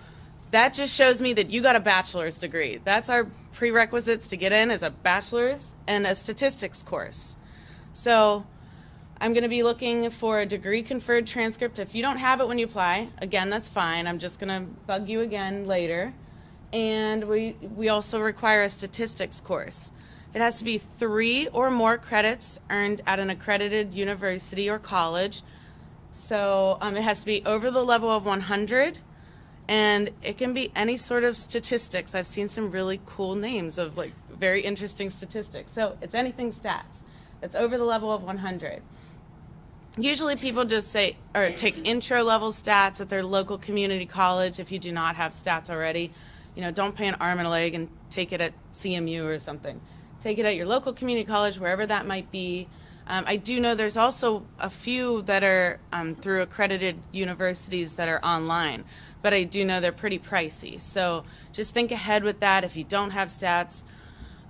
that just shows me that you got a bachelor's degree. That's our prerequisites to get in, is a bachelor's and a statistics course. So I'm going to be looking for a degree conferred transcript. If you don't have it when you apply, again, that's fine. I'm just going to bug you again later. And we also require a statistics course. It has to be 3 or more credits earned at an accredited university or college. So it has to be over the level of 100. And it can be any sort of statistics. I've seen some really cool names of like very interesting statistics. So it's anything stats that's over the level of 100. Usually people just say, or take intro level stats at their local community college if you do not have stats already. You know, don't pay an arm and a leg and take it at CMU or something. Take it at your local community college, wherever that might be. I do know there's also a few that are through accredited universities that are online, but I do know they're pretty pricey. So just think ahead with that if you don't have stats.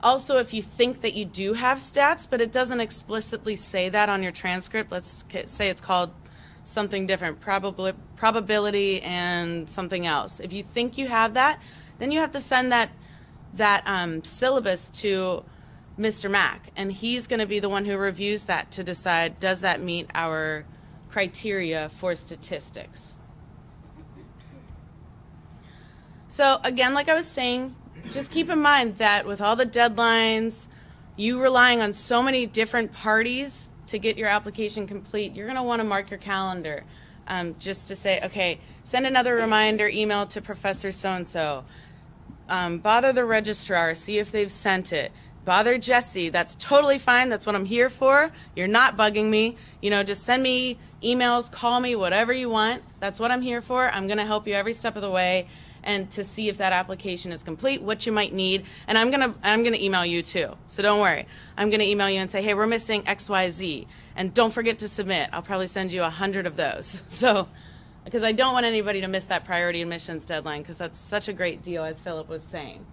Also, if you think that you do have stats, but it doesn't explicitly say that on your transcript, let's say it's called something different, probability and something else. If you think you have that, then you have to send that syllabus to Mr. Mack, and he's going to be the one who reviews that to decide, does that meet our criteria for statistics? So again, like I was saying, just keep in mind that with all the deadlines, you relying on so many different parties to get your application complete, you're going to want to mark your calendar just to say, okay, send another reminder email to Professor so-and-so. Bother the registrar, see if they've sent it. Bother Jesse, that's totally fine, that's what I'm here for. You're not bugging me. You know, just send me emails, call me, whatever you want. That's what I'm here for. I'm going to help you every step of the way and to see if that application is complete, what you might need. And I'm gonna email you too, so don't worry. I'm going to email you and say, hey, we're missing XYZ, and don't forget to submit. I'll probably send you 100 of those. So because I don't want anybody to miss that priority admissions deadline, because that's such a great deal, as Philip was saying.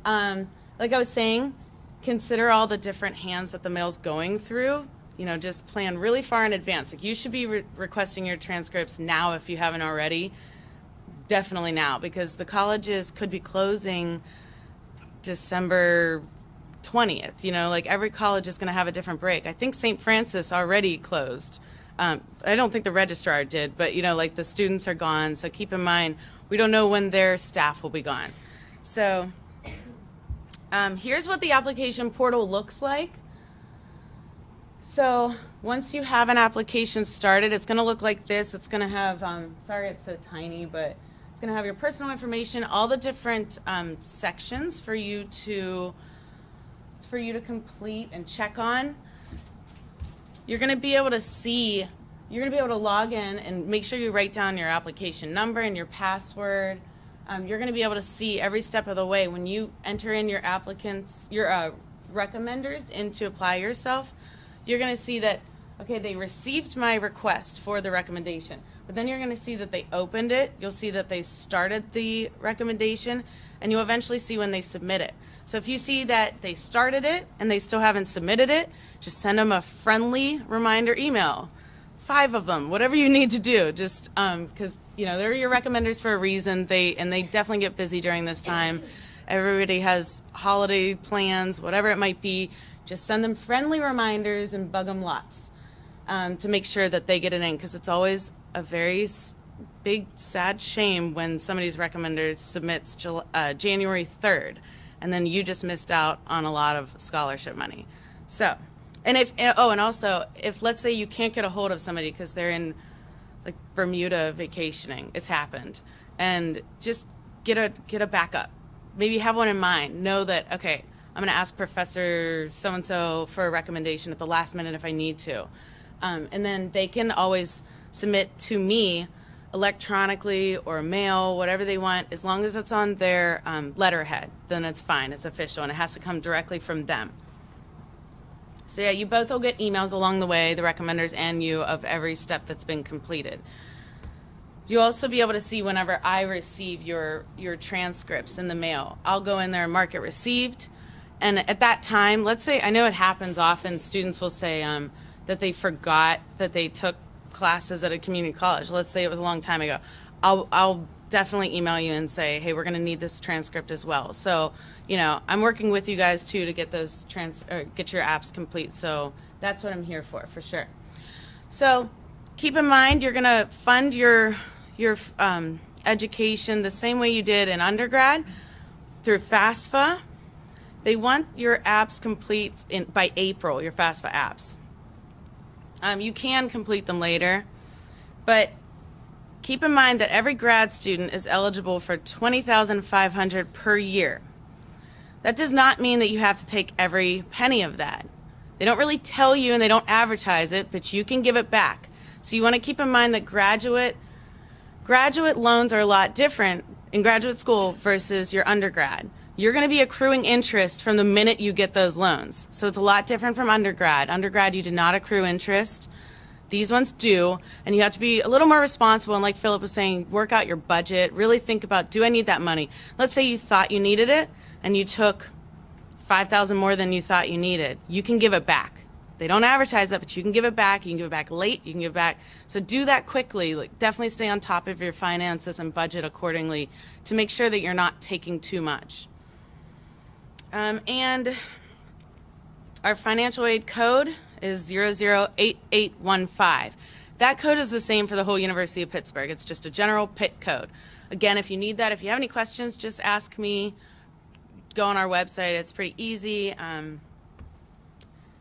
Like I was saying, consider all the different hands that the mail's going through. You know, just plan really far in advance. Like, you should be requesting your transcripts now if you haven't already. Definitely now, because the colleges could be closing December 20th. You know, like, every college is going to have a different break. I think St. Francis already closed. I don't think the registrar did, but, you know, like, the students are gone. So keep in mind, we don't know when their staff will be gone. So here's what the application portal looks like. So once you have an application started, it's going to look like this. It's going to have, sorry it's so tiny, but it's going to have your personal information, all the different sections for you to complete and check on. You're going to be able to see, you're going to be able to log in and make sure you write down your application number and your password. You're going to be able to see every step of the way when you enter in your applicants, your recommenders in to apply yourself. You're going to see that, okay, they received my request for the recommendation, but then you're going to see that they opened it. You'll see that they started the recommendation, and you'll eventually see when they submit it. So if you see that they started it and they still haven't submitted it, just send them a friendly reminder email. 5 of them, whatever you need to do, just because, you know, they're your recommenders for a reason. They definitely get busy during this time. Everybody has holiday plans, whatever it might be. Just send them friendly reminders and bug them lots to make sure that they get it in, because it's always a very big, sad shame when somebody's recommender submits January 3rd, and then you just missed out on a lot of scholarship money. So, and also, if let's say you can't get a hold of somebody because they're in like Bermuda vacationing, it's happened, and just get a backup. Maybe have one in mind. Know that, okay, I'm going to ask Professor so-and-so for a recommendation at the last minute if I need to. And then they can always submit to me electronically or mail, whatever they want, as long as it's on their letterhead, then it's fine, it's official, and it has to come directly from them. So yeah, you both will get emails along the way, the recommenders and you, of every step that's been completed. You'll also be able to see whenever I receive your transcripts in the mail. I'll go in there and mark it received. And at that time, let's say, I know it happens often, students will say that they forgot that they took classes at a community college. Let's say it was a long time ago. I'll definitely email you and say, hey, we're going to need this transcript as well. So, you know, I'm working with you guys too to get those get your apps complete. So that's what I'm here for sure. So keep in mind, you're going to fund your education the same way you did in undergrad through FAFSA. They want your apps complete by April, your FAFSA apps. You can complete them later, but keep in mind that every grad student is eligible for $20,500 per year. That does not mean that you have to take every penny of that. They don't really tell you and they don't advertise it, but you can give it back. So you want to keep in mind that graduate loans are a lot different in graduate school versus your undergrad. You're going to be accruing interest from the minute you get those loans. So it's a lot different from undergrad. Undergrad, you did not accrue interest. These ones do, and you have to be a little more responsible, and like Philip was saying, work out your budget, really think about, do I need that money? Let's say you thought you needed it, and you took $5,000 more than you thought you needed. You can give it back. They don't advertise that, but you can give it back. You can give it back late. You can give it back. So do that quickly. Like, definitely stay on top of your finances and budget accordingly to make sure that you're not taking too much. And our financial aid code is 008815. That code is the same for the whole University of Pittsburgh. It's just a general Pitt code. Again, if you need that, if you have any questions, just ask me. Go on our website. It's pretty easy. And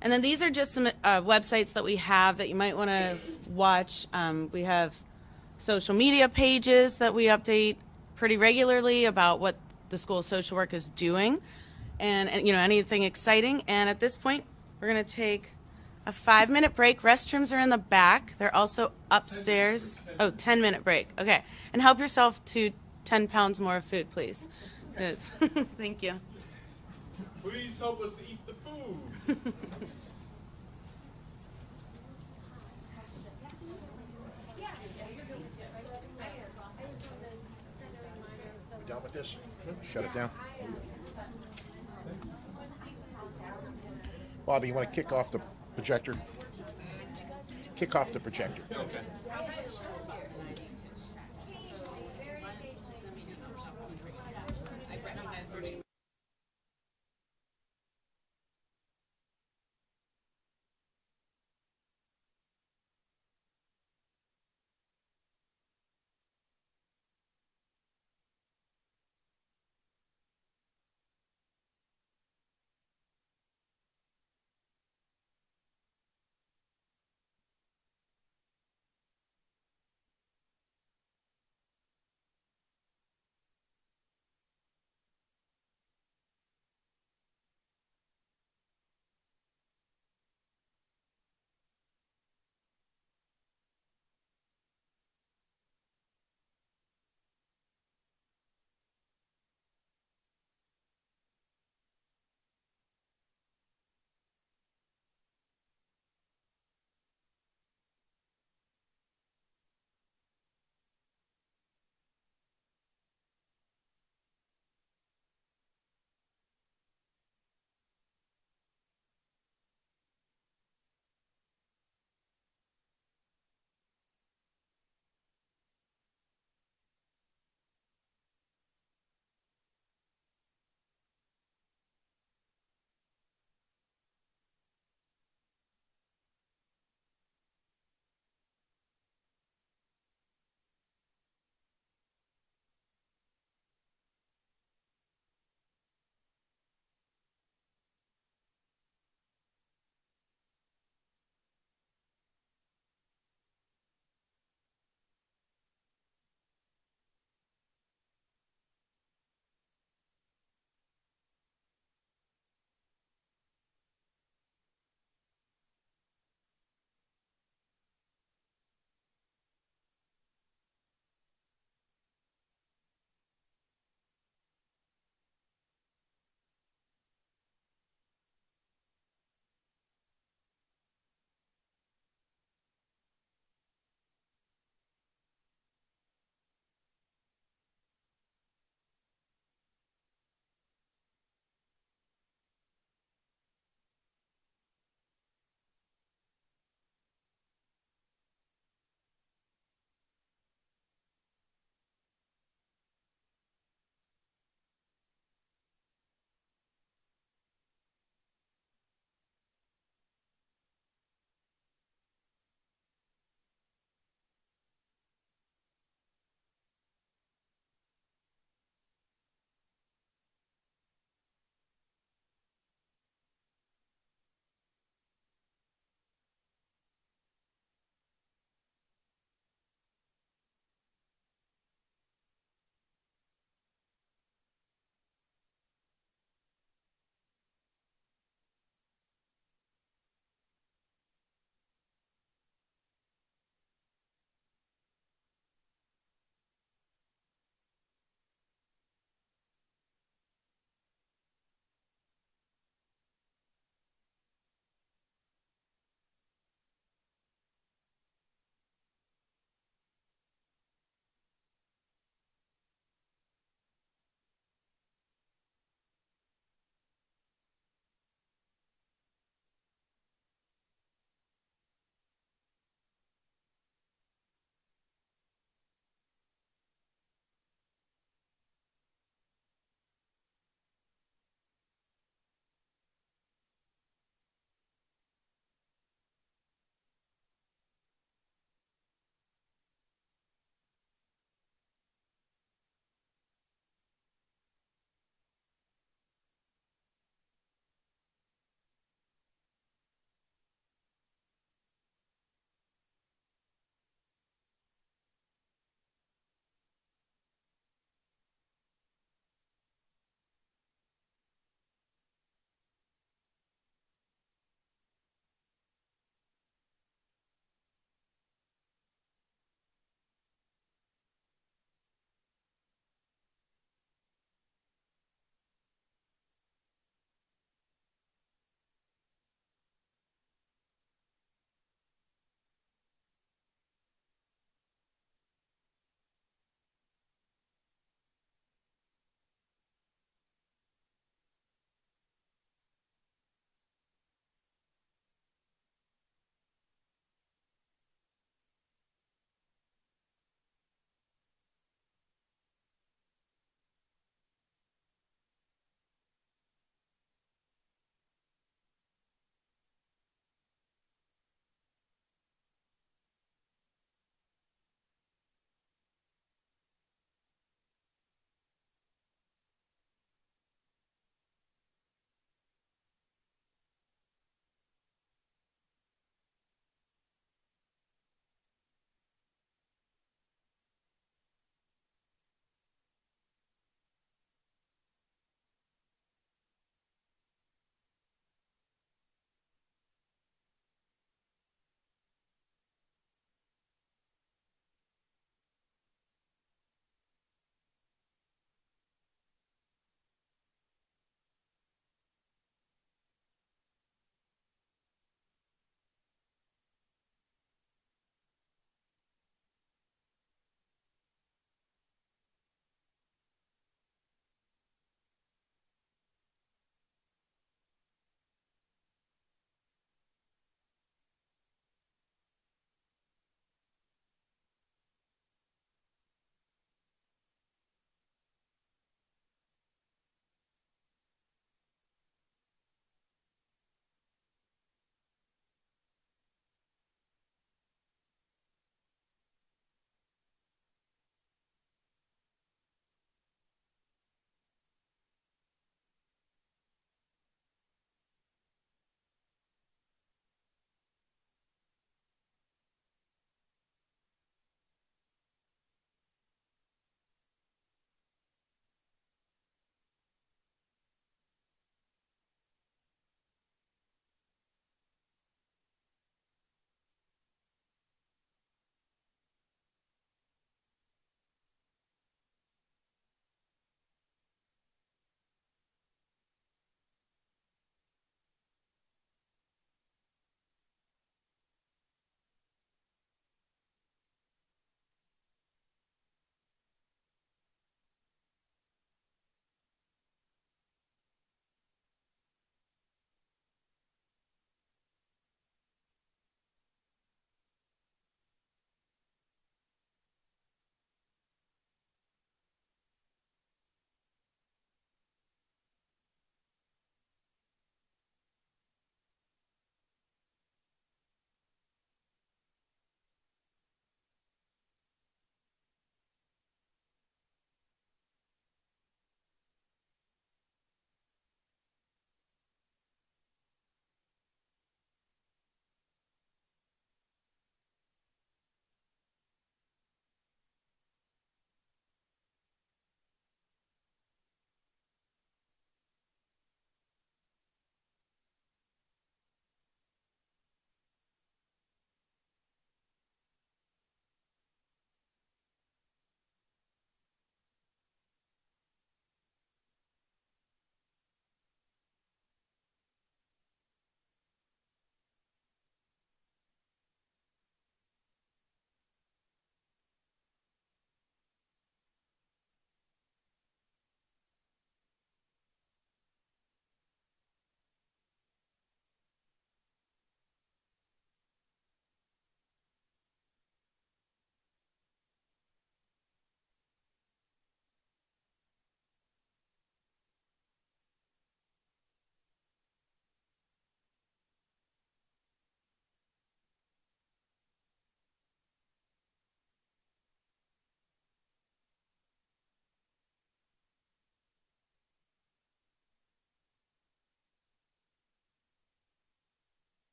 then these are just some websites that we have that you might want to watch. We have social media pages that we update pretty regularly about what the School of Social Work is doing. And you know, anything exciting. And at this point, we're going to take a 5-minute break. Restrooms are in the back. They're also upstairs. 10-minute break. Okay. And help yourself to 10 pounds more of food, please. Yes. Thank you. Please help us eat the food. got this. Shut it down. Bobby, you want to kick off the projector? Kick off the projector. Okay.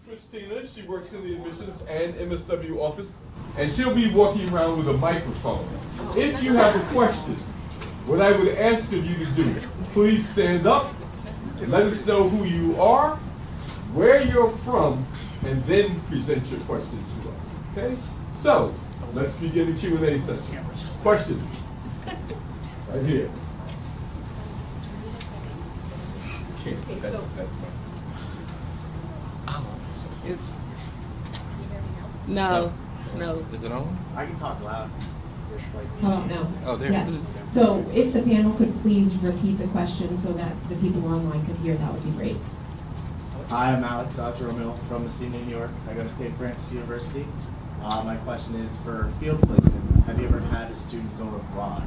Christina. She works in the admissions and MSW office, and she'll be walking around with a microphone. If you have a question, what I would ask of you to do, please stand up and let us know who you are, where you're from, and then present your question to us. Okay? So, let's begin the Q&A session. Questions? Right here. No. Is it on? I can talk loud. Hello, no. Oh, there. Yes. So if the panel could please repeat the question so that the people online could hear, that would be great. Hi, I'm Alex Romeo from Messina, New York. I go to St. Francis University. My question is for field placement. Have you ever had a student go abroad?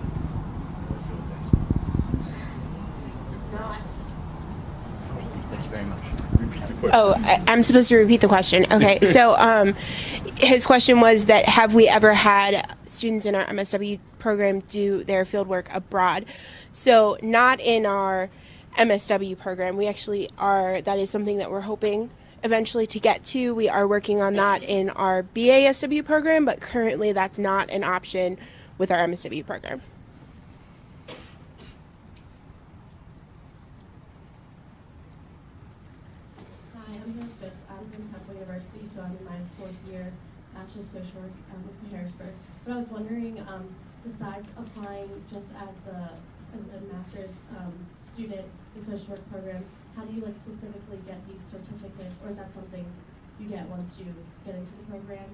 Thank you very much. Repeat the question. Oh, I'm supposed to repeat the question. Okay, so his question was that have we ever had students in our MSW program do their fieldwork abroad? So not in our MSW program. We actually are, that is something that we're hoping eventually to get to. We are working on that in our BASW program, but currently that's not an option with our MSW program. Hi, I'm Hannah Spitz. I'm from Temple University, so I'm in my 4th year Bachelor of Social Work with Harrisburg. But I was wondering, besides applying just as a master's student in social work program, how do you specifically get these certificates, or is that something you get once you get into the program?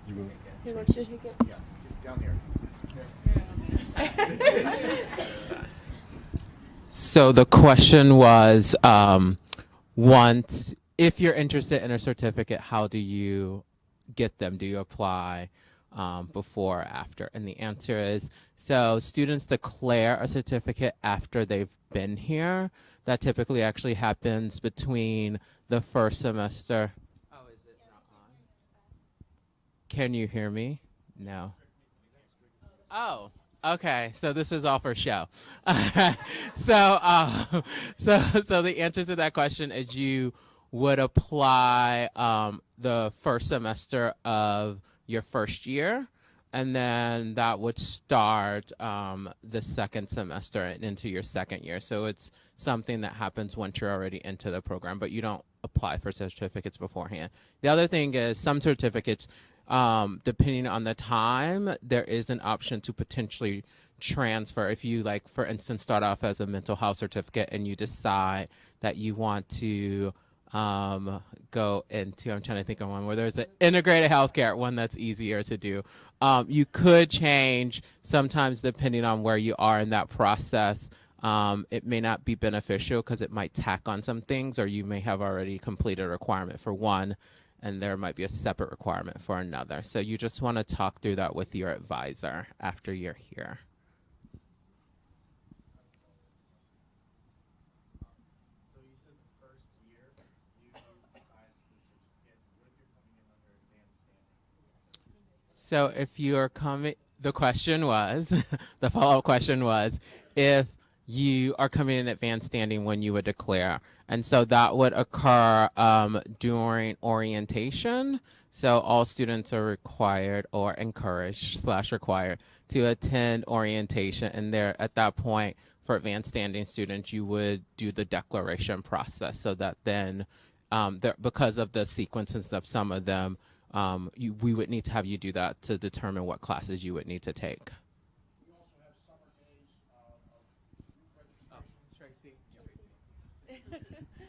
You will. Who wants to take it? Yeah, down here. So the question was, if you're interested in a certificate, how do you get them? Do you apply before or after? And the answer is, so students declare a certificate after they've been here. That typically actually happens between the first semester. Oh, is it not on? Can you hear me? No. Oh. Okay, so this is all for show. So the answer to that question is you would apply the first semester of your first year, and then that would start the second semester and into your second year. So it's something that happens once you're already into the program, but you don't apply for certificates beforehand. The other thing is some certificates, depending on the time, there is an option to potentially transfer. If you, like, for instance, start off as a mental health certificate and you decide that you want to go into, I'm trying to think of one where there's an integrated healthcare, one that's easier to do. You could change sometimes depending on where you are in that process. It may not be beneficial because it might tack on some things, or you may have already completed a requirement for one and there might be a separate requirement for another. So you just want to talk through that with your advisor after you're here. So you said the first year you decide the certificate. What if you're coming in under advanced standing? So if you're coming, the question was, the follow-up question was, if you are coming in advanced standing, when you would declare. And so that would occur during orientation. So all students are required or encouraged / required to attend orientation. And there, at that point, for advanced standing students, you would do the declaration process so that then, because of the sequences of some of them, we would need to have you do that to determine what classes you would need to take.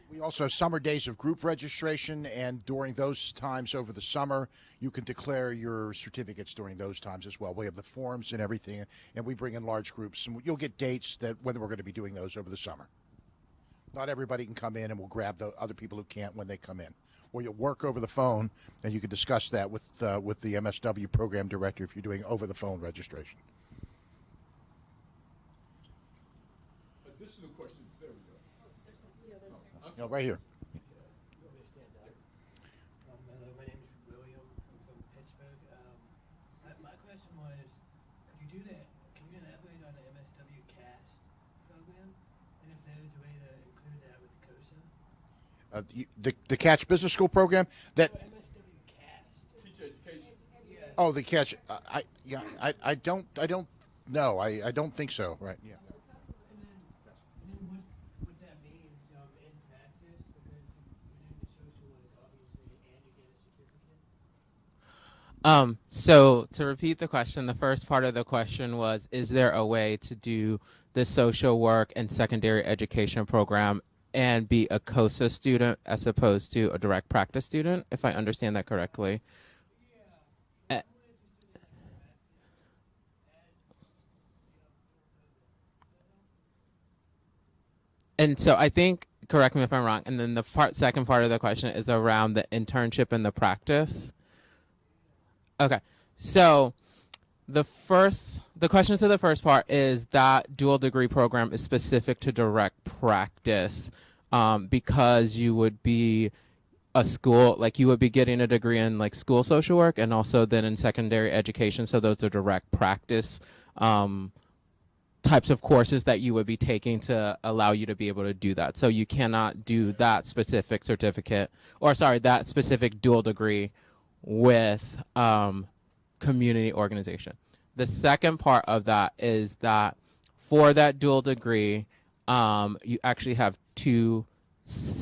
We also have summer days of group registration, and during those times over the summer, you can declare your certificates during those times as well. We have the forms and everything, and we bring in large groups, and you'll get dates that when we're going to be doing those over the summer. Not everybody can come in, and we'll grab the other people who can't when they come in. Or you'll work over the phone, and you can discuss that with the MSW program director if you're doing over-the-phone registration. Additional questions? There we go. No, right here. Hello, my name is William. I'm from Pittsburgh. My question was, can you elaborate on the MSW CAS program? And if there is a way to include that with COSA? The Catch Business School program that. Teacher education. Oh, the Catch. I don't know. I don't think so. Right. Yeah. What that means in practice, because you're doing the social work, obviously, and you get a certificate? So to repeat the question, the first part of the question was, is there a way to do the social work and secondary education program and be a COSA student as opposed to a direct practice student, if I understand that correctly? And so I think, correct me if I'm wrong, and then the second part of the question is around the internship and the practice. Okay, so the question to the first part is that dual degree program is specific to direct practice because you would be a school, like you would be getting a degree in like school social work and also then in secondary education. So those are direct practice types of courses that you would be taking to allow you to be able to do that. So you cannot do that specific certificate, or sorry, that specific dual degree with community organization. The second part of that is that for that dual degree, you actually have two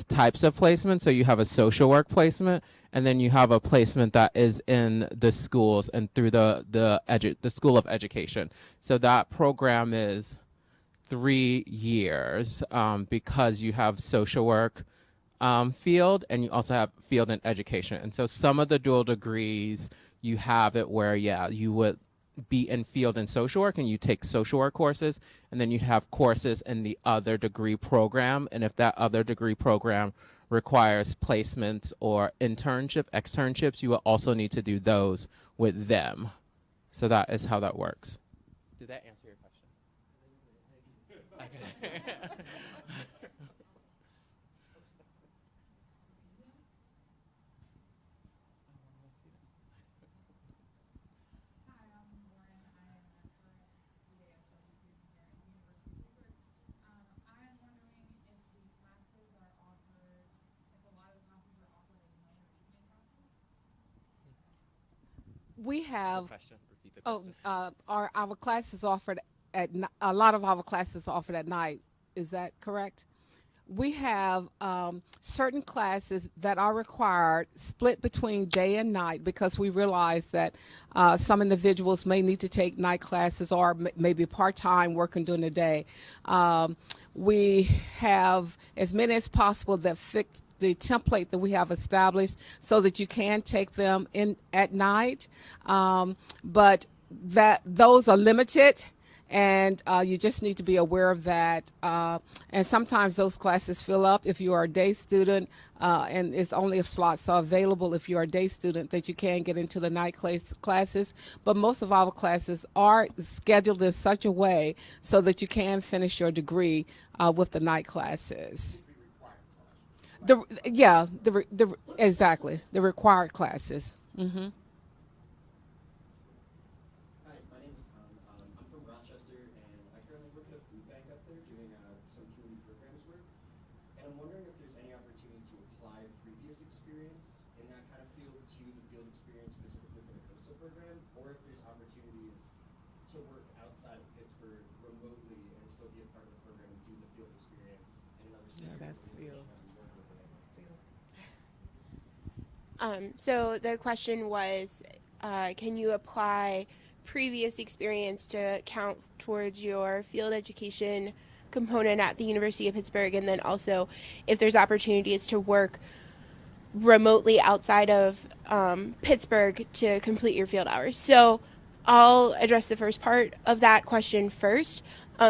types of placement. So you have a social work placement, and then you have a placement that is in the schools and through the School of Education. So that program is 3 years because you have social work field, and you also have field in education. And so some of the dual degrees, you have it where, yeah, you would be in field and social work and you take social work courses, and then you have courses in the other degree program. And if that other degree program requires placements or externships, you will also need to do those with them. So that is how that works. Did that answer your question? Okay. We have Question. Repeat the question. our classes offered a lot of our classes offered at night. Is that correct? We have certain classes that are required split between day and night because we realize that some individuals may need to take night classes or maybe part-time working during the day. We have as many as possible that fit the template that we have established so that you can take them in at night, but those are limited, and you just need to be aware of that. And sometimes those classes fill up if you are a day student, and it's only if slots are available if you're a day student that you can get into the night classes. But most of our classes are scheduled in such a way so that you can finish your degree with the night classes. Exactly, the required classes. Mm-hmm. Hi, my name is Tom. I'm from Rochester, and I currently work at a food bank up there doing some community programs work. And I'm wondering if there's any opportunity to apply previous experience in that kind of field to the field experience specifically for the COSA program, or if there's opportunities to work outside of Pittsburgh remotely and still be a part of the program and do the field experience in another city. Yeah, that's field. So the question was, can you apply previous experience to count towards your field education component at the University of Pittsburgh, and then also if there's opportunities to work remotely outside of Pittsburgh to complete your field hours. So I'll address the first part of that question first.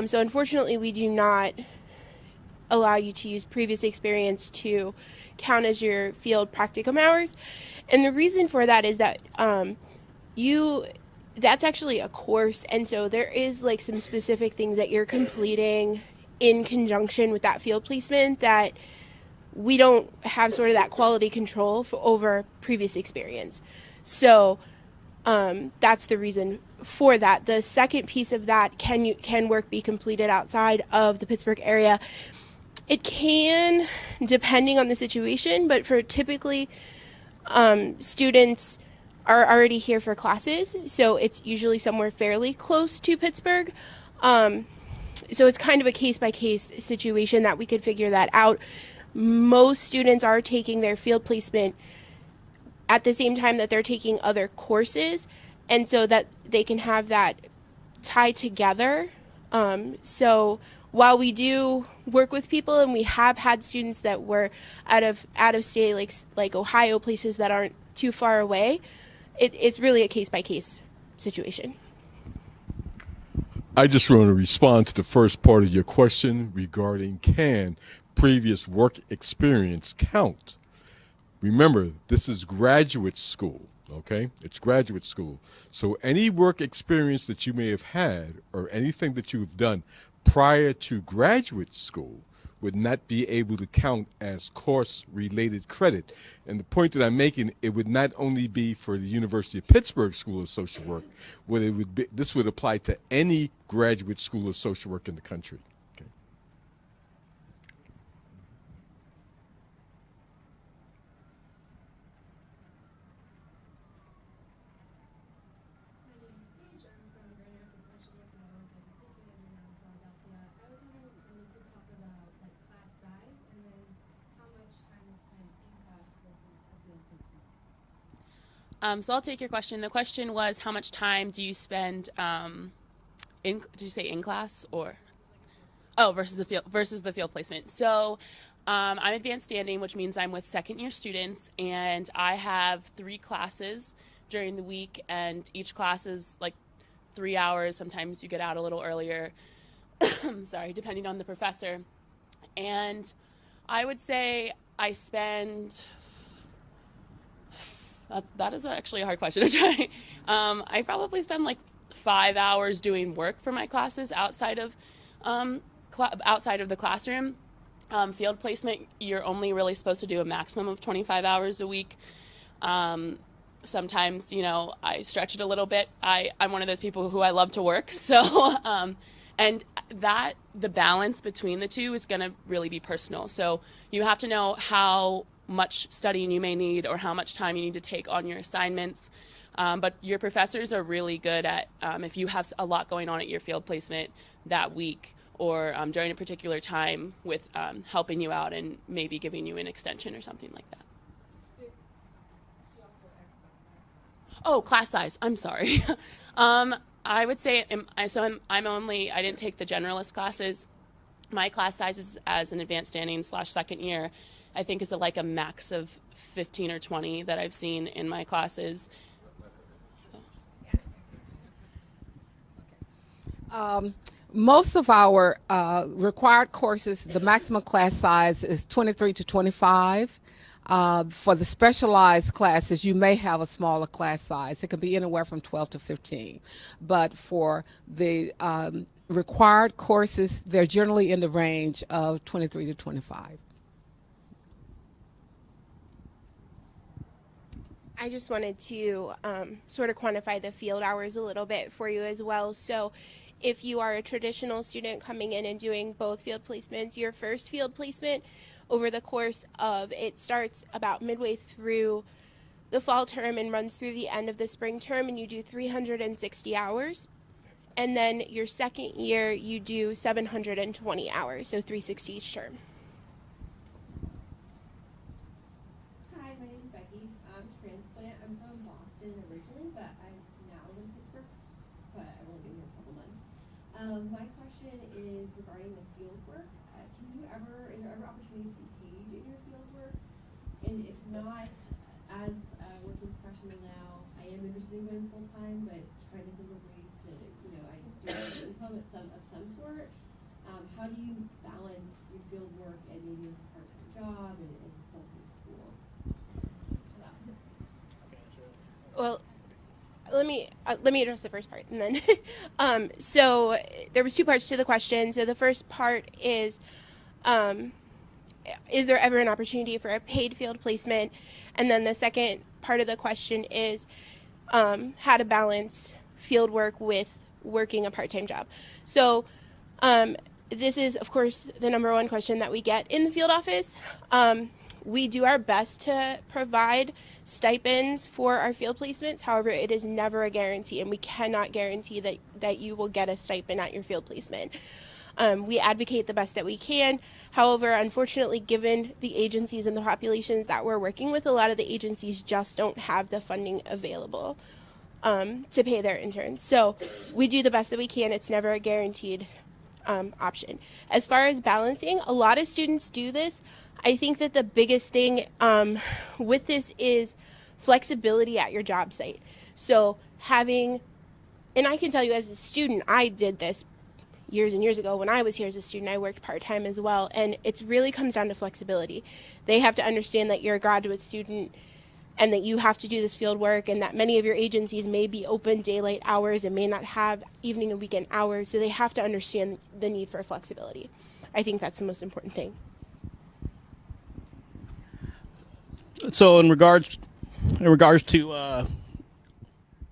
So unfortunately, we do not allow you to use previous experience to count as your field practicum hours. And the reason for that is that that's actually a course, and so there is like some specific things that you're completing in conjunction with that field placement that we don't have sort of that quality control over previous experience. So that's the reason for that. The second piece of that, can work be completed outside of the Pittsburgh area? It can, depending on the situation, but for typically students are already here for classes, so it's usually somewhere fairly close to Pittsburgh. So it's kind of a case-by-case situation that we could figure that out. Most students are taking their field placement at the same time that they're taking other courses, and so that they can have that tied together. So while we do work with people, and we have had students that were out of state, like Ohio, places that aren't too far away, it's really a case-by-case situation. I just want to respond to the first part of your question regarding can previous work experience count? Remember, this is graduate school, okay? It's graduate school. So any work experience that you may have had or anything that you've done prior to graduate school would not be able to count as course-related credit. And the point that I'm making, it would not only be for the University of Pittsburgh School of Social Work, this would apply to any graduate school of social work in the country. Okay. So I'll take your question. The question was, how much time do you spend did you say in class or? Oh, versus the field placement. So I'm advanced standing, which means I'm with second-year students, and I have 3 classes during the week, and each class is like 3 hours. Sometimes you get out a little earlier, sorry, depending on the professor. And I would say I spend... That is actually a hard question to try. I probably spend like 5 hours doing work for my classes outside of the classroom. Field placement, you're only really supposed to do a maximum of 25 hours a week. Sometimes, I stretch it a little bit. I'm one of those people who I love to work. So, and the balance between the two is going to really be personal. So you have to know how much studying you may need or how much time you need to take on your assignments. But your professors are really good at, if you have a lot going on at your field placement that week or during a particular time with helping you out and maybe giving you an extension or something like that. Oh, class size. I'm sorry. I would say, I didn't take the generalist classes. My class sizes as an advanced standing / second year, I think is like a max of 15 or 20 that I've seen in my classes. Most of our required courses, the maximum class size is 23 to 25. For the specialized classes, you may have a smaller class size. It can be anywhere from 12 to 15. But for the required courses, they're generally in the range of 23 to 25. I just wanted to sort of quantify the field hours a little bit for you as well. So if you are a traditional student coming in and doing both field placements, your first field placement over the course of, it starts about midway through the fall term and runs through the end of the spring term, and you do 360 hours. And then your second year, you do 720 hours, so 360 each term. My question is regarding the field work. Is there ever opportunities to be paid in your field work? And if not, as a working professional now, I am interested in going full time, but trying to think of ways to, I do have income of some sort. How do you balance your field work and maybe a part-time job and full-time school? Well, let me address the first part, and then so there was 2 parts to the question. So the first part is there ever an opportunity for a paid field placement? And then the second part of the question is how to balance field work with working a part-time job. So this is, of course, the number one question that we get in the field office. We do our best to provide stipends for our field placements. However, it is never a guarantee, and we cannot guarantee that you will get a stipend at your field placement. We advocate the best that we can. However, unfortunately, given the agencies and the populations that we're working with, a lot of the agencies just don't have the funding available to pay their interns. So we do the best that we can. It's never a guaranteed option. As far as balancing, a lot of students do this. I think that the biggest thing with this is flexibility at your job site. So having, and I can tell you as a student, I did this years and years ago when I was here as a student. I worked part-time as well, and it really comes down to flexibility. They have to understand that you're a graduate student and that you have to do this field work, and that many of your agencies may be open daylight hours and may not have evening and weekend hours, so they have to understand the need for flexibility. I think that's the most important thing. So in regards to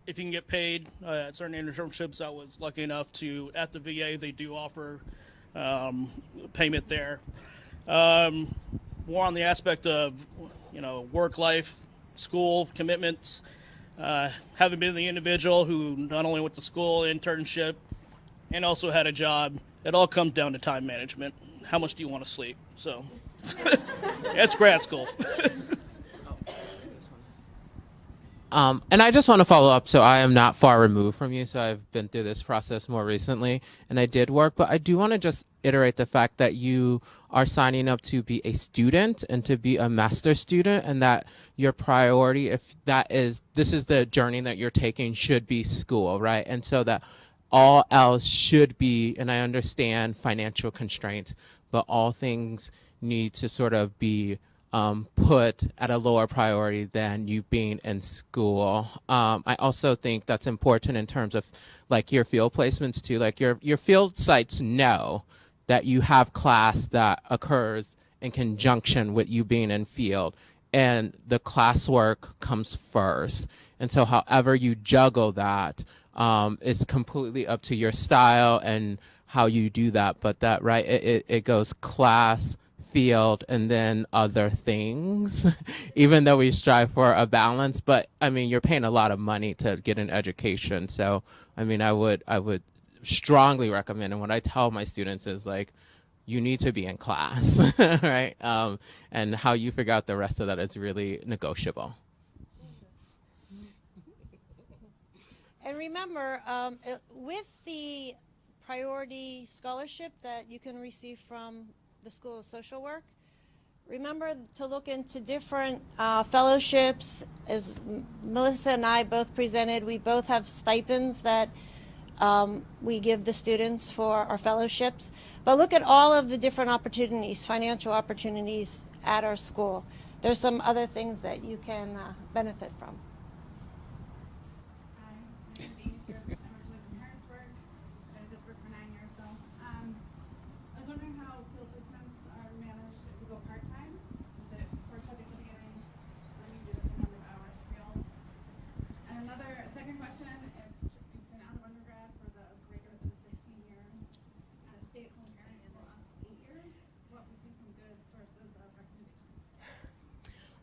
if you can get paid at certain internships, I was lucky enough to, at the VA, they do offer payment there. More on the aspect of, work life, school commitments, having been the individual who not only went to school, internship, and also had a job, it all comes down to time management. How much do you want to sleep? So it's grad school. And I just want to follow up. So I am not far removed from you. So I've been through this process more recently, and I did work. But I do want to just iterate the fact that you are signing up to be a student and to be a master student, and that your priority, if this is the journey that you're taking, should be school, right? And so that all else should be, and I understand financial constraints, but all things need to sort of be put at a lower priority than you being in school. I also think that's important in terms of like your field placements too. Like your field sites know that you have class that occurs in conjunction with you being in field, and the classwork comes first. And so however you juggle that is completely up to your style and how you do that. But that, right, it goes class, field, and then other things, even though we strive for a balance. But I mean, you're paying a lot of money to get an education. So I mean, I would strongly recommend, and what I tell my students is like, you need to be in class, right? And how you figure out the rest of that is really negotiable. And remember, with the priority scholarship that you can receive from the School of Social Work, remember to look into different fellowships. As Melissa and I both presented, we both have stipends that we give the students for our fellowships. But look at all of the different opportunities, financial opportunities at our school. There's some other things that you can benefit from.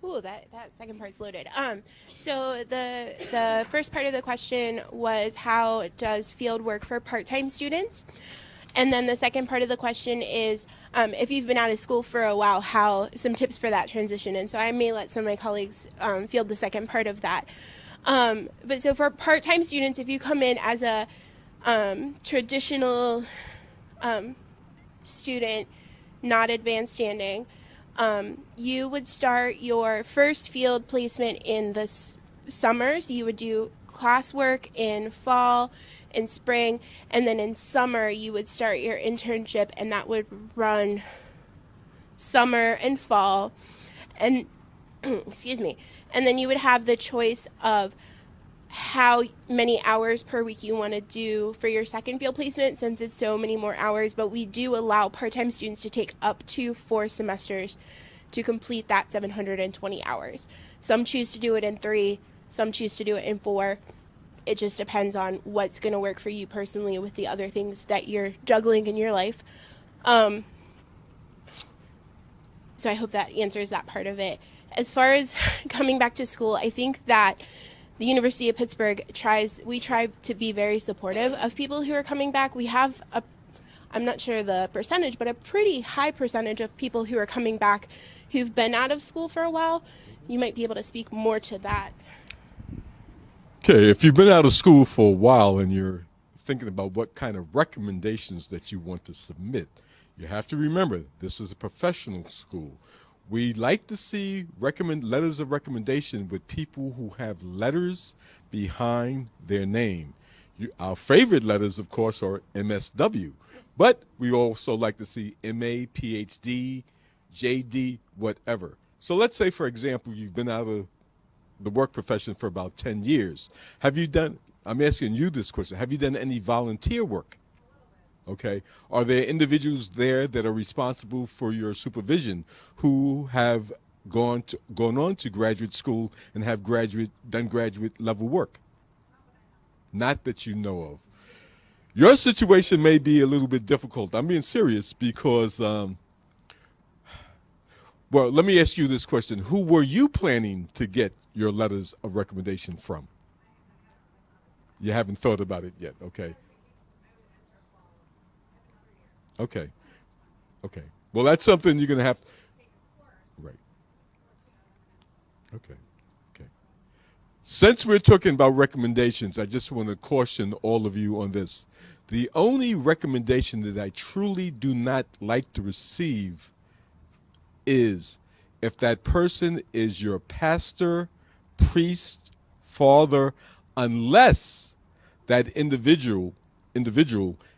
Ooh, that second part's loaded. So the first part of the question was, how does field work for part-time students? And then the second part of the question is, if you've been out of school for a while, some tips for that transition. And so I may let some of my colleagues field the second part of that. But so for part-time students, if you come in as a traditional student, not advanced standing, you would start your first field placement in the summers. You would do classwork in fall and spring, and then in summer you would start your internship, and that would run summer and fall. And excuse me. And then you would have the choice of how many hours per week you want to do for your second field placement, since it's so many more hours. But we do allow part-time students to take up to 4 semesters to complete that 720 hours. Some choose to do it in 3, some choose to do it in 4. It just depends on what's going to work for you personally with the other things that you're juggling in your life. So I hope that answers that part of it. As far as coming back to school, I think that the University of Pittsburgh try to be very supportive of people who are coming back. We have I'm not sure the percentage, but a pretty high percentage of people who are coming back who've been out of school for a while. You might be able to speak more to that. Okay, if you've been out of school for a while and you're thinking about what kind of recommendations that you want to submit, you have to remember this is a professional school. We like to see letters of recommendation with people who have letters behind their name. Our favorite letters, of course, are MSW, but we also like to see MA, PhD, JD, whatever. So let's say, for example, you've been out of the work profession for about 10 years. I'm asking you this question, have you done any volunteer work? Okay. Are there individuals there that are responsible for your supervision who have gone on to graduate school and have done graduate level work? Not that you know of. Your situation may be a little bit difficult. I'm being serious because, well, let me ask you this question. Who were you planning to get your letters of recommendation from? You haven't thought about it yet, okay? Okay. Okay. Well, that's something you're going to have. Right. Okay. Okay. Since we're talking about recommendations, I just want to caution all of you on this. The only recommendation that I truly do not like to receive is if that person is your pastor, priest, father, unless that individual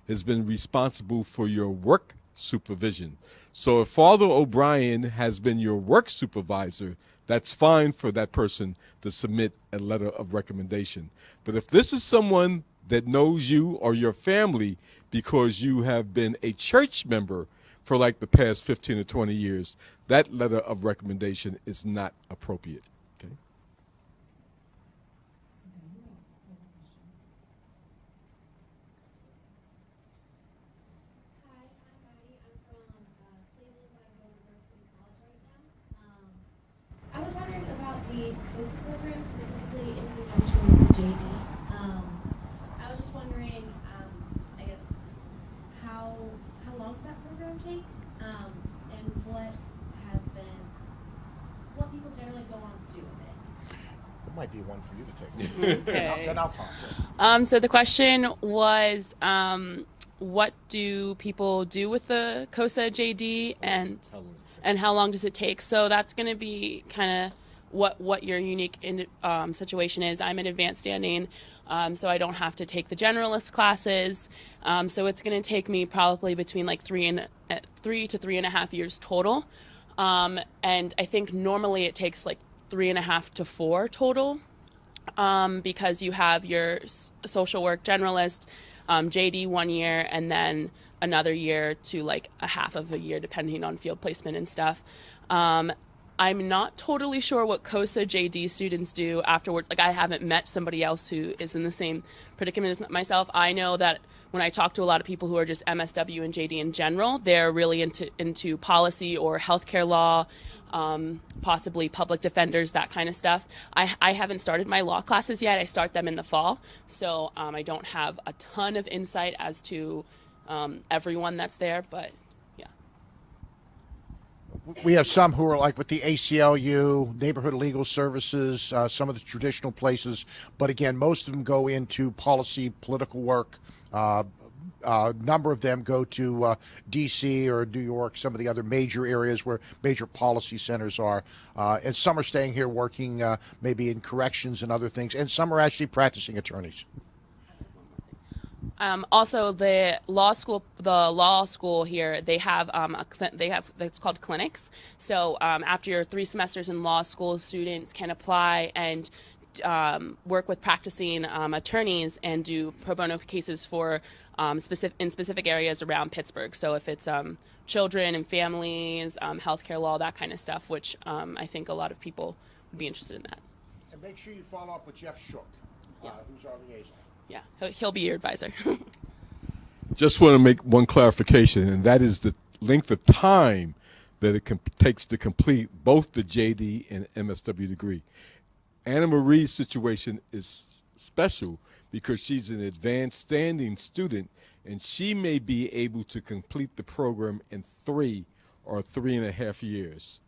has been responsible for your work supervision. So if Father O'Brien has been your work supervisor, that's fine for that person to submit a letter of recommendation. But if this is someone that knows you or your family because you have been a church member for like the past 15 or 20 years, that letter of recommendation is not appropriate. Okay? I was wondering about the COSA program, specifically in conjunction with the JD. I was just wondering, I guess, how long does that program take, and what people generally go on to do with it? It might be one for you to take. Okay. Then I'll talk. So the question was, what do people do with the COSA JD, and how long does it take? So that's going to be kind of what your unique situation is. I'm in advanced standing, so I don't have to take the generalist classes. So it's going to take me probably between like 3 to 3.5 years total. And I think normally it takes like 3.5 to 4 total, because you have your social work generalist, JD 1 year, and then another year to like a half of a year, depending on field placement and stuff. I'm not totally sure what COSA JD students do afterwards. Like, I haven't met somebody else who is in the same predicament as myself. I know that when I talk to a lot of people who are just MSW and JD in general, they're really into policy or healthcare law, possibly public defenders, that kind of stuff. I haven't started my law classes yet. I start them in the fall. So I don't have a ton of insight as to everyone that's there, but yeah. We have some who are like with the ACLU, Neighborhood Legal Services, some of the traditional places. But again, most of them go into policy, political work. A number of them go to D.C. or New York, some of the other major areas where major policy centers are. And some are staying here working maybe in corrections and other things. And some are actually practicing attorneys. Also, the law school here, they have it's called clinics. So after your 3 semesters in law school, students can apply and work with practicing attorneys and do pro bono cases for specific areas around Pittsburgh. So if it's children and families, healthcare law, that kind of stuff, which I think a lot of people would be interested in that. And make sure you follow up with Jeff Shook, who's our liaison. Yeah, he'll be your advisor. just want to make one clarification, and that is the length of time that it takes to complete both the JD and MSW degree. Anna Marie's situation is special because she's an advanced standing student, and she may be able to complete the program in 3 or 3.5 years.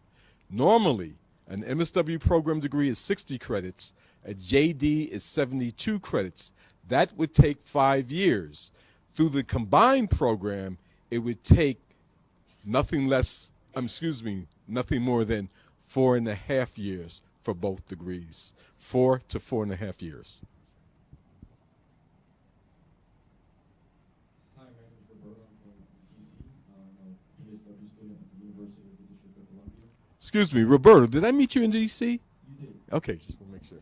Normally, an MSW program degree is 60 credits, a JD is 72 credits. That would take 5 years. Through the combined program, it would take nothing more than 4.5 years for both degrees. 4 to 4.5 years. Hi, my name is Roberto. I'm from DC. I'm a PSW student at the University of the District of Columbia. Excuse me, Roberto, did I meet you in D.C.? You did. Okay, just want to make sure.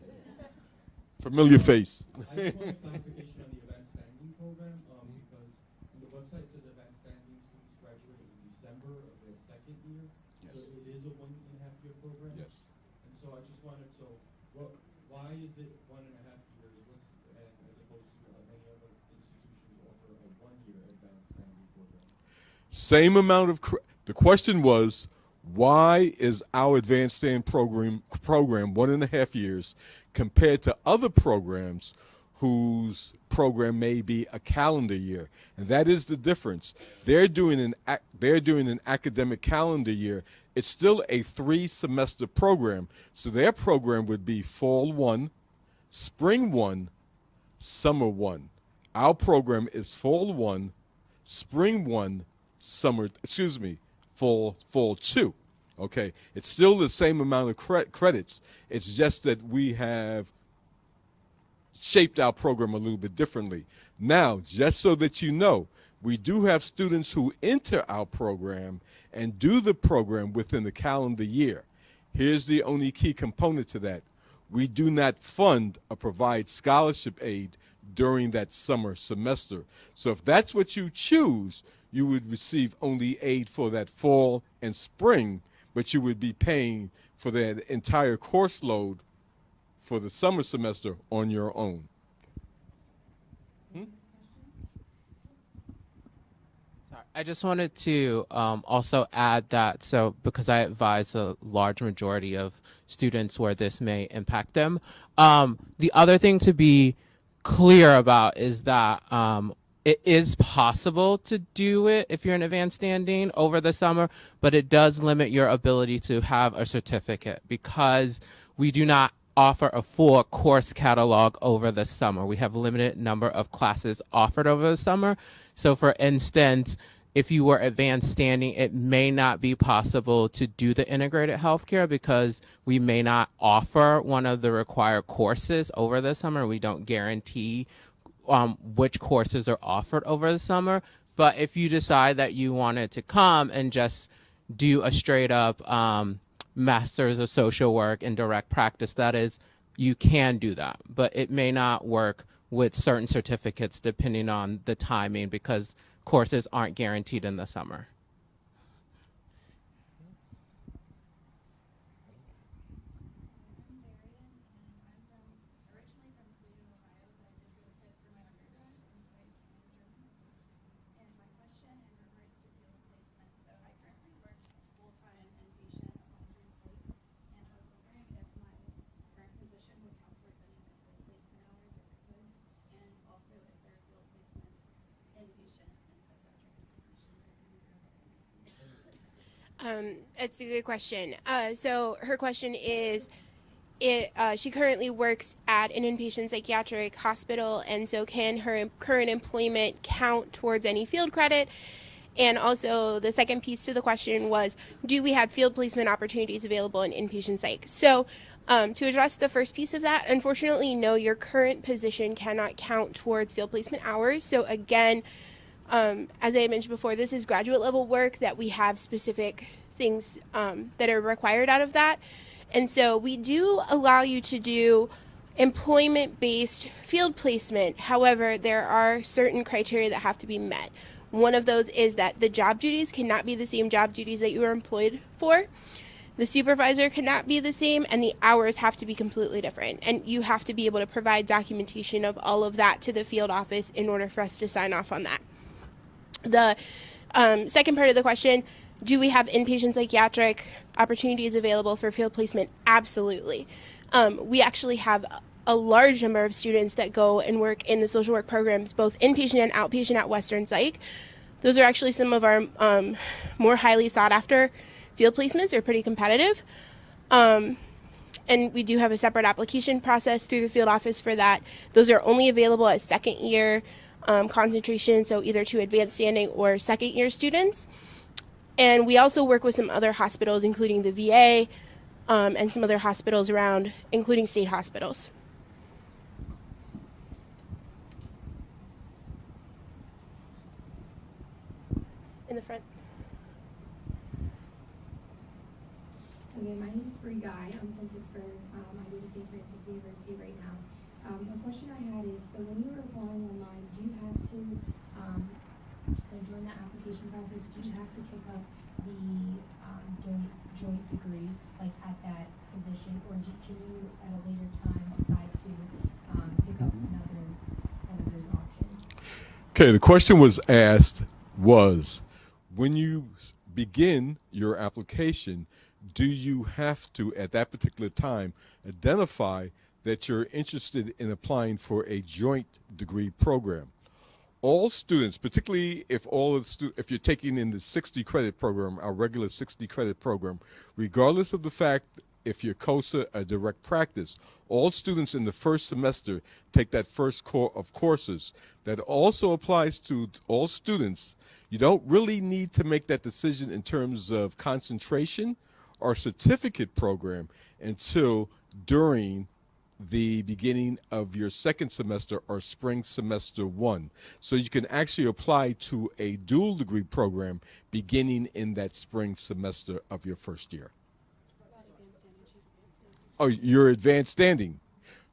Familiar face. I just want clarification on the advanced standing program because the website says advanced standing students graduate in December of their second year. Yes. So it is a 1.5 year program? Yes. And so I just wanted, why is it 1.5 years as opposed to many other institutions offer a 1 year advanced standing program? Same amount of, the question was, why is our advanced standing program 1.5 years compared to other programs whose program may be a calendar year? And that is the difference. They're doing an academic calendar year. It's still a 3-semester program. So their program would be fall 1, spring 1, summer 1. Our program is fall 1, spring 1, fall 2. Okay, it's still the same amount of credits. It's just that we have shaped our program a little bit differently. Now, just so that you know, we do have students who enter our program and do the program within the calendar year. Here's the only key component to that. We do not fund or provide scholarship aid during that summer semester. So if that's what you choose, you would receive only aid for that fall and spring, but you would be paying for that entire course load for the summer semester on your own. Sorry, I just wanted to also add that, so because I advise a large majority of students where this may impact them, the other thing to be clear about is that it is possible to do it if you're in advanced standing over the summer, but it does limit your ability to have a certificate because we do not offer a full course catalog over the summer. We have a limited number of classes offered over the summer. So for instance, if you were advanced standing, it may not be possible to do the integrated healthcare because we may not offer one of the required courses over the summer. We don't guarantee which courses are offered over the summer. But if you decide that you wanted to come and just do a straight up Masters of Social Work in direct practice, that is, you can do that. But it may not work with certain certificates depending on the timing because courses aren't guaranteed in the summer. It's a good question. So her question is, she currently works at an inpatient psychiatric hospital, and so can her current employment count towards any field credit? And also the second piece to the question was, do we have field placement opportunities available in inpatient psych? So to address the first piece of that, unfortunately, no, your current position cannot count towards field placement hours. So again, as I mentioned before, this is graduate level work that we have specific things that are required out of that. And so we do allow you to do employment-based field placement. However, there are certain criteria that have to be met. One of those is that the job duties cannot be the same job duties that you were employed for. The supervisor cannot be the same, and the hours have to be completely different. And you have to be able to provide documentation of all of that to the field office in order for us to sign off on that. The second part of the question, do we have inpatient psychiatric opportunities available for field placement? Absolutely. We actually have a large number of students that go and work in the social work programs, both inpatient and outpatient at Western Psych. Those are actually some of our more highly sought after field placements. They're pretty competitive. And we do have a separate application process through the field office for that. Those are only available at second year concentration, so either to advanced standing or second year students. And we also work with some other hospitals, including the VA and some other hospitals around, including state hospitals. In the front. Okay, my name is Bree Guy. I'm from Pittsburgh. I go to St. Francis University right now. A question I had is, so when you were applying online, do you have to, during the application process, do you have to pick up the joint degree, like at that position, or can you at a later time decide to pick up another one of those options? Okay, the question was asked was, when you begin your application, do you have to, at that particular time, identify that you're interested in applying for a joint degree program? All students, particularly if if you're taking in the 60 credit program, our regular 60 credit program, regardless of the fact if you're COSA or direct practice, all students in the first semester take that first core of courses. That also applies to all students. You don't really need to make that decision in terms of concentration or certificate program until during the beginning of your second semester or spring semester 1. So you can actually apply to a dual degree program beginning in that spring semester of your first year. Oh, you're advanced standing.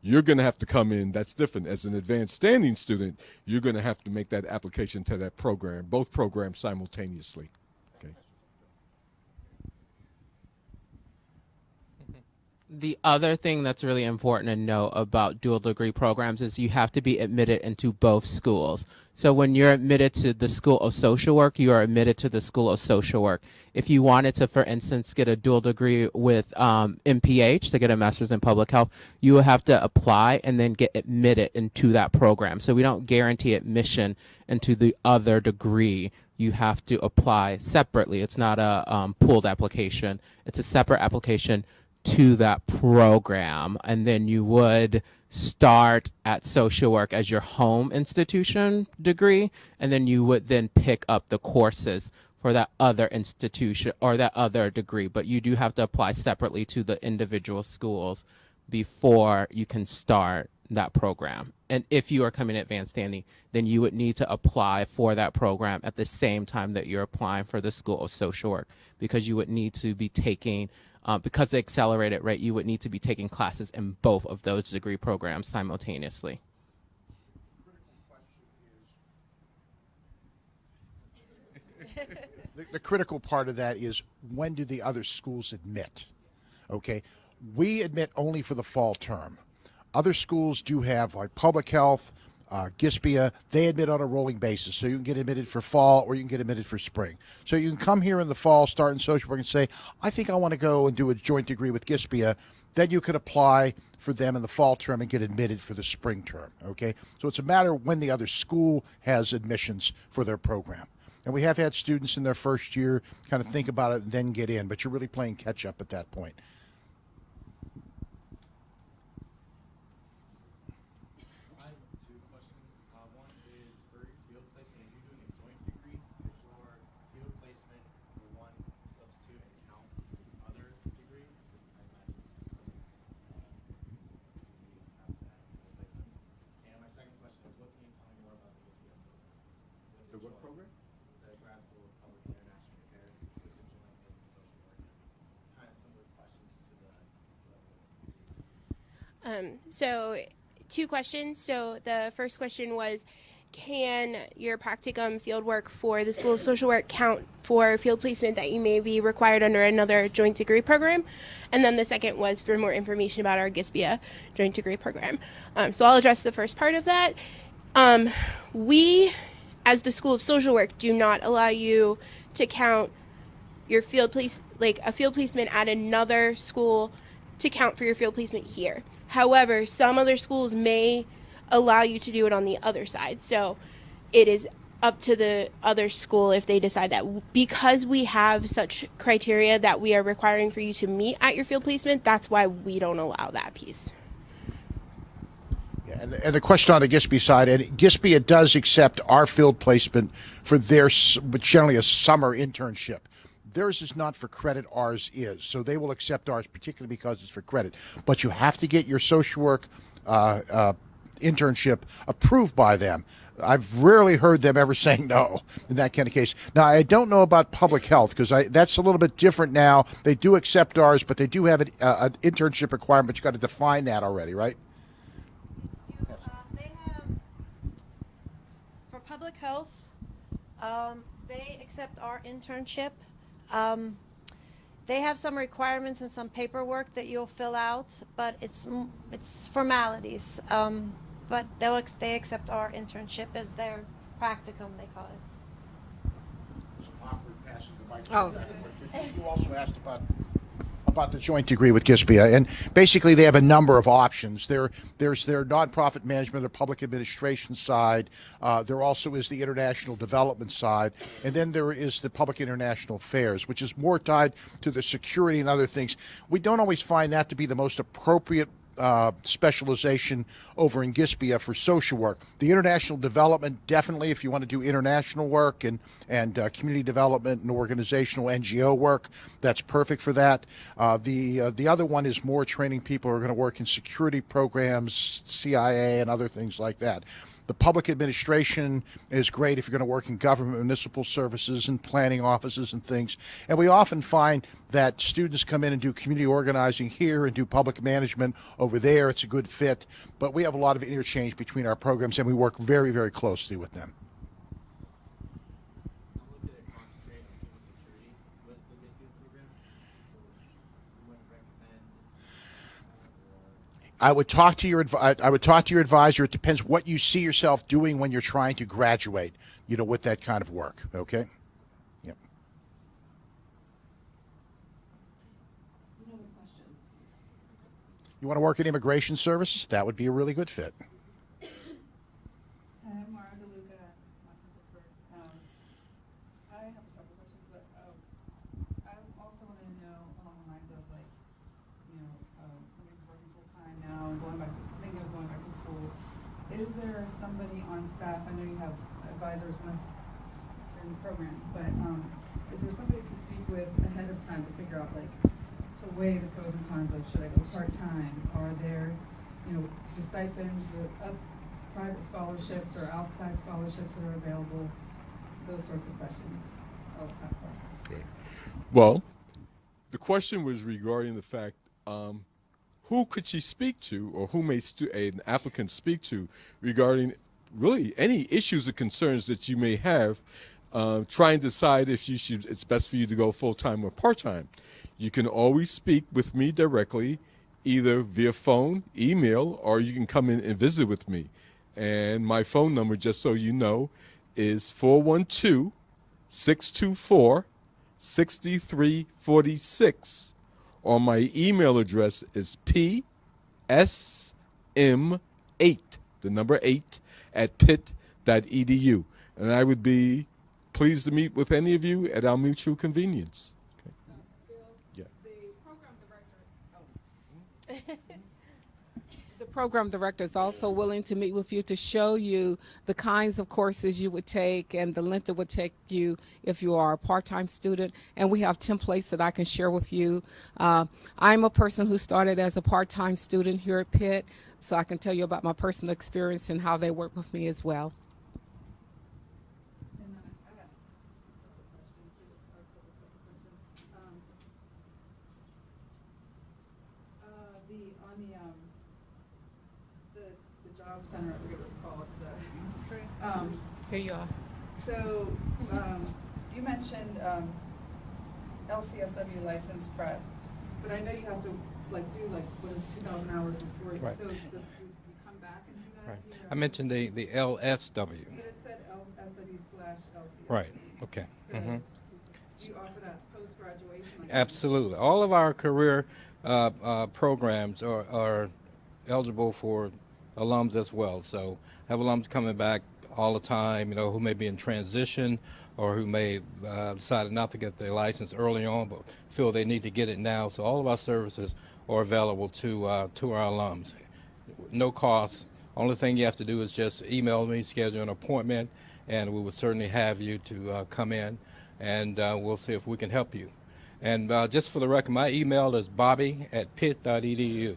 You're going to have to come in, that's different. As an advanced standing student, you're going to have to make that application to that program, both programs simultaneously. Okay. The other thing that's really important to know about dual degree programs is you have to be admitted into both schools. So when you're admitted to the School of Social Work, you are admitted to the School of Social Work. If you wanted to, for instance, get a dual degree with MPH, to get a master's in public health, you will have to apply and then get admitted into that program. So we don't guarantee admission into the other degree. You have to apply separately. It's not a pooled application. It's a separate application to that program, and then you would start at social work as your home institution degree, and then you would then pick up the courses for that other institution or that other degree. But you do have to apply separately to the individual schools before you can start that program. And if you are coming advanced standing, then you would need to apply for that program at the same time that you're applying for the School of Social Work, because you would need to be taking because they accelerated, right, you would need to be taking classes in both of those degree programs simultaneously. The critical part of that is, when do the other schools admit? Okay, we admit only for the fall term. Other schools do have, like public health, GISPIA, they admit on a rolling basis. So you can get admitted for fall or you can get admitted for spring. So you can come here in the fall, start in social work, and say, I think I want to go and do a joint degree with GISPIA. Then you could apply for them in the fall term and get admitted for the spring term. Okay, so it's a matter of when the other school has admissions for their program. And we have had students in their first year kind of think about it and then get in, but you're really playing catch up at that point. So 2 questions. So the first question was, can your practicum field work for the School of Social Work count for field placement that you may be required under another joint degree program? And then the second was for more information about our GISPIA joint degree program. So I'll address the first part of that. We as the School of Social Work, do not allow you to count your field place, like a field placement at another school, to count for your field placement here. However, some other schools may allow you to do it on the other side. So it is up to the other school if they decide that. Because we have such criteria that we are requiring for you to meet at your field placement, that's why we don't allow that piece. Yeah, and the question on the GISB side, and GISB does accept our field placement for their, generally a summer internship. Theirs is not for credit, ours is. So they will accept ours, particularly because it's for credit. But you have to get your social work internship approved by them. I've rarely heard them ever saying no in that kind of case. Now, I don't know about public health, because that's a little bit different now. They do accept ours, but they do have an internship requirement, but you got to define that already, right? They have, for public health, they accept our internship. They have some requirements and some paperwork that you'll fill out, but it's formalities. But they accept our internship as their practicum, they call it. Awkward passing the mic. Oh. You also asked about the joint degree with GISB, and basically they have a number of options. There's their nonprofit management or public administration side. There also is the international development side, and then there is the public international affairs, which is more tied to the security and other things. We don't always find that to be the most appropriate specialization over in GISB for social work. The international development, definitely, if you want to do international work and community development and organizational NGO work, that's perfect for that. The other one is more training people who are going to work in security programs, CIA, and other things like that. The public administration is great if you're going to work in government, municipal services, and planning offices and things. And we often find that students come in and do community organizing here and do public management over there. It's a good fit. But we have a lot of interchange between our programs, and we work very, very closely with them. I would talk to your advisor. It depends what you see yourself doing when you're trying to graduate, with that kind of work. Okay. Yep. You want to work in immigration services? That would be a really good fit. Hi, I'm Mara DeLuca. I'm from Pittsburgh. I have a couple questions, but I also want to know along the lines of somebody's working full time now and thinking of going back to school. Is there somebody on staff? I know you have advisors once in the program, but is there somebody to speak with ahead of time to figure out to weigh the pros and cons of should I go part-time? Are there, the stipends, the private scholarships or outside scholarships that are available? Those sorts of questions. I'll pass that. Okay. Well, the question was regarding the fact who could she speak to, or who may an applicant speak to regarding really any issues or concerns that you may have trying to decide if it's best for you to go full-time or part-time. You can always speak with me directly, either via phone, email, or you can come in and visit with me. And my phone number, just so you know, is 412-624-6346. Or my email address is psm8, the number 8, at pitt.edu. And I would be pleased to meet with any of you at our mutual convenience. The program director is also willing to meet with you to show you the kinds of courses you would take and the length it would take you if you are a part-time student. And we have templates that I can share with you. I'm a person who started as a part-time student here at Pitt, so I can tell you about my personal experience and how they work with me as well. Center, I forget what it's called. Here you are. So you mentioned LCSW license prep, but I know you have to do what is it, 2,000 hours before. Right. So does you come back and do that? Right. I mentioned the LSW. But it said LSW Right. Okay. So do you offer that post-graduation? Like Absolutely. All of our career programs are eligible for alums as well. So I have alums coming back all the time, who may be in transition or who may decided not to get their license early on but feel they need to get it now. So all of our services are available to our alums. No cost. Only thing you have to do is just email me, schedule an appointment, and we would certainly have you to come in, and we'll see if we can help you. And just for the record, my email is bobby@pitt.edu.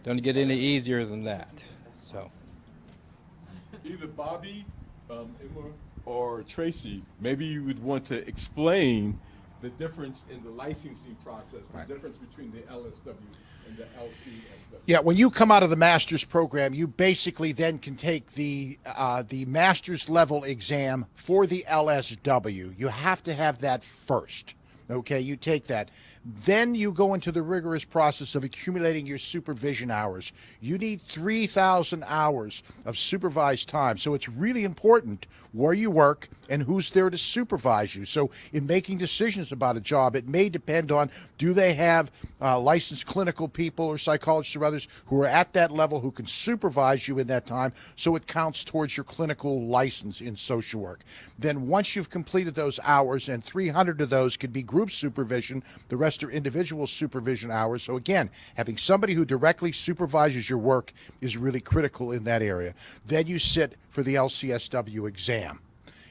Don't get any easier than that. So Either Bobby, or Tracy, maybe you would want to explain the difference in the licensing process, the difference between the LSW and the LCSW. Yeah, when you come out of the master's program, you basically then can take the master's level exam for the LSW. You have to have that first. Okay, you take that. Then you go into the rigorous process of accumulating your supervision hours. You need 3,000 hours of supervised time. So it's really important where you work and who's there to supervise you. So in making decisions about a job, it may depend on, do they have licensed clinical people or psychologists or others who are at that level who can supervise you in that time, so it counts towards your clinical license in social work. Then once you've completed those hours, and 300 of those could be group supervision, the rest are individual supervision hours. So again, having somebody who directly supervises your work is really critical in that area. Then you sit for the LCSW exam.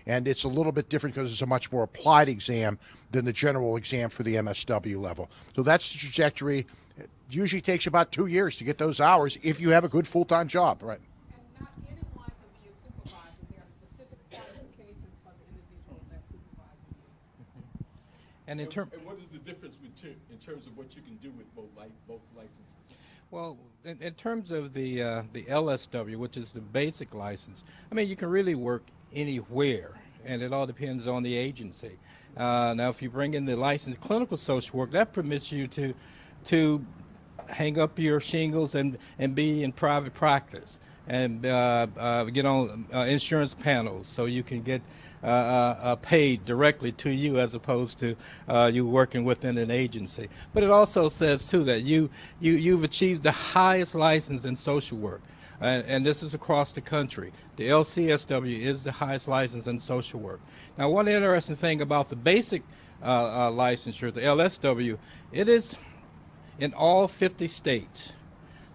And it's a little bit different because it's a much more applied exam than the general exam for the MSW level. So that's the trajectory. It usually takes about 2 years to get those hours if you have a good full-time job, right? And not anyone can be a supervisor. There are specific qualifications for the individual that's supervising you. And and what is the difference in terms of what you can do with both licenses? Well, in terms of the LSW, which is the basic license, I mean, you can really work anywhere, and it all depends on the agency. Now, if you bring in the licensed clinical social work, that permits you to hang up your shingles and be in private practice and get on insurance panels, so you can get paid directly to you as opposed to you working within an agency. But it also says too that you've achieved the highest license in social work, and this is across the country. The LCSW is the highest license in social work. Now, one interesting thing about the basic licensure, the LSW, it is in all 50 states.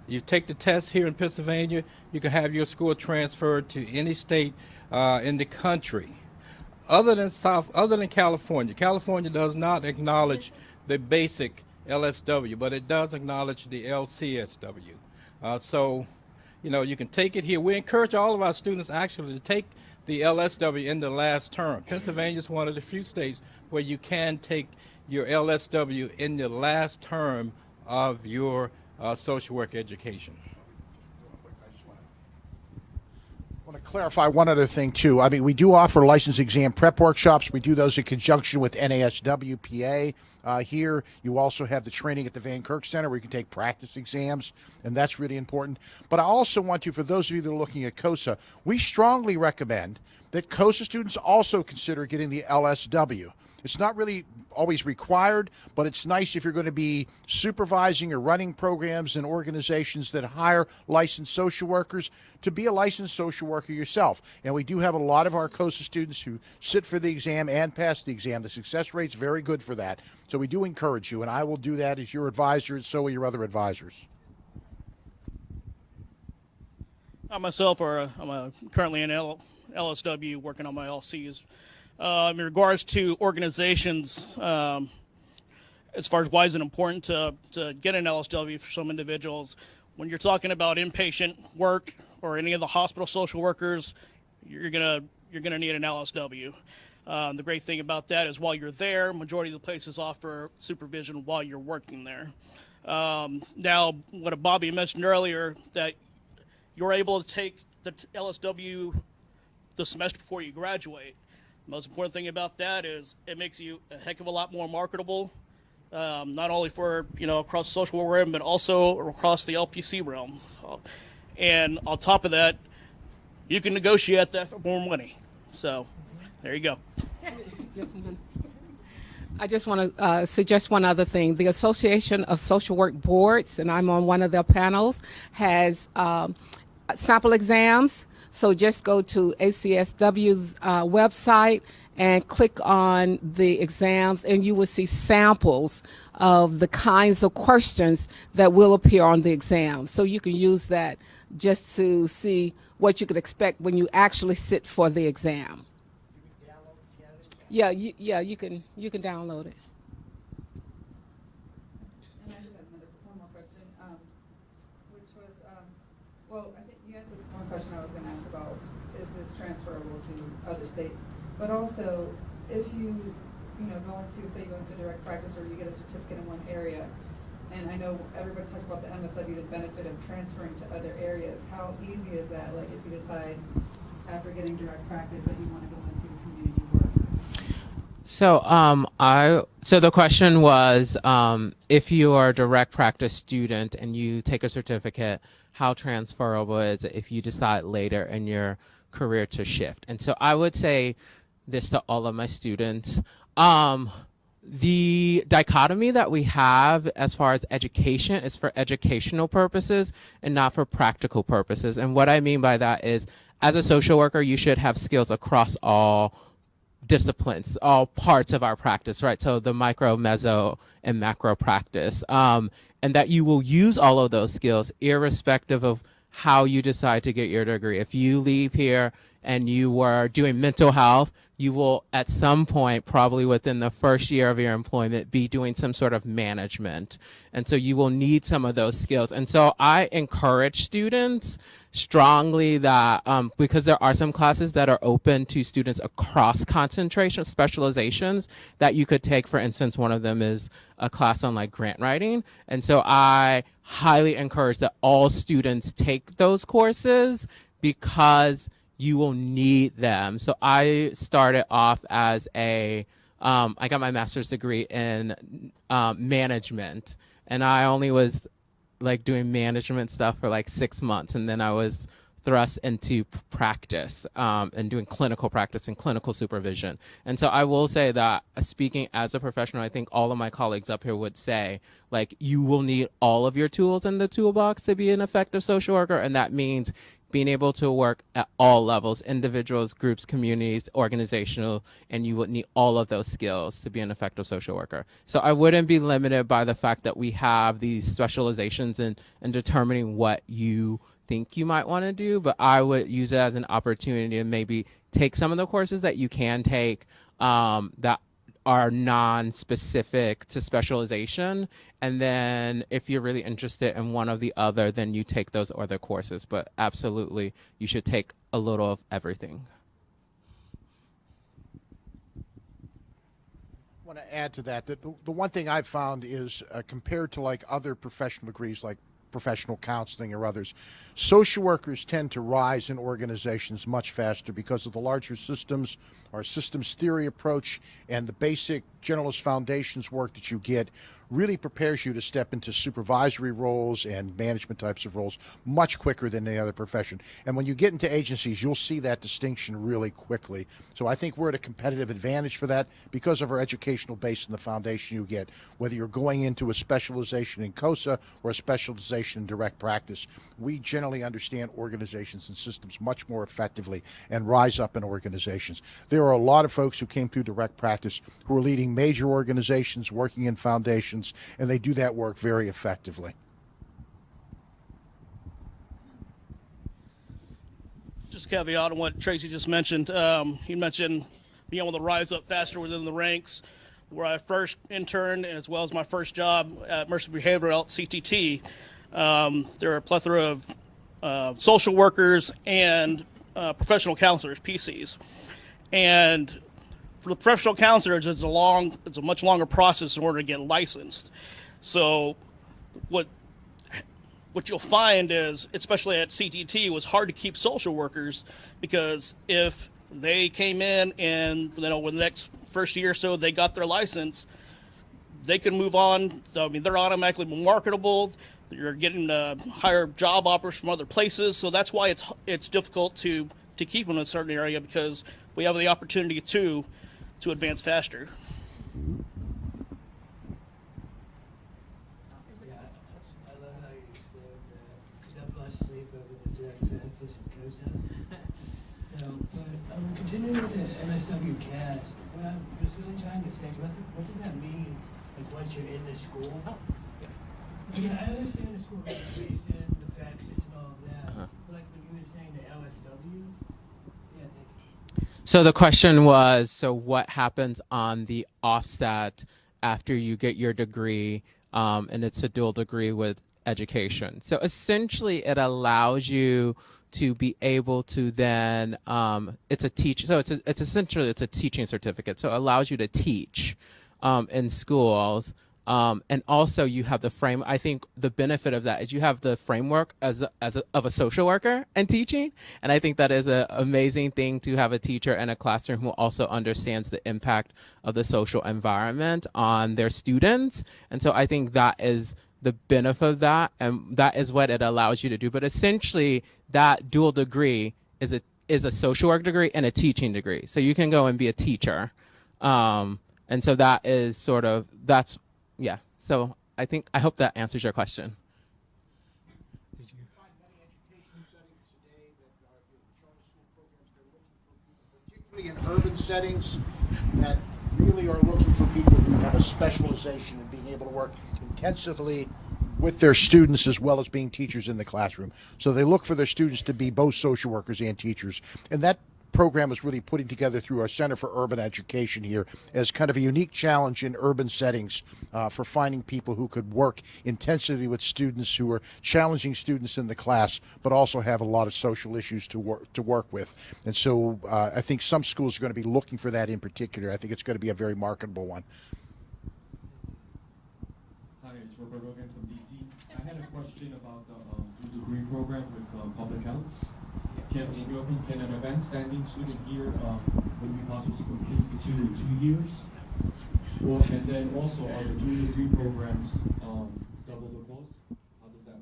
You take the test here in Pennsylvania, you can have your score transferred to any state in the country. Other than California. California does not acknowledge the basic LSW, but it does acknowledge the LCSW. So, you can take it here. We encourage all of our students actually to take the LSW in the last term. Pennsylvania is one of the few states where you can take your LSW in the last term of your social work education. I want to clarify one other thing, too. I mean, we do offer license exam prep workshops. We do those in conjunction with NASW PA. Here, you also have the training at the Van Kirk Center where you can take practice exams, and that's really important. But I also want to, for those of you that are looking at COSA, we strongly recommend that COSA students also consider getting the LSW. It's not really always required, but it's nice if you're going to be supervising or running programs and organizations that hire licensed social workers to be a licensed social worker yourself. And we do have a lot of our COSA students who sit for the exam and pass the exam. The success rate's very good for that. So we do encourage you, and I will do that as your advisor, and so will your other advisors. I myself, I'm currently in LSW working on my LCs. In regards to organizations, as far as why is it important to get an LSW for some individuals, when you're talking about inpatient work or any of the hospital social workers, you're gonna need an LSW. The great thing about that is while you're there, majority of the places offer supervision while you're working there. Now, what Bobby mentioned earlier, that you're able to take the LSW the semester before you graduate. The most important thing about that is it makes you a heck of a lot more marketable, not only for, across the social work realm, but also across the LPC realm. And on top of that, you can negotiate that for more money. So There you go. I just want to suggest one other thing. The Association of Social Work Boards, and I'm on one of their panels, has sample exams. So just go to ACSW's website and click on the exams, and you will see samples of the kinds of questions that will appear on the exam. So you can use that just to see what you could expect when you actually sit for the exam. Yeah, you can download it. And I just had one more question, which was, well, I think you answered one question I was going to ask about, is this transferable to other states? But also, if you go into, say you go into direct practice or you get a certificate in one area, and I know everybody talks about the MSW, the benefit of transferring to other areas. How easy is that, like if you decide after getting direct practice that you want to go into community work? So the question was, if you are a direct practice student and you take a certificate, how transferable is it if you decide later in your career to shift? And so I would say this to all of my students. The dichotomy that we have as far as education is for educational purposes and not for practical purposes. And what I mean by that is, as a social worker, you should have skills across all disciplines, all parts of our practice, right? So the micro, meso, and macro practice, and that you will use all of those skills irrespective of how you decide to get your degree. If you leave here and you were doing mental health, you will at some point, probably within the first year of your employment, be doing some sort of management. And so you will need some of those skills. And so I encourage students strongly that, because there are some classes that are open to students across concentration, specializations that you could take. For instance, one of them is a class on like grant writing. And so I highly encourage that all students take those courses because you will need them. So I started off as I got my master's degree in management, and I only was like doing management stuff for like 6 months, and then I was thrust into practice and doing clinical practice and clinical supervision. And so I will say that, speaking as a professional, I think all of my colleagues up here would say, like, you will need all of your tools in the toolbox to be an effective social worker, and that means being able to work at all levels, individuals, groups, communities, organizational, and you would need all of those skills to be an effective social worker. So I wouldn't be limited by the fact that we have these specializations in determining what you think you might want to do, but I would use it as an opportunity to maybe take some of the courses that you can take that are non-specific to specialization, and then if you're really interested in one or the other, then you take those other courses. But absolutely, you should take a little of everything. I want to add to that the one thing I've found is compared to like other professional degrees like professional counseling or others, social workers tend to rise in organizations much faster because of the larger systems, our systems theory approach, and the basic generalist foundations work that you get really prepares you to step into supervisory roles and management types of roles much quicker than any other profession. And when you get into agencies, you'll see that distinction really quickly. So I think we're at a competitive advantage for that because of our educational base and the foundation you get, whether you're going into a specialization in COSA or a specialization in direct practice. We generally understand organizations and systems much more effectively and rise up in organizations. There are a lot of folks who came through direct practice who are leading major organizations, working in foundations, and they do that work very effectively. Just caveat on what Tracy just mentioned. He mentioned being able to rise up faster within the ranks. Where I first interned, and as well as my first job at Mercer Behavioral CTT, there are a plethora of social workers and professional counselors, PCs. And for the professional counselors, it's a much longer process in order to get licensed. So what you'll find is, especially at CTT, it was hard to keep social workers because if they came in and within the next first year or so they got their license, they can move on. I mean, they're automatically marketable. You're getting higher job offers from other places. So that's why it's difficult to keep them in a certain area, because we have the opportunity to advance faster. Yeah, I love how you explained that plus sleep over the direct practice and COSA. So, but continuing with the MSW CAS, what I was really trying to say is what does that mean, like once you're in the school? Yeah, I understand the school registration, the practice and all of that, but like when you were saying the LSW, yeah, thank you. So the question was, so what happens on the offset after you get your degree, and it's a dual degree with education. So essentially it allows you to be able to then, it's a teaching certificate. So it allows you to teach in schools. And also you have the frame. I think the benefit of that is you have the framework of a social worker and teaching. And I think that is an amazing thing to have a teacher in a classroom who also understands the impact of the social environment on their students. And so I think that is the benefit of that. And that is what it allows you to do. But essentially that dual degree is a social work degree and a teaching degree. So you can go and be a teacher. And so that is sort of, yeah, so I hope that answers your question. Did you find many education settings today that are charter school programs, they're looking for people, particularly in urban settings, that really are looking for people who have a specialization in being able to work intensively with their students as well as being teachers in the classroom. So they look for their students to be both social workers and teachers. And that program is really putting together through our Center for Urban Education here as kind of a unique challenge in urban settings for finding people who could work intensively with students who are challenging students in the class, but also have a lot of social issues to work with. And so I think some schools are going to be looking for that in particular. I think it's going to be a very marketable one. Hi, it's Roberto again from DC. I had a question about the degree program with public health. In your opinion, can an advanced standing student here, would it be possible to complete the 2 years? And then also, are the 2 degree programs double the cost? How does that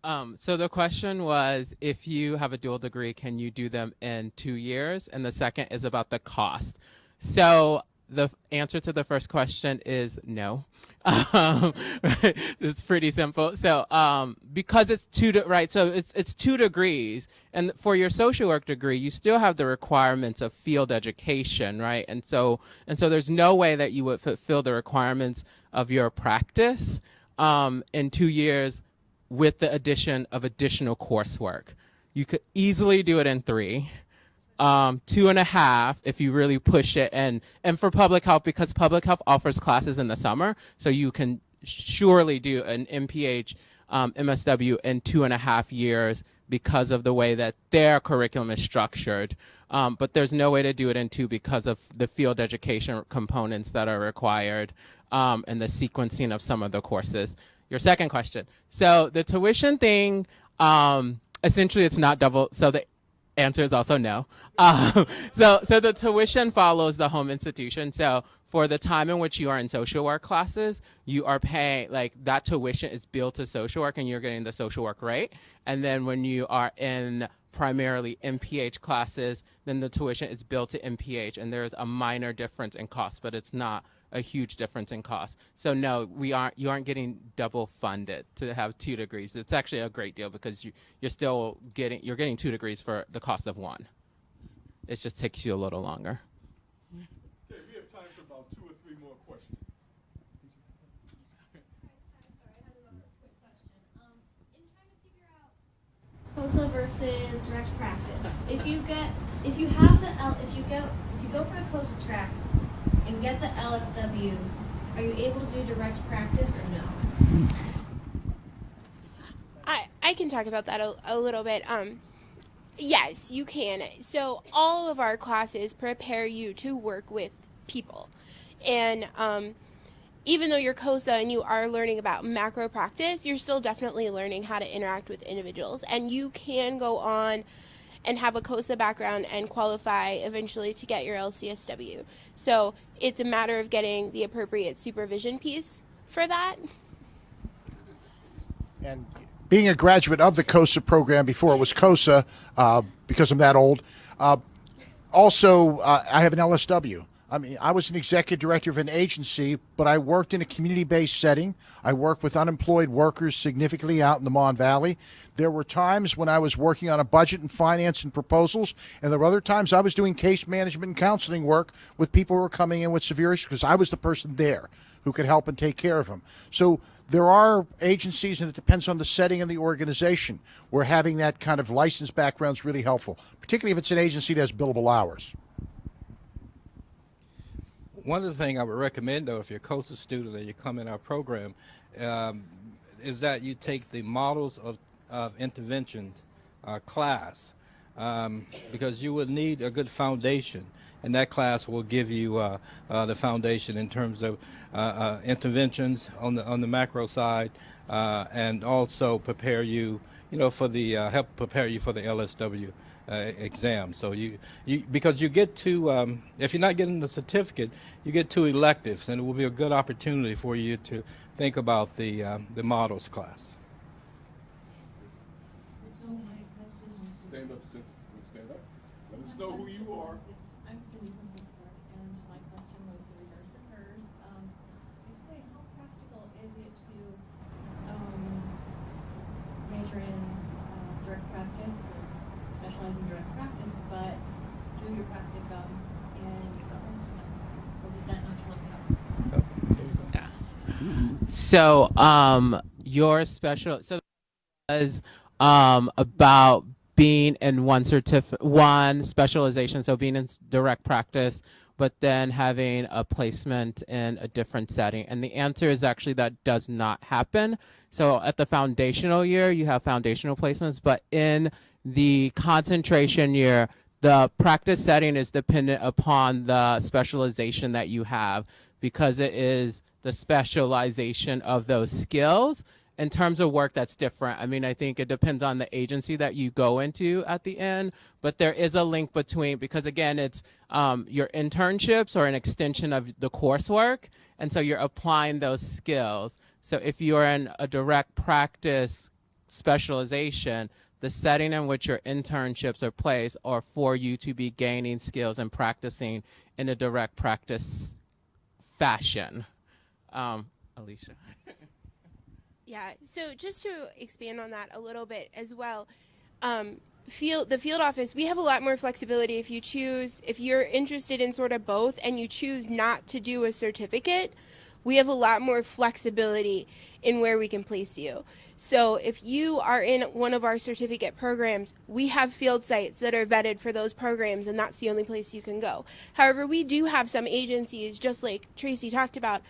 work? So the question was, if you have a dual degree, can you do them in 2 years? And the second is about the cost. So the answer to the first question is no. It's pretty simple. So because it's it's 2 degrees, and for your social work degree, you still have the requirements of field education, right? And so there's no way that you would fulfill the requirements of your practice in 2 years with the addition of additional coursework. You could easily do it in 3. 2.5 if you really push it, and for public health, because public health offers classes in the summer, so you can surely do an MPH MSW in 2.5 years because of the way that their curriculum is structured. But there's no way to do it in 2 because of the field education components that are required and the sequencing of some of the courses. Your second question. So the tuition thing, essentially it's not double. So the answer is also no. So the tuition follows the home institution. So for the time in which you are in social work classes, you are paying, like, that tuition is billed to social work and you're getting the social work rate. And then when you are in primarily MPH classes, then the tuition is billed to MPH, and there's a minor difference in cost, but it's not a huge difference in cost. So no, you aren't getting double funded to have 2 degrees. It's actually a great deal because you're getting 2 degrees for the cost of 1. It just takes you a little longer. Okay, we have time for about 2 or 3 more questions. COSA versus direct practice. If you go for the COSA track and get the LSW, are you able to do direct practice or no? I can talk about that a little bit. Yes, you can. So all of our classes prepare you to work with people. And even though you're COSA and you are learning about macro practice, you're still definitely learning how to interact with individuals. And you can go on and have a COSA background and qualify eventually to get your LCSW. So it's a matter of getting the appropriate supervision piece for that. And being a graduate of the COSA program before it was COSA, because I'm that old, Also, I have an LSW. I mean, I was an executive director of an agency, but I worked in a community-based setting. I worked with unemployed workers significantly out in the Mon Valley. There were times when I was working on a budget and finance and proposals, and there were other times I was doing case management and counseling work with people who were coming in with severe issues because I was the person there who could help and take care of them. So there are agencies, and it depends on the setting and the organization, where having that kind of license background is really helpful, particularly if it's an agency that has billable hours. One of the things I would recommend, though, if you're a COSA student and you come in our program, is that you take the models of intervention class, because you will need a good foundation, and that class will give you the foundation in terms of interventions on the macro side, and also prepare you, for the help prepare you for the LSW exam. So because you get to, if you're not getting the certificate, you get 2 electives, and it will be a good opportunity for you to think about the models class. Stand up, stand up. Let us know who you are. I'm Cindy from Pittsburgh, and my question was the reverse of hers. Basically, how practical is it to major in direct practice or specialize in direct practice, but do your practicum in others? Or does that not work out? So, your special, so was about being in one specialization, so being in direct practice, but then having a placement in a different setting. And the answer is actually that does not happen. So at the foundational year, you have foundational placements, but in the concentration year, the practice setting is dependent upon the specialization that you have, because it is the specialization of those skills. In terms of work, that's different. I mean, I think it depends on the agency that you go into at the end, but there is a link between, because again, it's your internships or an extension of the coursework, and so you're applying those skills. So if you're in a direct practice specialization, the setting in which your internships are placed are for you to be gaining skills and practicing in a direct practice fashion. Alicia. Yeah, so just to expand on that a little bit as well, the field office, we have a lot more flexibility if you choose, if you're interested in sort of both and you choose not to do a certificate, we have a lot more flexibility in where we can place you. So if you are in one of our certificate programs, we have field sites that are vetted for those programs, and that's the only place you can go. However, we do have some agencies, just like Tracy talked about,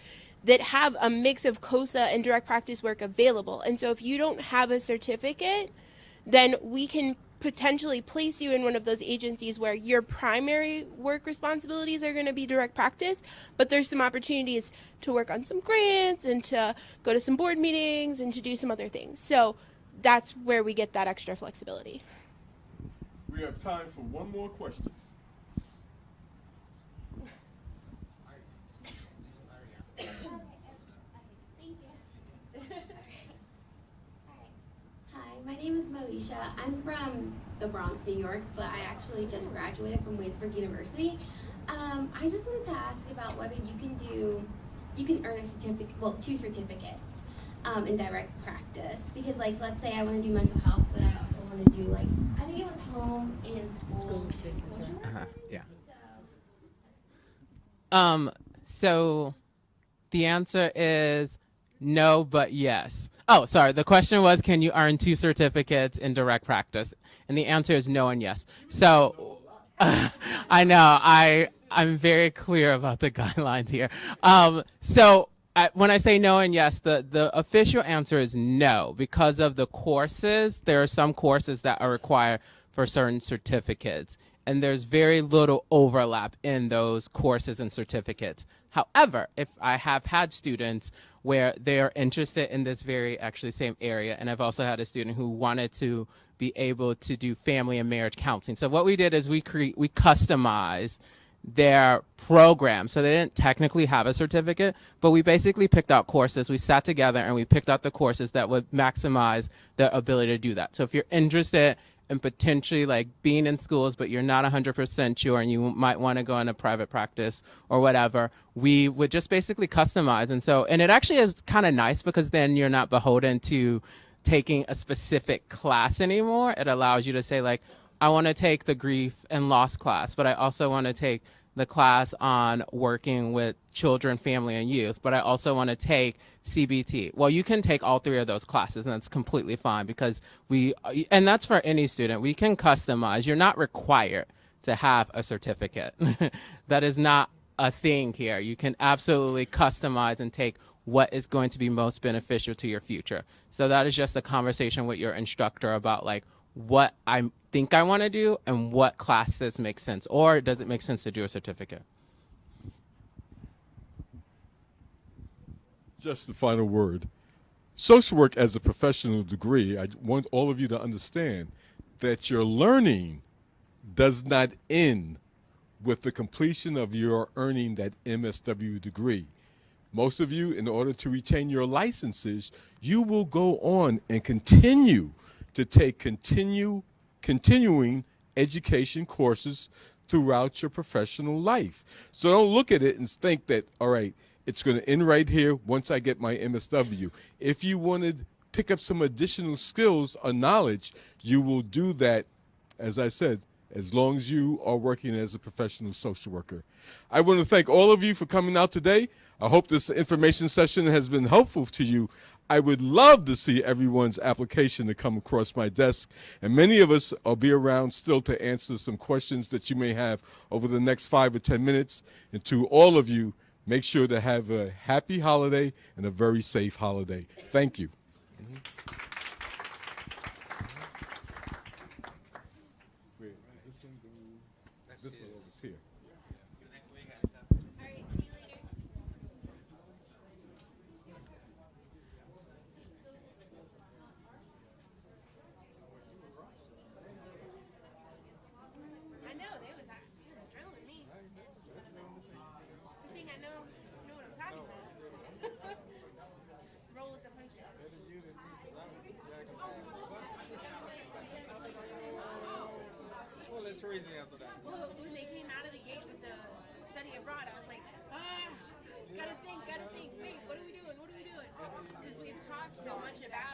that have a mix of COSA and direct practice work available. And so if you don't have a certificate, then we can potentially place you in one of those agencies where your primary work responsibilities are going to be direct practice, but there's some opportunities to work on some grants and to go to some board meetings and to do some other things. So that's where we get that extra flexibility. We have time for one more question. My name is Moesha. I'm from the Bronx, New York, but I actually just graduated from Waynesburg University. I just wanted to ask about whether you can earn a certificate, well, 2 certificates in direct practice. Because, like, let's say I want to do mental health, but I also want to do, like, I think it was home and school and social work. Yeah. So the answer is no, but yes. Oh, sorry. The question was, can you earn 2 certificates in direct practice? And the answer is no and yes. So I know I'm very clear about the guidelines here. When I say no and yes, the official answer is no, because of the courses. There are some courses that are required for certain certificates, and there's very little overlap in those courses and certificates. However, if I have had students where they are interested in this very actually same area, and I've also had a student who wanted to be able to do family and marriage counseling. So what we did is we customized their program. So they didn't technically have a certificate, but we basically picked out courses. We sat together and we picked out the courses that would maximize their ability to do that. So if you're interested and potentially like being in schools, but you're not 100% sure and you might want to go into private practice or whatever, we would just basically customize. And it actually is kind of nice because then you're not beholden to taking a specific class anymore. It allows you to say like, I want to take the grief and loss class, but I also want to take the class on working with children, family, and youth, but I also want to take CBT. Well, you can take all three of those classes, and that's completely fine because and that's for any student. We can customize. You're not required to have a certificate. That is not a thing here. You can absolutely customize and take what is going to be most beneficial to your future. So that is just a conversation with your instructor about like what I think I want to do and what classes make sense, or does it make sense to do a certificate? Just the final word. Social work as a professional degree, I want all of you to understand that your learning does not end with the completion of your earning that MSW degree. Most of you, in order to retain your licenses, you will go on and continue to take continuing education courses throughout your professional life. So don't look at it and think that, all right, it's going to end right here once I get my MSW. If you want to pick up some additional skills or knowledge, you will do that, as I said, as long as you are working as a professional social worker. I want to thank all of you for coming out today. I hope this information session has been helpful to you. I would love to see everyone's application to come across my desk, and many of us will be around still to answer some questions that you may have over the next 5 or 10 minutes. And to all of you, make sure to have a happy holiday and a very safe holiday. Thank you. This one over here. I know, they was drilling me. Good thing I know what I'm talking about. Roll with the punches. Well, let Tracy answer that. Well, when they came out of the gate with the study abroad, I was like, gotta think. Wait, what are we doing? Because we've talked so much about